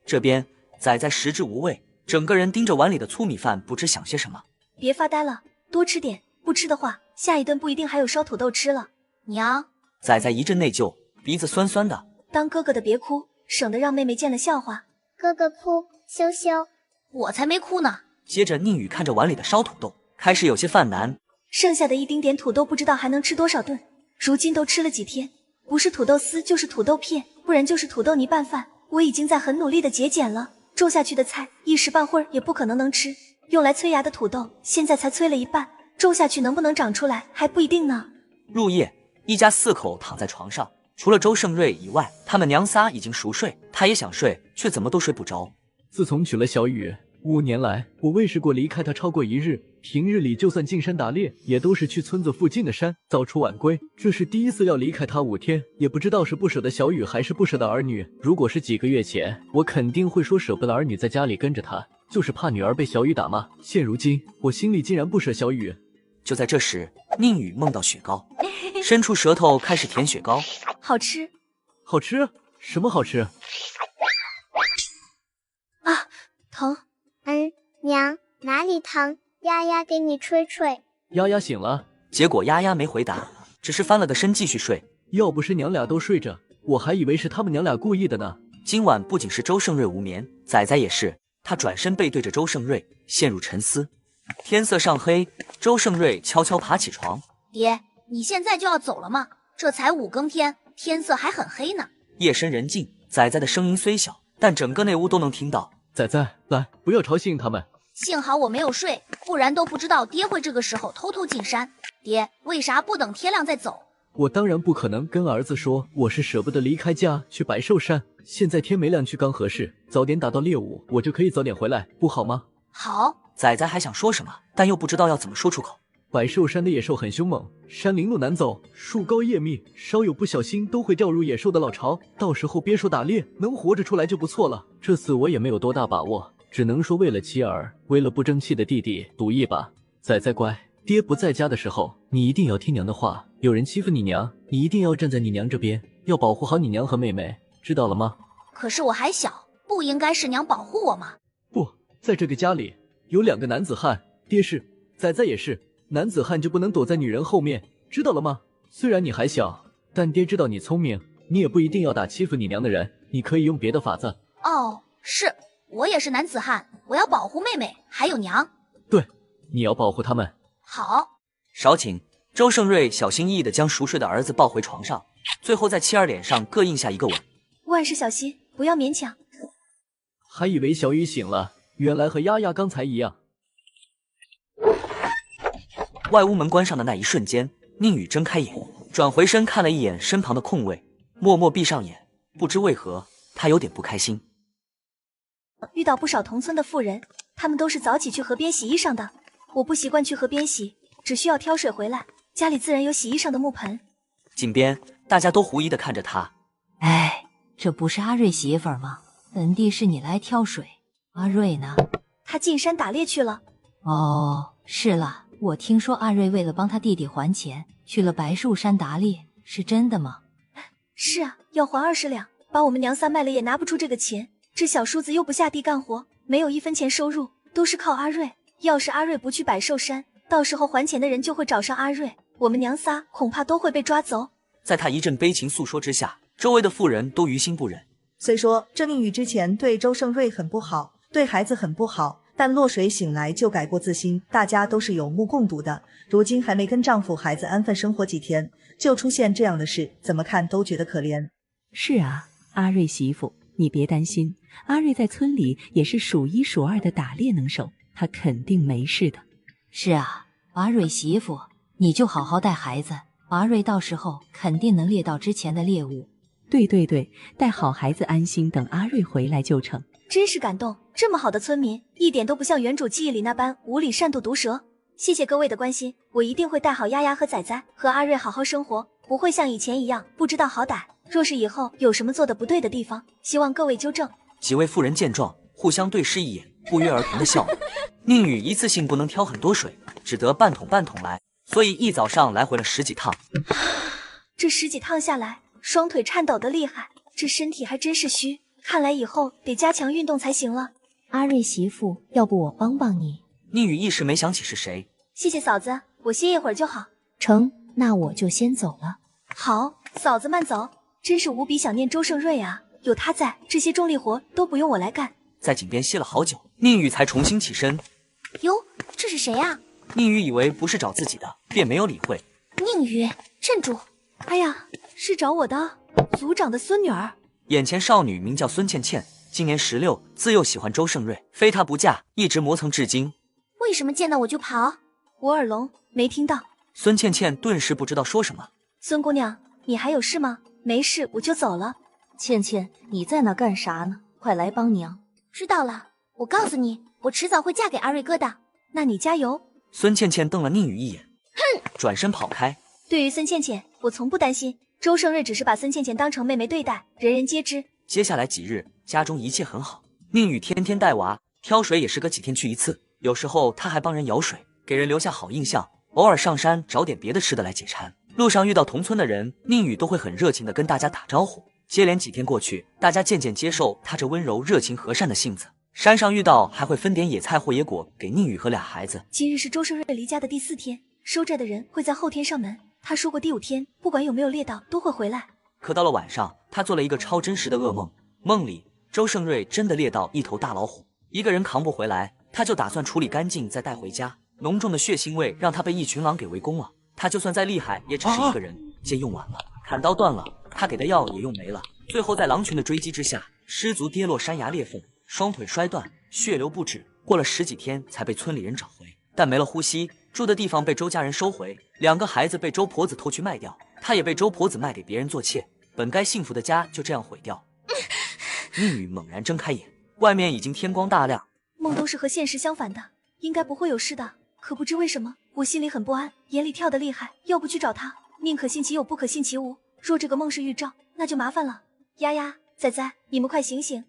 这边仔仔食之无味，整个人盯着碗里的粗米饭，不知想些什么。别发呆了，多吃点，不吃的话，下一顿不一定还有烧土豆吃了。娘，仔仔一阵内疚，鼻子酸酸的。当哥哥的别哭，省得让妹妹见了笑话。哥哥哭，羞羞。我才没哭呢。接着宁宇看着碗里的烧土豆，开始有些犯难。剩下的一丁点土豆不知道还能吃多少顿，如今都吃了几天，不是土豆丝就是土豆片，不然就是土豆泥拌饭。我已经在很努力的节俭了，种下去的菜一时半会儿也不可能能吃，用来催芽的土豆现在才催了一半，种下去能不能长出来还不一定呢。入夜，一家4口躺在床上，除了周胜瑞以外，他们娘仨已经熟睡。他也想睡，却怎么都睡不着。自从娶了小雨，5年来我未试过离开她超过1日，平日里就算进山打猎，也都是去村子附近的山，早出晚归。这是第一次要离开她5天，也不知道是不舍得小雨还是不舍得儿女。如果是几个月前，我肯定会说舍不得儿女在家里跟着她，就是怕女儿被小雨打骂。现如今，我心里竟然不舍小雨。就在这时，宁宇梦到雪糕，伸出舌头开始舔雪糕。好吃？好吃？什么好吃？啊，疼。娘，哪里疼？丫丫给你吹吹。丫丫醒了，结果丫丫没回答，只是翻了个身继续睡。要不是娘俩都睡着，我还以为是他们娘俩故意的呢。今晚不仅是周胜瑞无眠，仔仔也是。他转身背对着周胜瑞，陷入沉思。天色尚黑，周胜瑞悄悄爬起床。爹，你现在就要走了吗？这才5更天，天色还很黑呢。夜深人静，仔仔的声音虽小，但整个内屋都能听到。仔仔，来，不要吵醒他们。幸好我没有睡，不然都不知道爹会这个时候偷偷进山。爹，为啥不等天亮再走？我当然不可能跟儿子说我是舍不得离开家去百寿山，现在天没亮去刚合适，早点打到猎物，我就可以早点回来，不好吗？好。仔仔还想说什么，但又不知道要怎么说出口。百寿山的野兽很凶猛，山林路难走，树高叶密，稍有不小心都会掉入野兽的老巢，到时候别说打猎，能活着出来就不错了。这次我也没有多大把握，只能说为了妻儿，为了不争气的弟弟，赌一把。仔仔乖，爹不在家的时候，你一定要听娘的话，有人欺负你娘，你一定要站在你娘这边，要保护好你娘和妹妹，知道了吗？可是我还小，不应该是娘保护我吗？不，在这个家里有2个男子汉，爹是，仔仔也是，男子汉就不能躲在女人后面，知道了吗？虽然你还小，但爹知道你聪明，你也不一定要打欺负你娘的人，你可以用别的法子。哦，是，我也是男子汉，我要保护妹妹还有娘。对，你要保护他们。好。少顷，周胜瑞小心翼翼地将熟睡的儿子抱回床上，最后在妻儿脸上各印下一个吻。万事小心，不要勉强。还以为小雨醒了，原来和丫丫刚才一样。外屋门关上的那一瞬间，宁宇睁开眼，转回身看了一眼身旁的空位，默默闭上眼。不知为何，他有点不开心。遇到不少同村的妇人，他们都是早起去河边洗衣裳的。我不习惯去河边洗，只需要挑水回来，家里自然有洗衣裳的木盆。井边，大家都狐疑地看着他。哎，这不是阿瑞媳妇儿吗？本地是你来挑水，阿瑞呢？他进山打猎去了。哦，是了，我听说阿瑞为了帮他弟弟还钱，去了白树山打猎，是真的吗？是啊，要还20两，把我们娘仨卖了也拿不出这个钱。这小叔子又不下地干活，没有1分钱收入，都是靠阿瑞。要是阿瑞不去百寿山，到时候还钱的人就会找上阿瑞，我们娘仨恐怕都会被抓走。在他一阵悲情诉说之下，周围的妇人都于心不忍。虽说郑宁宇之前对周胜瑞很不好，对孩子很不好。但落水醒来就改过自新，大家都是有目共睹的。如今还没跟丈夫孩子安分生活几天，就出现这样的事，怎么看都觉得可怜。是啊，阿瑞媳妇，你别担心，阿瑞在村里也是数一数二的打猎能手，他肯定没事的。是啊，阿瑞媳妇，你就好好带孩子，阿瑞到时候肯定能猎到之前的猎物。对对对，带好孩子安心等阿瑞回来就成。真是感动，这么好的村民，一点都不像原主记忆里那般无理善妒毒舌。谢谢各位的关心，我一定会带好丫丫和仔仔，和阿瑞好好生活，不会像以前一样不知道好歹。若是以后有什么做的不对的地方，希望各位纠正。几位妇人见状，互相对视一眼，不约而同的笑了。宁宇一次性不能挑很多水，只得半桶半桶来，所以一早上来回了10几趟。这10几趟下来，双腿颤抖的厉害，这身体还真是虚，看来以后得加强运动才行了。阿瑞媳妇，要不我帮帮你？宁宇一时没想起是谁。谢谢嫂子，我歇一会儿就好。成，那我就先走了。好，嫂子慢走。真是无比想念周胜瑞啊，有他在，这些重力活都不用我来干。在井边歇了好久，宁宇才重新起身。哟，这是谁啊？宁宇以为不是找自己的，便没有理会。宁宇，镇住！哎呀，是找我的族长的孙女儿。眼前少女名叫孙倩倩，今年16，自幼喜欢周胜瑞，非他不嫁，一直磨蹭至今。为什么见到我就跑？我耳聋，没听到。孙倩倩顿时不知道说什么。孙姑娘，你还有事吗？没事，我就走了。倩倩，你在那干啥呢？快来帮娘。知道了，我告诉你，我迟早会嫁给阿瑞哥的。那你加油。孙倩倩瞪了宁宇一眼，哼，转身跑开。对于孙倩倩，我从不担心。周胜瑞只是把孙倩倩当成妹妹对待，人人皆知。接下来几日，家中一切很好。宁宇天天带娃，挑水也是隔几天去一次，有时候他还帮人舀水，给人留下好印象。偶尔上山找点别的吃的来解馋。路上遇到同村的人，宁宇都会很热情地跟大家打招呼。接连几天过去，大家渐渐接受他这温柔、热情、和善的性子。山上遇到还会分点野菜或野果给宁宇和俩孩子。今日是周胜瑞离家的第4天，收债的人会在后天上门。他说过第5天，不管有没有猎到，都会回来。可到了晚上，他做了一个超真实的噩梦，梦里周胜瑞真的猎到一头大老虎，一个人扛不回来，他就打算处理干净再带回家。浓重的血腥味让他被一群狼给围攻了。他就算再厉害，也只是一个人。剑用完了，砍刀断了，他给的药也用没了。最后在狼群的追击之下，失足跌落山崖裂缝，双腿摔断，血流不止。过了10几天才被村里人找回，但没了呼吸。住的地方被周家人收回，2个孩子被周婆子偷去卖掉，他也被周婆子卖给别人做妾。本该幸福的家就这样毁掉。宁宇猛然睁开眼，外面已经天光大亮。梦都是和现实相反的，应该不会有事的。可不知为什么，我心里很不安，眼里跳得厉害。要不去找他，宁可信其有，不可信其无。若这个梦是预兆，那就麻烦了。丫丫、仔仔，你们快醒醒！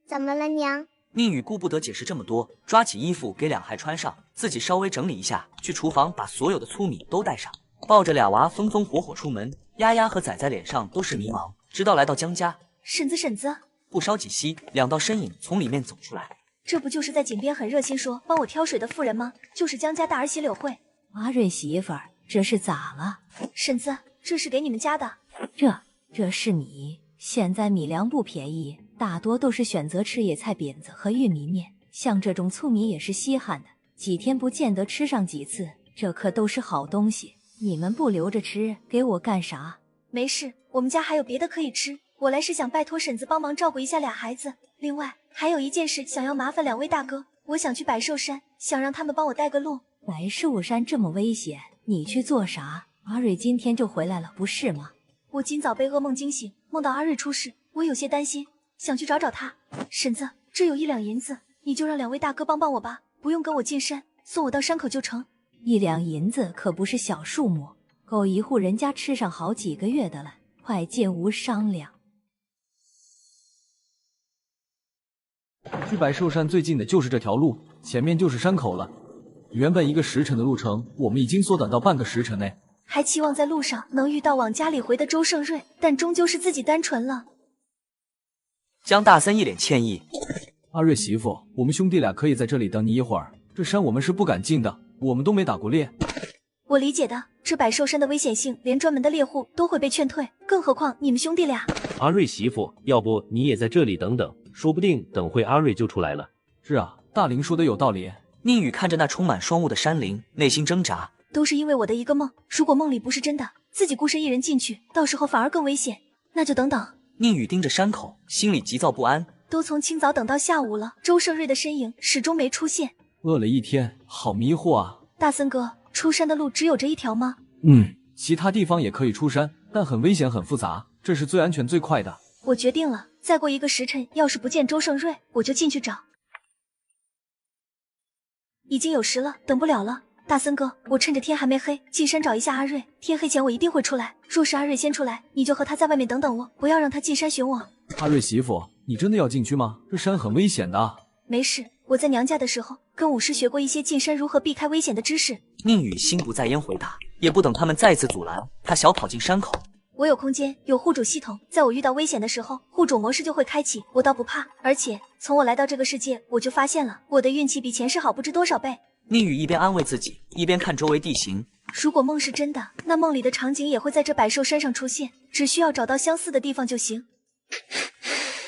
怎么了，娘？宁宇顾不得解释这么多，抓起衣服给2孩穿上，自己稍微整理一下，去厨房把所有的粗米都带上，抱着俩娃风风火火出门。丫丫和仔仔脸上都是迷茫，直到来到江家。婶子，不稍几息，2道身影从里面走出来。这不就是在井边很热心说帮我挑水的妇人吗？就是江家大儿媳柳慧。阿瑞媳妇儿，这是咋了？婶子，这是给你们家的。这是米，现在米粮不便宜，大多都是选择吃野菜饼子和玉米面，像这种粗米也是稀罕的，几天不见得吃上几次，这可都是好东西。你们不留着吃，给我干啥？没事，我们家还有别的可以吃。我来是想拜托婶子帮忙照顾一下俩孩子，另外还有一件事想要麻烦2位大哥，我想去百寿山，想让他们帮我带个路。百寿山这么危险，你去做啥？阿瑞今天就回来了，不是吗？我今早被噩梦惊醒，梦到阿瑞出事，我有些担心，想去找他。婶子，这有1两银子，你就让2位大哥帮帮我吧，不用跟我进山，送我到山口就成。1两银子可不是小数目，够一户人家吃上好几个月的了，快见无商量。去百寿山最近的就是这条路，前面就是山口了。原本1个时辰的路程，我们已经缩短到半个时辰内。还期望在路上能遇到往家里回的周胜瑞，但终究是自己单纯了。江大森一脸歉意：“阿瑞媳妇，我们兄弟俩可以在这里等你一会儿，这山我们是不敢进的，我们都没打过猎。”我理解的，这百寿山的危险性，连专门的猎户都会被劝退，更何况你们兄弟俩。阿瑞媳妇，要不你也在这里等等，说不定等会阿瑞就出来了。是啊，大林说的有道理。宁宇看着那充满霜雾的山林，内心挣扎。都是因为我的一个梦，如果梦里不是真的，自己孤身一人进去，到时候反而更危险。那就等等。宁宇盯着山口，心里急躁不安。都从清早等到下午了，周胜瑞的身影始终没出现。饿了一天，好迷糊啊。大森哥，出山的路只有这一条吗？其他地方也可以出山，但很危险很复杂，这是最安全最快的。我决定了，再过1个时辰，要是不见周胜瑞，我就进去找。已经有时了，等不了了。大森哥，我趁着天还没黑，进山找一下阿瑞，天黑前我一定会出来。若是阿瑞先出来，你就和他在外面等等我，不要让他进山寻我。阿瑞媳妇，你真的要进去吗？这山很危险的。没事，我在娘家的时候跟武师学过一些进山如何避开危险的知识。宁宇心不在焉回答，也不等他们再次阻拦，他小跑进山口。我有空间，有护主系统，在我遇到危险的时候，护主模式就会开启，我倒不怕。而且从我来到这个世界，我就发现了我的运气比前世好不知多少倍。宁宇一边安慰自己，一边看周围地形。如果梦是真的，那梦里的场景也会在这百兽山上出现，只需要找到相似的地方就行。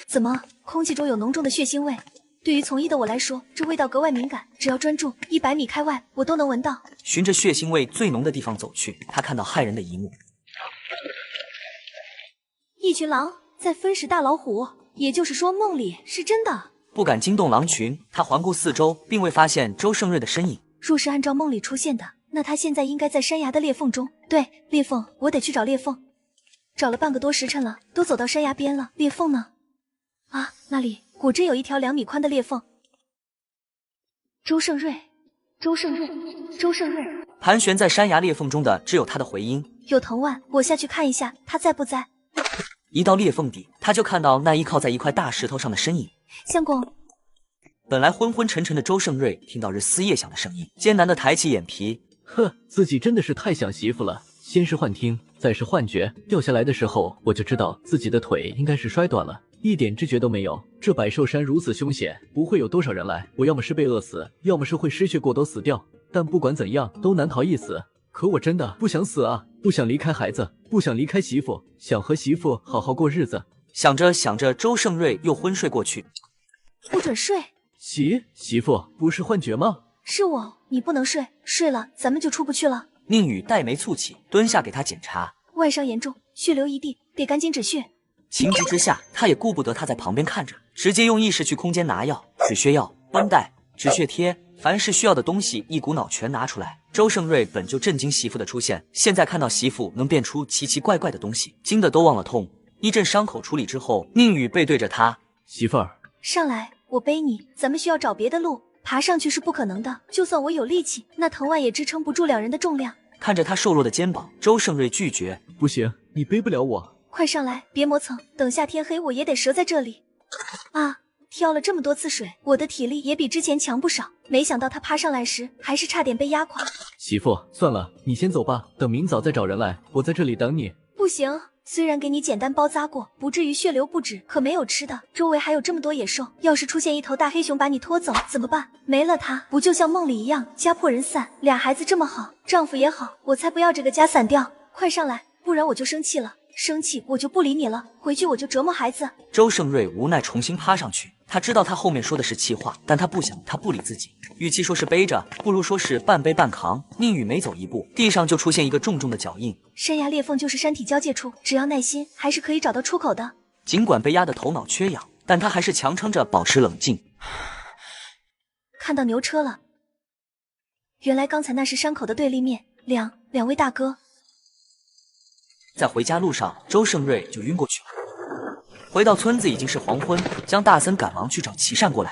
怎么，空气中有浓重的血腥味？对于从医的我来说，这味道格外敏感，只要专注100米开外，我都能闻到。循着血腥味最浓的地方走去，他看到骇人的一幕：一群狼在分食大老虎，也就是说梦里是真的。不敢惊动狼群，他环顾四周，并未发现周胜瑞的身影。若是按照梦里出现的，那他现在应该在山崖的裂缝中。对，裂缝，我得去找裂缝。找了半个多时辰了，都走到山崖边了，裂缝呢？啊，那里果真有一条2米宽的裂缝。周胜瑞，周胜瑞，周胜瑞。盘旋在山崖裂缝中的只有他的回音。有藤蔓，我下去看一下，他在不在？一到裂缝底，他就看到那依靠在一块大石头上的身影。相公。本来昏昏沉沉的周胜瑞听到日思夜想的声音，艰难地抬起眼皮。呵，自己真的是太想媳妇了。先是幻听，再是幻觉，掉下来的时候我就知道自己的腿应该是摔断了，一点知觉都没有。这百兽山如此凶险，不会有多少人来，我要么是被饿死，要么是会失血过多死掉，但不管怎样都难逃一死。可我真的不想死啊，不想离开孩子，不想离开媳妇，想和媳妇好好过日子。想着想着，周胜瑞又昏睡过去。不准睡！媳妇，不是幻觉吗？是我，你不能睡，睡了咱们就出不去了。宁宇黛眉蹙起，蹲下给他检查，外伤严重，血流一地，得赶紧止血。情急之下，他也顾不得他在旁边看着，直接用意识去空间拿药、止血药、绷带、止血贴，凡是需要的东西一股脑全拿出来。周胜瑞本就震惊媳妇的出现，现在看到媳妇能变出奇奇怪怪的东西，惊得都忘了痛。一阵伤口处理之后，宁宇背对着他，媳妇儿，上来，我背你，咱们需要找别的路，爬上去是不可能的，就算我有力气，那藤蔓也支撑不住2人的重量。看着他瘦弱的肩膀，周胜瑞拒绝，不行，你背不了我。快上来，别磨蹭，等下天黑我也得折在这里。啊，跳了这么多次水，我的体力也比之前强不少，没想到他爬上来时还是差点被压垮。媳妇，算了，你先走吧，等明早再找人来，我在这里等你。不行，虽然给你简单包扎过，不至于血流不止，可没有吃的，周围还有这么多野兽，要是出现一头大黑熊把你拖走怎么办？没了它，不就像梦里一样，家破人散，2孩子这么好，丈夫也好，我才不要这个家散掉。快上来，不然我就生气了，生气我就不理你了，回去我就折磨孩子。周胜瑞无奈重新趴上去，他知道他后面说的是气话，但他不想他不理自己，与其说是背着，不如说是半背半扛。宁宇每走一步，地上就出现一个重重的脚印。山崖裂缝就是山体交界处，只要耐心，还是可以找到出口的。尽管被压得头脑缺氧，但他还是强撑着保持冷静。看到牛车了，原来刚才那是山口的对立面，两位大哥。在回家路上，周胜瑞就晕过去了。回到村子已经是黄昏，江大森赶忙去找齐善过来。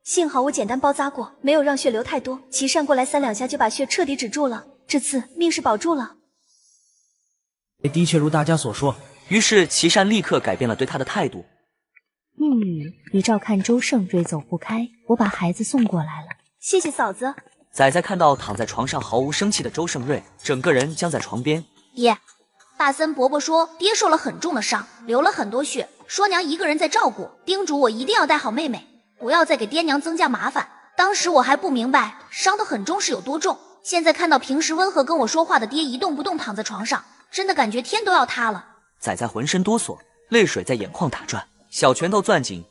幸好我简单包扎过，没有让血流太多。齐善过来3-2下就把血彻底止住了，这次命是保住了。的确如大家所说。于是齐善立刻改变了对他的态度。宁宇，你照看周胜瑞走不开，我把孩子送过来了。谢谢嫂子。仔仔看到躺在床上毫无生气的周胜瑞，整个人僵在床边。爷，大森伯伯说爹受了很重的伤，流了很多血，说娘一个人在照顾，叮嘱我一定要带好妹妹，不要再给爹娘增加麻烦。当时我还不明白伤得很重是有多重，现在看到平时温和跟我说话的爹一动不动躺在床上，真的感觉天都要塌了。仔仔浑身哆嗦，泪水在眼眶打转，小拳头攥紧。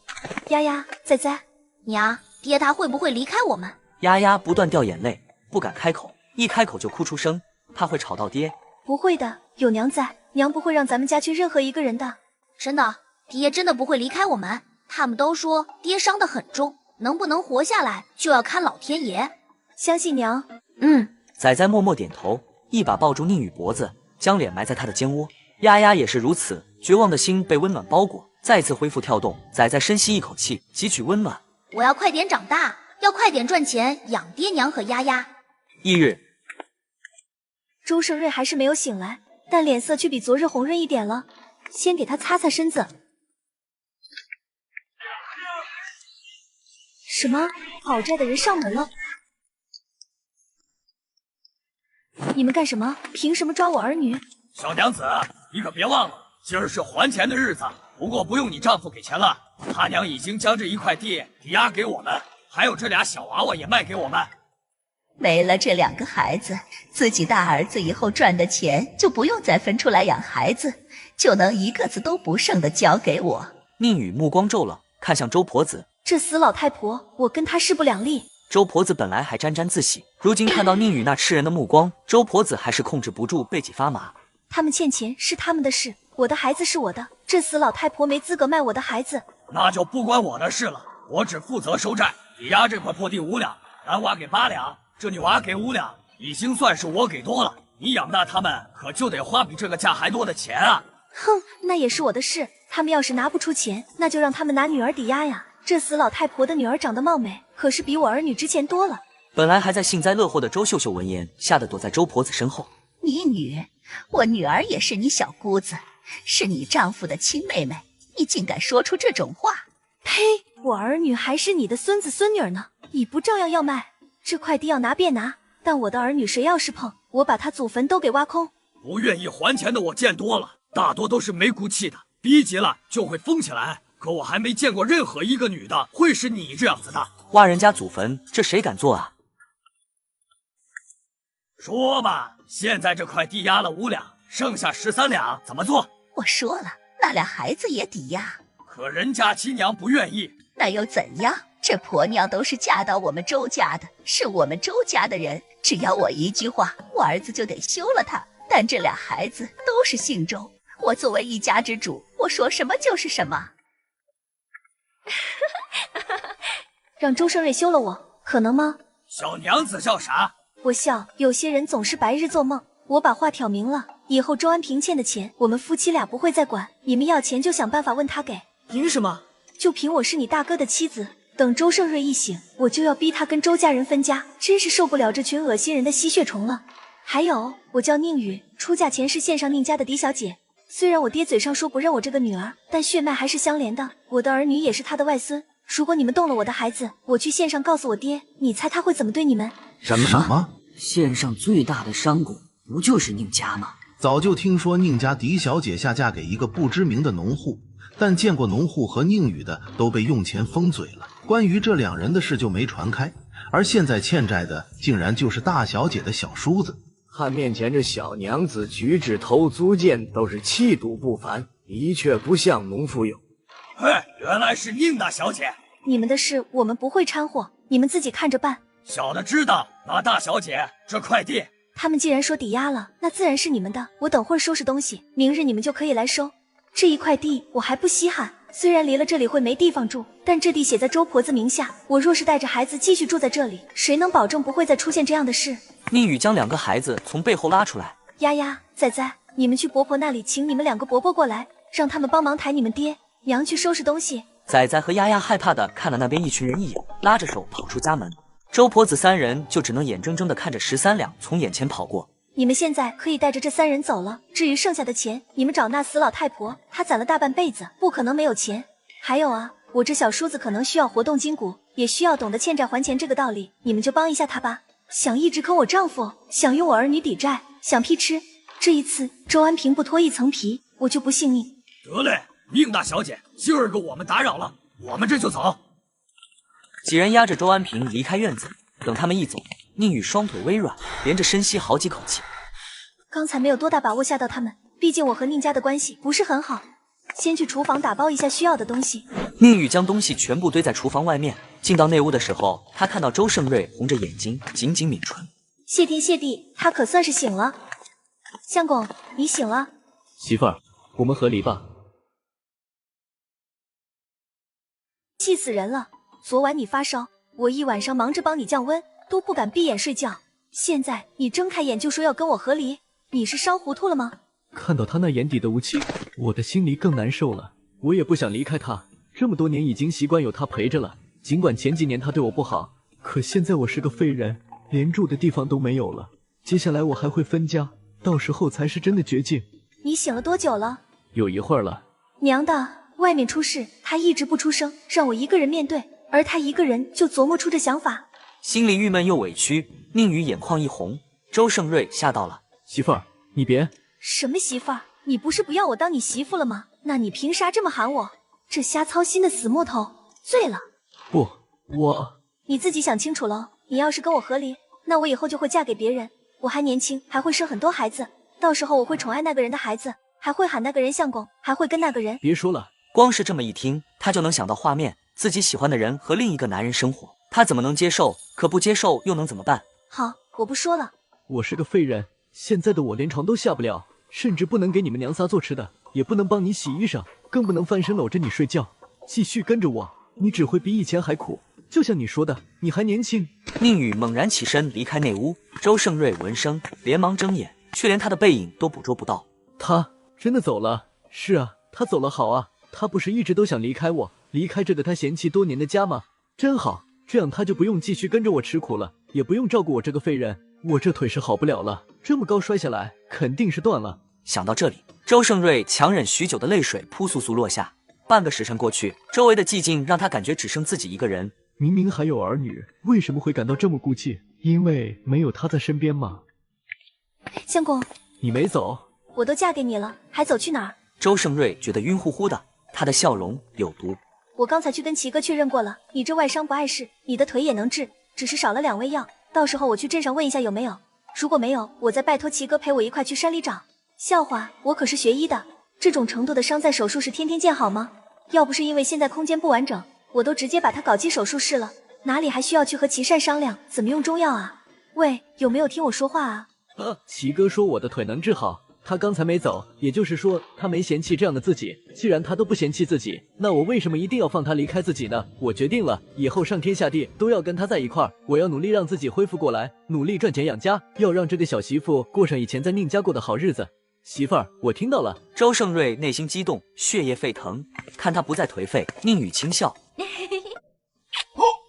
丫丫，仔仔，娘，爹他会不会离开我们？丫丫不断掉眼泪，不敢开口，一开口就哭出声，怕会吵到爹。不会的，有娘在，娘不会让咱们家缺任何一个人的。真的，爹真的不会离开我们。他们都说爹伤得很重，能不能活下来就要看老天爷。相信娘。仔仔默默点头，一把抱住宁宇脖子，将脸埋在他的肩窝。丫丫也是如此，绝望的心被温暖包裹，再次恢复跳动。仔仔深吸一口气，汲取温暖。我要快点长大，要快点赚钱养爹娘和丫丫。翌日，周胜瑞还是没有醒来，但脸色却比昨日红润一点了。先给他擦擦身子。什么？讨债的人上门了？你们干什么？凭什么抓我儿女？小娘子，你可别忘了，今儿是还钱的日子。不过不用你丈夫给钱了，他娘已经将这一块地抵押给我们，还有这俩小娃娃也卖给我们。没了这2个孩子，自己大儿子以后赚的钱就不用再分出来养孩子，就能一个子都不剩的交给我。宁宇目光骤了，看向周婆子。这死老太婆，我跟她势不两立。周婆子本来还沾沾自喜，如今看到宁宇那吃人的目光，周婆子还是控制不住背脊发麻。他们欠钱是他们的事，我的孩子是我的，这死老太婆没资格卖我的孩子。那就不关我的事了，我只负责收债，抵押这块破地5两，男娃给8两，这女娃给5两，已经算是我给多了。你养大他们可就得花比这个价还多的钱啊！哼，那也是我的事，他们要是拿不出钱，那就让他们拿女儿抵押呀。这死老太婆的女儿长得貌美，可是比我儿女值钱多了。本来还在幸灾乐祸的周秀秀闻言，吓得躲在周婆子身后。你女，我女儿也是你小姑子，是你丈夫的亲妹妹，你竟敢说出这种话！呸！我儿女还是你的孙子孙女呢，你不照样要卖？这块地要拿便拿，但我的儿女谁要是碰，我把他祖坟都给挖空。不愿意还钱的我见多了，大多都是没骨气的，逼急了就会疯起来。可我还没见过任何一个女的会是你这样子的。挖人家祖坟，这谁敢做啊？说吧，现在这块地押了5两，剩下13两，怎么做？我说了，那俩孩子也抵押。可人家亲娘不愿意。那又怎样？这婆娘都是嫁到我们周家的，是我们周家的人，只要我一句话，我儿子就得休了她。但这俩孩子都是姓周，我作为一家之主，我说什么就是什么。让周胜瑞休了我，可能吗？小娘子叫啥？我笑，有些人总是白日做梦。我把话挑明了，以后周安平欠的钱，我们夫妻俩不会再管。你们要钱就想办法问他给。凭什么？就凭我是你大哥的妻子。等周胜瑞一醒，我就要逼他跟周家人分家。真是受不了这群恶心人的吸血虫了。还有，我叫宁宇，出嫁前是县上宁家的嫡小姐。虽然我爹嘴上说不认我这个女儿，但血脉还是相连的。我的儿女也是他的外孙。如果你们动了我的孩子，我去县上告诉我爹，你猜他会怎么对你们？什么？县上最大的商贾不就是宁家吗？早就听说宁家嫡小姐下嫁给一个不知名的农户，但见过农户和宁宇的都被用钱封嘴了。关于这2人的事就没传开，而现在欠债的竟然就是大小姐的小叔子。看面前这小娘子举止投足间都是气度不凡，的确不像农妇有。嘿，原来是宁大小姐。你们的事我们不会掺和，你们自己看着办。小的知道，那大小姐这块地，他们既然说抵押了，那自然是你们的。我等会儿收拾东西，明日你们就可以来收。这一块地我还不稀罕，虽然离了这里会没地方住，但这地写在周婆子名下，我若是带着孩子继续住在这里，谁能保证不会再出现这样的事？宁宇将2个孩子从背后拉出来。丫丫、仔仔，你们去伯婆那里请你们2个伯伯过来，让他们帮忙抬你们爹娘去收拾东西。仔仔和丫丫害怕的看了那边一群人一眼，拉着手跑出家门。周婆子3人就只能眼睁睁的看着13两从眼前跑过。你们现在可以带着这3人走了，至于剩下的钱，你们找那死老太婆，她攒了大半辈子，不可能没有钱。还有啊，我这小叔子可能需要活动筋骨，也需要懂得欠债还钱这个道理，你们就帮一下他吧。想一直坑我丈夫，想用我儿女抵债，想屁吃。这一次周安平不脱一层皮，我就不信命。得嘞，宁大小姐，今儿个我们打扰了，我们这就走。几人押着周安平离开院子，等他们一走，宁宇双腿微软，连着深吸好几口气。刚才没有多大把握吓到他们，毕竟我和宁家的关系不是很好。先去厨房打包一下需要的东西。宁宇将东西全部堆在厨房外面。进到内屋的时候，他看到周胜瑞红着眼睛，紧紧抿唇。谢天谢地，他可算是醒了。相公，你醒了。媳妇儿，我们和离吧。气死人了！昨晚你发烧，我一晚上忙着帮你降温，都不敢闭眼睡觉。现在你睁开眼就说要跟我和离，你是烧糊涂了吗？看到他那眼底的无情，我的心里更难受了。我也不想离开他，这么多年已经习惯有他陪着了。尽管前几年他对我不好，可现在我是个废人，连住的地方都没有了。接下来我还会分家，到时候才是真的绝境。你醒了多久了？有一会儿了。娘的，外面出事，他一直不出声，让我一个人面对，而他一个人就琢磨出这想法。心里郁闷又委屈，宁宇眼眶一红。周胜瑞吓到了。媳妇儿，你别。什么媳妇儿？你不是不要我当你媳妇了吗？那你凭啥这么喊我？这瞎操心的死木头，醉了。不，我……你自己想清楚了。你要是跟我和离，那我以后就会嫁给别人。我还年轻，还会生很多孩子，到时候我会宠爱那个人的孩子，还会喊那个人相公，还会跟那个人……别说了。光是这么一听，他就能想到画面，自己喜欢的人和另一个男人生活，他怎么能接受？可不接受又能怎么办？好，我不说了。我是个废人，现在的我连床都下不了，甚至不能给你们娘仨做吃的，也不能帮你洗衣裳，更不能翻身搂着你睡觉。继续跟着我，你只会比以前还苦。就像你说的，你还年轻。宁宇猛然起身离开内屋，周胜瑞闻声连忙睁眼，却连他的背影都捕捉不到。他真的走了？是啊，他走了好啊，他不是一直都想离开我，离开这个他嫌弃多年的家吗？真好，这样他就不用继续跟着我吃苦了，也不用照顾我这个废人。我这腿是好不了了，这么高摔下来肯定是断了。想到这里，周胜瑞强忍许久的泪水扑簌簌落下。半个时辰过去，周围的寂静让他感觉只剩自己一个人。明明还有儿女，为什么会感到这么孤寂？因为没有他在身边吗？相公，你没走？我都嫁给你了，还走去哪儿？周胜瑞觉得晕乎乎的，他的笑容有毒。我刚才去跟齐哥确认过了，你这外伤不碍事，你的腿也能治，只是少了2味药。到时候我去镇上问一下有没有，如果没有，我再拜托齐哥陪我一块去山里找。笑话，我可是学医的，这种程度的伤在手术室天天见好吗？要不是因为现在空间不完整，我都直接把他搞进手术室了，哪里还需要去和齐善商量怎么用中药啊？喂，有没有听我说话啊？齐哥说我的腿能治好，他刚才没走，也就是说他没嫌弃这样的自己。既然他都不嫌弃自己，那我为什么一定要放他离开自己呢？我决定了，以后上天下地都要跟他在一块儿。我要努力让自己恢复过来，努力赚钱养家，要让这个小媳妇过上以前在宁家过的好日子。媳妇儿，我听到了。周胜瑞内心激动，血液沸腾。看他不再颓废，宁宇轻笑。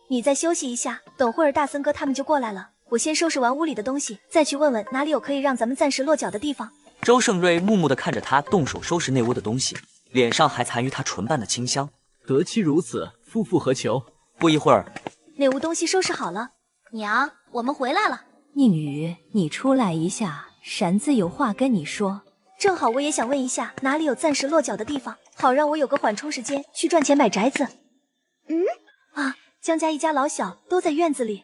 你再休息一下，等会儿大森哥他们就过来了。我先收拾完屋里的东西，再去问问哪里有可以让咱们暂时落脚的地方。周胜瑞木木地看着他动手收拾内屋的东西，脸上还残余他唇瓣的清香。得妻如此，夫复何求？不一会儿，内屋东西收拾好了。娘，我们回来了。宁宇，你出来一下，婶子有话跟你说。正好我也想问一下，哪里有暂时落脚的地方，好让我有个缓冲时间去赚钱买宅子。江家一家老小都在院子里。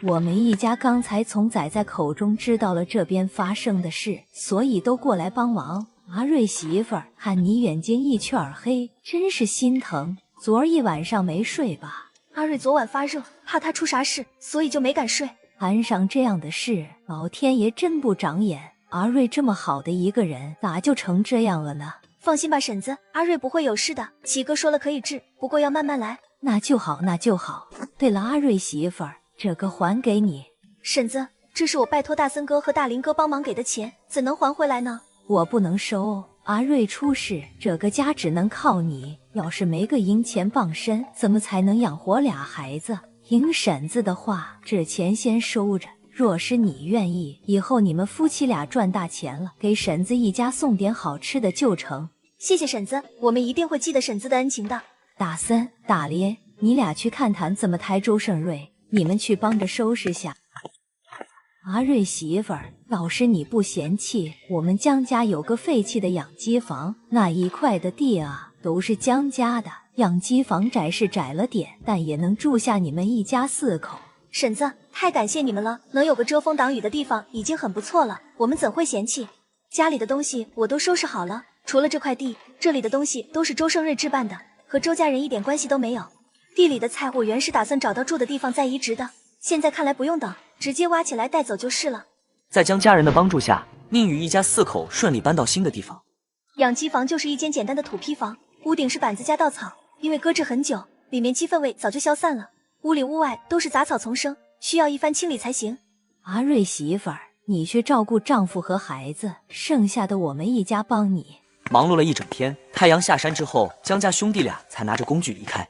我们一家刚才从仔仔口中知道了这边发生的事，所以都过来帮忙。阿瑞媳妇儿，看你眼睛一圈儿黑，真是心疼。昨儿一晚上没睡吧？阿瑞昨晚发热，怕他出啥事，所以就没敢睡。摊上这样的事，老天爷真不长眼。阿瑞这么好的一个人，咋就成这样了呢？放心吧，婶子，阿瑞不会有事的。齐哥说了可以治，不过要慢慢来。那就好，那就好。对了，阿瑞媳妇儿，这个还给你。婶子，这是我拜托大森哥和大林哥帮忙给的钱，怎能还回来呢？我不能收。阿瑞出事，这个家只能靠你。要是没个银钱傍身，怎么才能养活俩孩子？听婶子的话，这钱先收着。若是你愿意，以后你们夫妻俩赚大钱了，给婶子一家送点好吃的就成。谢谢婶子，我们一定会记得婶子的恩情的。大森、大连，你俩去看谈怎么抬周胜瑞，你们去帮着收拾下。阿瑞媳妇儿，要是你不嫌弃，我们江家有个废弃的养鸡房，那一块的地啊，都是江家的。养鸡房窄是窄了点，但也能住下你们一家4口。婶子，太感谢你们了，能有个遮风挡雨的地方已经很不错了，我们怎会嫌弃？家里的东西我都收拾好了，除了这块地，这里的东西都是周胜瑞置办的，和周家人一点关系都没有。地里的菜我原是打算找到住的地方再移植的，现在看来不用等，直接挖起来带走就是了。在江家人的帮助下，宁宇一家4口顺利搬到新的地方。养鸡房就是一间简单的土坯房，屋顶是板子加稻草，因为搁置很久，里面鸡粪味早就消散了，屋里屋外都是杂草丛生，需要一番清理才行。阿瑞媳妇儿，你去照顾丈夫和孩子，剩下的我们一家帮你。忙碌了一整天，太阳下山之后，江家兄弟俩才拿着工具离开。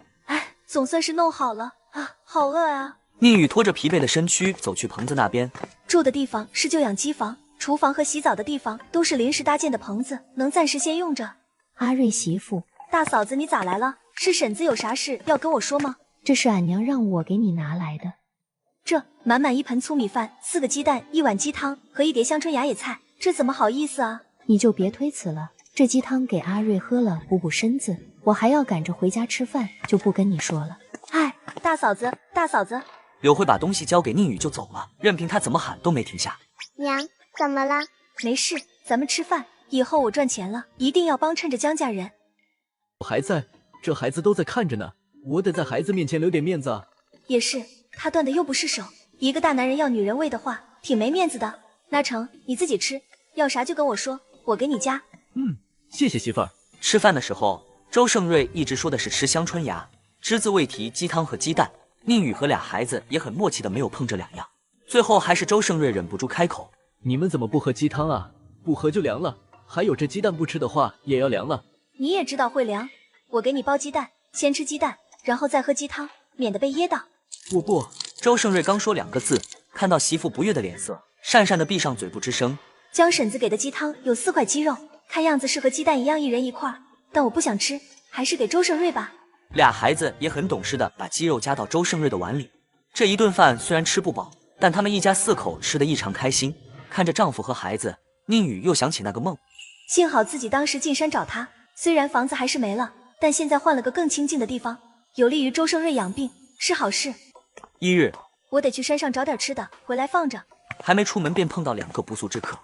总算是弄好了啊，好饿啊！宁宇拖着疲惫的身躯走去棚子那边。住的地方是旧养鸡房，厨房和洗澡的地方都是临时搭建的棚子，能暂时先用着。阿瑞媳妇，大嫂子你咋来了？是婶子有啥事要跟我说吗？这是俺娘让我给你拿来的。这满满一盆粗米饭，4个鸡蛋，1碗鸡汤和1碟香椿芽野菜，这怎么好意思啊？你就别推辞了，这鸡汤给阿瑞喝了补补身子，我还要赶着回家吃饭，就不跟你说了。哎，大嫂子，大嫂子。柳慧把东西交给宁宇就走了，任凭他怎么喊都没停下。娘，怎么了？没事，咱们吃饭。以后我赚钱了，一定要帮衬着江家人。我还在，这孩子都在看着呢，我得在孩子面前留点面子啊。也是，他断的又不是手，一个大男人要女人喂的话，挺没面子的。那成，你自己吃，要啥就跟我说，我给你加。谢谢媳妇儿。吃饭的时候，周胜瑞一直说的是吃香椿芽，只字未提鸡汤和鸡蛋。宁宇和俩孩子也很默契的没有碰这2样，最后还是周胜瑞忍不住开口：“你们怎么不喝鸡汤啊？不喝就凉了。还有这鸡蛋不吃的话也要凉了。”你也知道会凉，我给你包鸡蛋，先吃鸡蛋，然后再喝鸡汤，免得被噎到。我不。周胜瑞刚说2个字，看到媳妇不悦的脸色，讪讪的闭上嘴不吱声。江婶子给的鸡汤有4块鸡肉，看样子是和鸡蛋一样一人1块，但我不想吃，还是给周胜瑞吧。俩孩子也很懂事的把鸡肉夹到周胜瑞的碗里。这一顿饭虽然吃不饱，但他们一家4口吃得异常开心。看着丈夫和孩子，宁宇又想起那个梦。幸好自己当时进山找他，虽然房子还是没了，但现在换了个更清静的地方，有利于周胜瑞养病，是好事。1日，我得去山上找点吃的，回来放着。还没出门便碰到2个不速之客。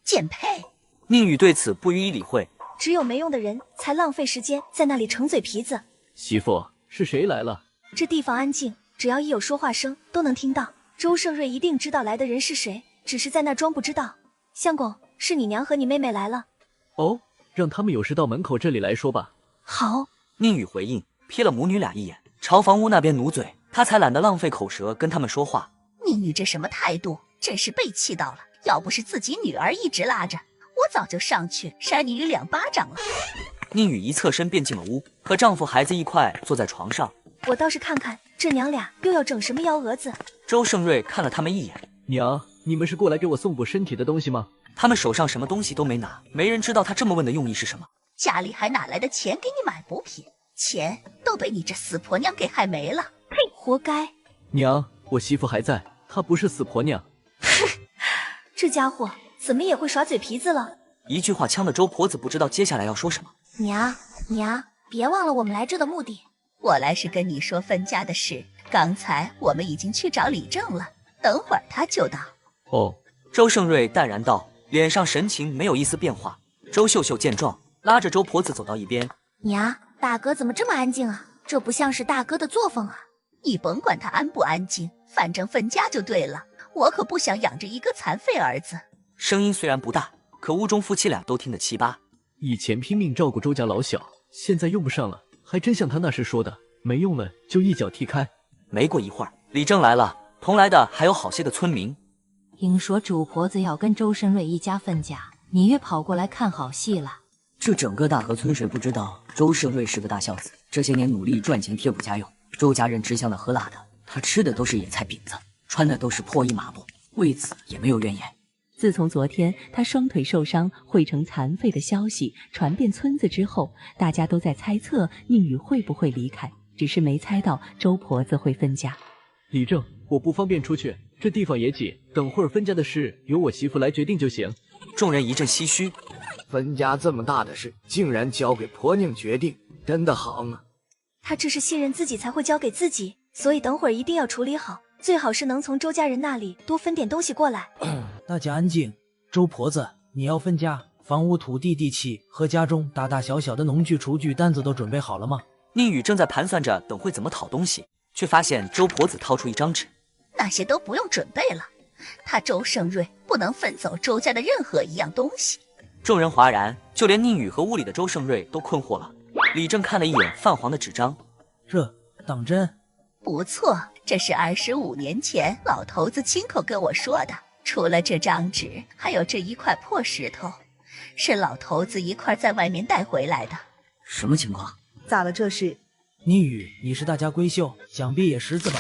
贱配！宁宇对此不予以理会。只有没用的人才浪费时间在那里逞嘴皮子。媳妇，是谁来了？这地方安静，只要一有说话声都能听到。周胜瑞一定知道来的人是谁，只是在那装不知道。相公，是你娘和你妹妹来了。哦，让他们有事到门口这里来说吧。好。宁宇回应，瞥了母女俩一眼，朝房屋那边努嘴。他才懒得浪费口舌跟他们说话。你这什么态度？真是被气到了。要不是自己女儿一直拉着，我早就上去扇你2巴掌了。宁宇一侧身便进了屋，和丈夫孩子一块坐在床上。我倒是看看这娘俩又要整什么幺蛾子。周胜瑞看了他们一眼。娘，你们是过来给我送补身体的东西吗？他们手上什么东西都没拿，没人知道他这么问的用意是什么。家里还哪来的钱给你买补品？钱都被你这死婆娘给害没了。嘿，活该。娘，我媳妇还在，她不是死婆娘。这家伙怎么也会耍嘴皮子了？一句话呛得周婆子不知道接下来要说什么。娘，别忘了我们来这的目的。我来是跟你说分家的事。刚才我们已经去找李正了，等会儿他就到。哦。周胜瑞淡然道，脸上神情没有一丝变化。周秀秀见状，拉着周婆子走到一边。娘，大哥怎么这么安静啊？这不像是大哥的作风啊。你甭管他安不安静，反正分家就对了。我可不想养着一个残废儿子。声音虽然不大，可屋中夫妻俩都听得七八。以前拼命照顾周家老小，现在用不上了，还真像他那时说的，没用了就一脚踢开。没过一会儿，李正来了，同来的还有好些的村民。听说主婆子要跟周申瑞一家分家，你也跑过来看好戏了。这整个大河村谁不知道周胜瑞是个大孝子，这些年努力赚钱贴补家用，周家人吃香的喝辣的，他吃的都是野菜饼子，穿的都是破衣麻布，为此也没有怨言。自从昨天他双腿受伤会成残废的消息传遍村子之后，大家都在猜测宁宇会不会离开，只是没猜到周婆子会分家。李正，我不方便出去，这地方也挤，等会儿分家的事由我媳妇来决定就行。众人一阵唏嘘，分家这么大的事，竟然交给婆娘决定，真的好吗？他这是信任自己才会交给自己，所以等会儿一定要处理好，最好是能从周家人那里多分点东西过来。大家安静，周婆子，你要分家，房屋土地地契和家中大大小小的农具厨具单子都准备好了吗？宁宇正在盘算着等会怎么讨东西，却发现周婆子掏出一张纸。那些都不用准备了，他周胜瑞不能分走周家的任何一样东西。众人哗然，就连宁宇和屋里的周胜瑞都困惑了。李正看了一眼泛黄的纸张，这当真？不错，这是25年前老头子亲口跟我说的。除了这张纸，还有这一块破石头，是老头子一块在外面带回来的。什么情况？咋了这是？宁宇，你是大家闺秀，想必也识字吧？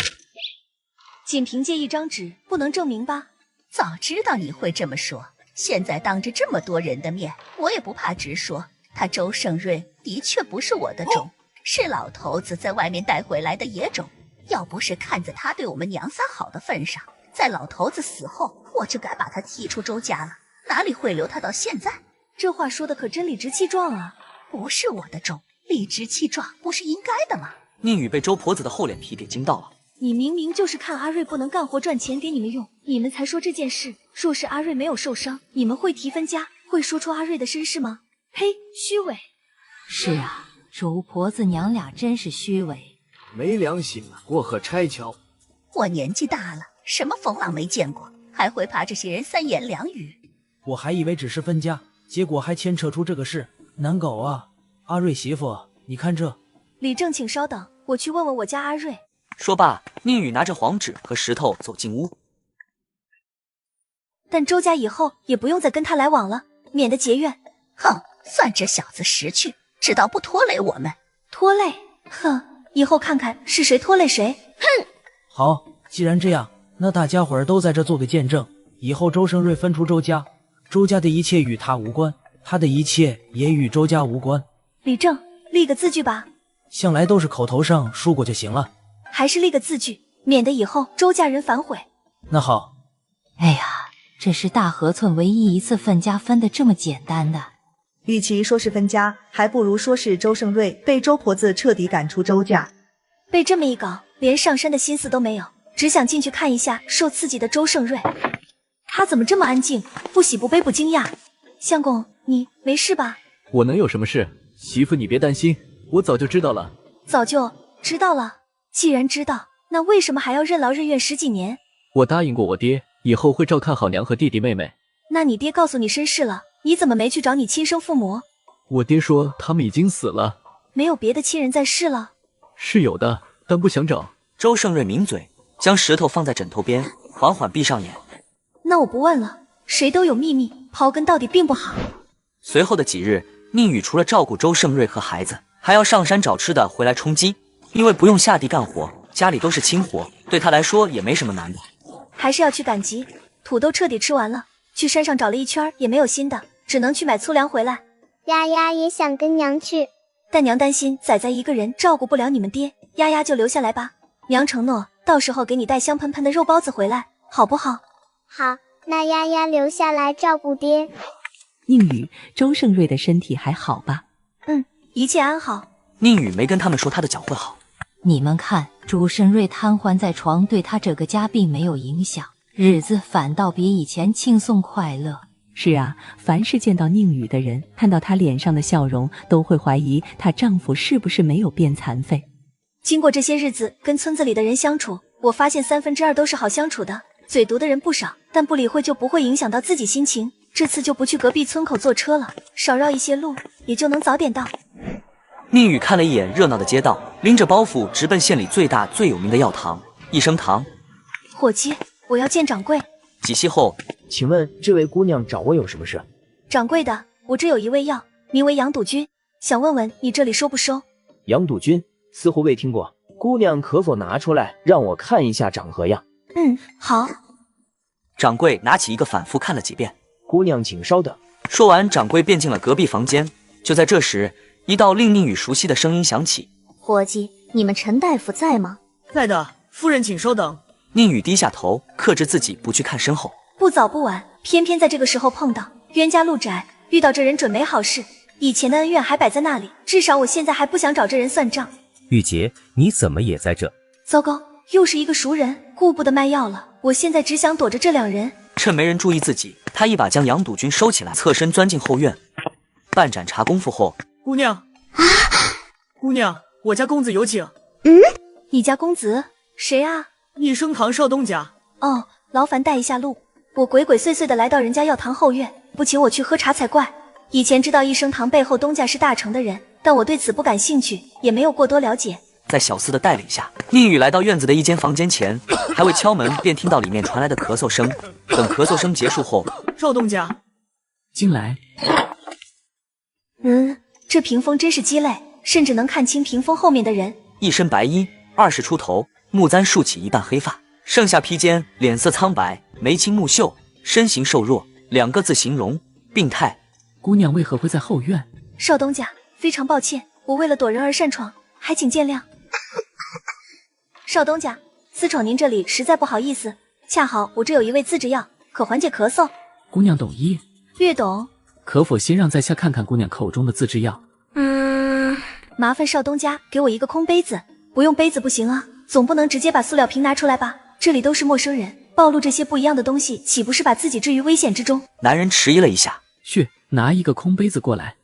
仅凭借一张纸，不能证明吧？早知道你会这么说，现在当着这么多人的面，我也不怕直说，他周胜瑞的确不是我的种，是老头子在外面带回来的野种。要不是看在他对我们娘仨好的份上，在老头子死后，我就该把他踢出周家了，哪里会留他到现在？这话说的可真理直气壮啊！不是我的种，理直气壮不是应该的吗？宁宇被周婆子的厚脸皮给惊到了。你明明就是看阿瑞不能干活赚钱给你们用，你们才说这件事。若是阿瑞没有受伤，你们会提分家，会说出阿瑞的身世吗？呸，虚伪！是啊，周婆子娘俩真是虚伪，没良心啊，过河拆桥。我年纪大了，什么风浪没见过，还会怕这些人三言两语？我还以为只是分家，结果还牵扯出这个事，难搞啊！阿瑞媳妇，你看这……李正，请稍等，我去问问我家阿瑞。说罢，宁宇拿着黄纸和石头走进屋。但周家以后也不用再跟他来往了，免得结怨。哼，算这小子识趣，知道不拖累我们。拖累？哼，以后看看是谁拖累谁。哼！好，既然这样，那大家伙儿都在这做个见证，以后周胜瑞分出周家，周家的一切与他无关，他的一切也与周家无关。李正，立个字据吧。向来都是口头上说过就行了。还是立个字据，免得以后周家人反悔。那好。哎呀，这是大河村唯一一次分家分得这么简单的。与其说是分家，还不如说是周胜瑞被周婆子彻底赶出周家。被这么一搞，连上山的心思都没有，只想进去看一下受刺激的周胜瑞。他怎么这么安静，不喜不悲不惊讶？相公，你没事吧？我能有什么事？媳妇你别担心，我早就知道了。早就知道了？既然知道，那为什么还要任劳任怨10几年？我答应过我爹，以后会照看好娘和弟弟妹妹。那你爹告诉你身世了，你怎么没去找你亲生父母？我爹说他们已经死了。没有别的亲人在世了？是有的，但不想找。周胜瑞抿嘴，将石头放在枕头边，缓缓闭上眼。那我不问了，谁都有秘密，刨根到底并不好。随后的几日，宁宇除了照顾周胜瑞和孩子，还要上山找吃的回来充饥。因为不用下地干活，家里都是轻活，对他来说也没什么难的。还是要去赶集，土豆彻底吃完了，去山上找了一圈也没有新的，只能去买粗粮回来。丫丫也想跟娘去，但娘担心仔仔一个人照顾不了你们爹，丫丫就留下来吧。娘承诺到时候给你带香喷喷的肉包子回来，好不好？好，那丫丫留下来照顾爹。宁宇，周胜瑞的身体还好吧？一切安好。宁宇没跟他们说他的脚会好。你们看，周胜瑞瘫痪在床，对他这个家并没有影响，日子反倒比以前轻松快乐。是啊，凡是见到宁宇的人，看到他脸上的笑容，都会怀疑她丈夫是不是没有变残废。经过这些日子跟村子里的人相处，我发现2/3都是好相处的，嘴毒的人不少，但不理会就不会影响到自己心情。这次就不去隔壁村口坐车了，少绕一些路，也就能早点到。宁宇看了一眼热闹的街道，拎着包袱直奔县里最大最有名的药堂益生堂。伙计，我要见掌柜。几息后，请问这位姑娘找我有什么事？掌柜的，我这有一味药，名为羊肚菌，想问问你这里收不收？羊肚菌似乎未听过，姑娘可否拿出来让我看一下长何样？好。掌柜拿起一个反复看了几遍。姑娘请稍等。说完，掌柜便进了隔壁房间。就在这时，一道令宁宇熟悉的声音响起：伙计，你们陈大夫在吗？在的，夫人请稍等。宁宇低下头，克制自己不去看身后。不早不晚，偏偏在这个时候碰到。冤家路窄，遇到这人准没好事。以前的恩怨还摆在那里，至少我现在还不想找这人算账。玉洁，你怎么也在这？糟糕，又是一个熟人，顾不得卖药了。我现在只想躲着这两人。趁没人注意自己，他一把将杨笃君收起来，侧身钻进后院。半盏茶功夫后，姑娘，姑娘，我家公子有请。你家公子谁啊？益生堂少东家。哦，劳烦带一下路。我鬼鬼祟祟的来到人家药堂后院，不请我去喝茶才怪。以前知道益生堂背后东家是大成的人，但我对此不感兴趣，也没有过多了解。在小厮的带领下，宁宇来到院子的一间房间前，还未敲门，便听到里面传来的咳嗽声。等咳嗽声结束后，少东家进来。这屏风真是鸡肋，甚至能看清屏风后面的人。一身白衣，20出头，木簪竖起一半黑发，盛夏披肩，脸色苍白，眉清目秀，身形瘦弱，2个字形容：病态。姑娘为何会在后院？少东家，非常抱歉，我为了躲人而擅闯，还请见谅。少东家，私闯您这里实在不好意思，恰好我这有一味自制药，可缓解咳嗽。姑娘懂医？略懂。可否先让在下看看姑娘口中的自制药？麻烦少东家给我一个空杯子。不用杯子不行啊，总不能直接把塑料瓶拿出来吧？这里都是陌生人，暴露这些不一样的东西，岂不是把自己置于危险之中？男人迟疑了一下，去拿一个空杯子过来。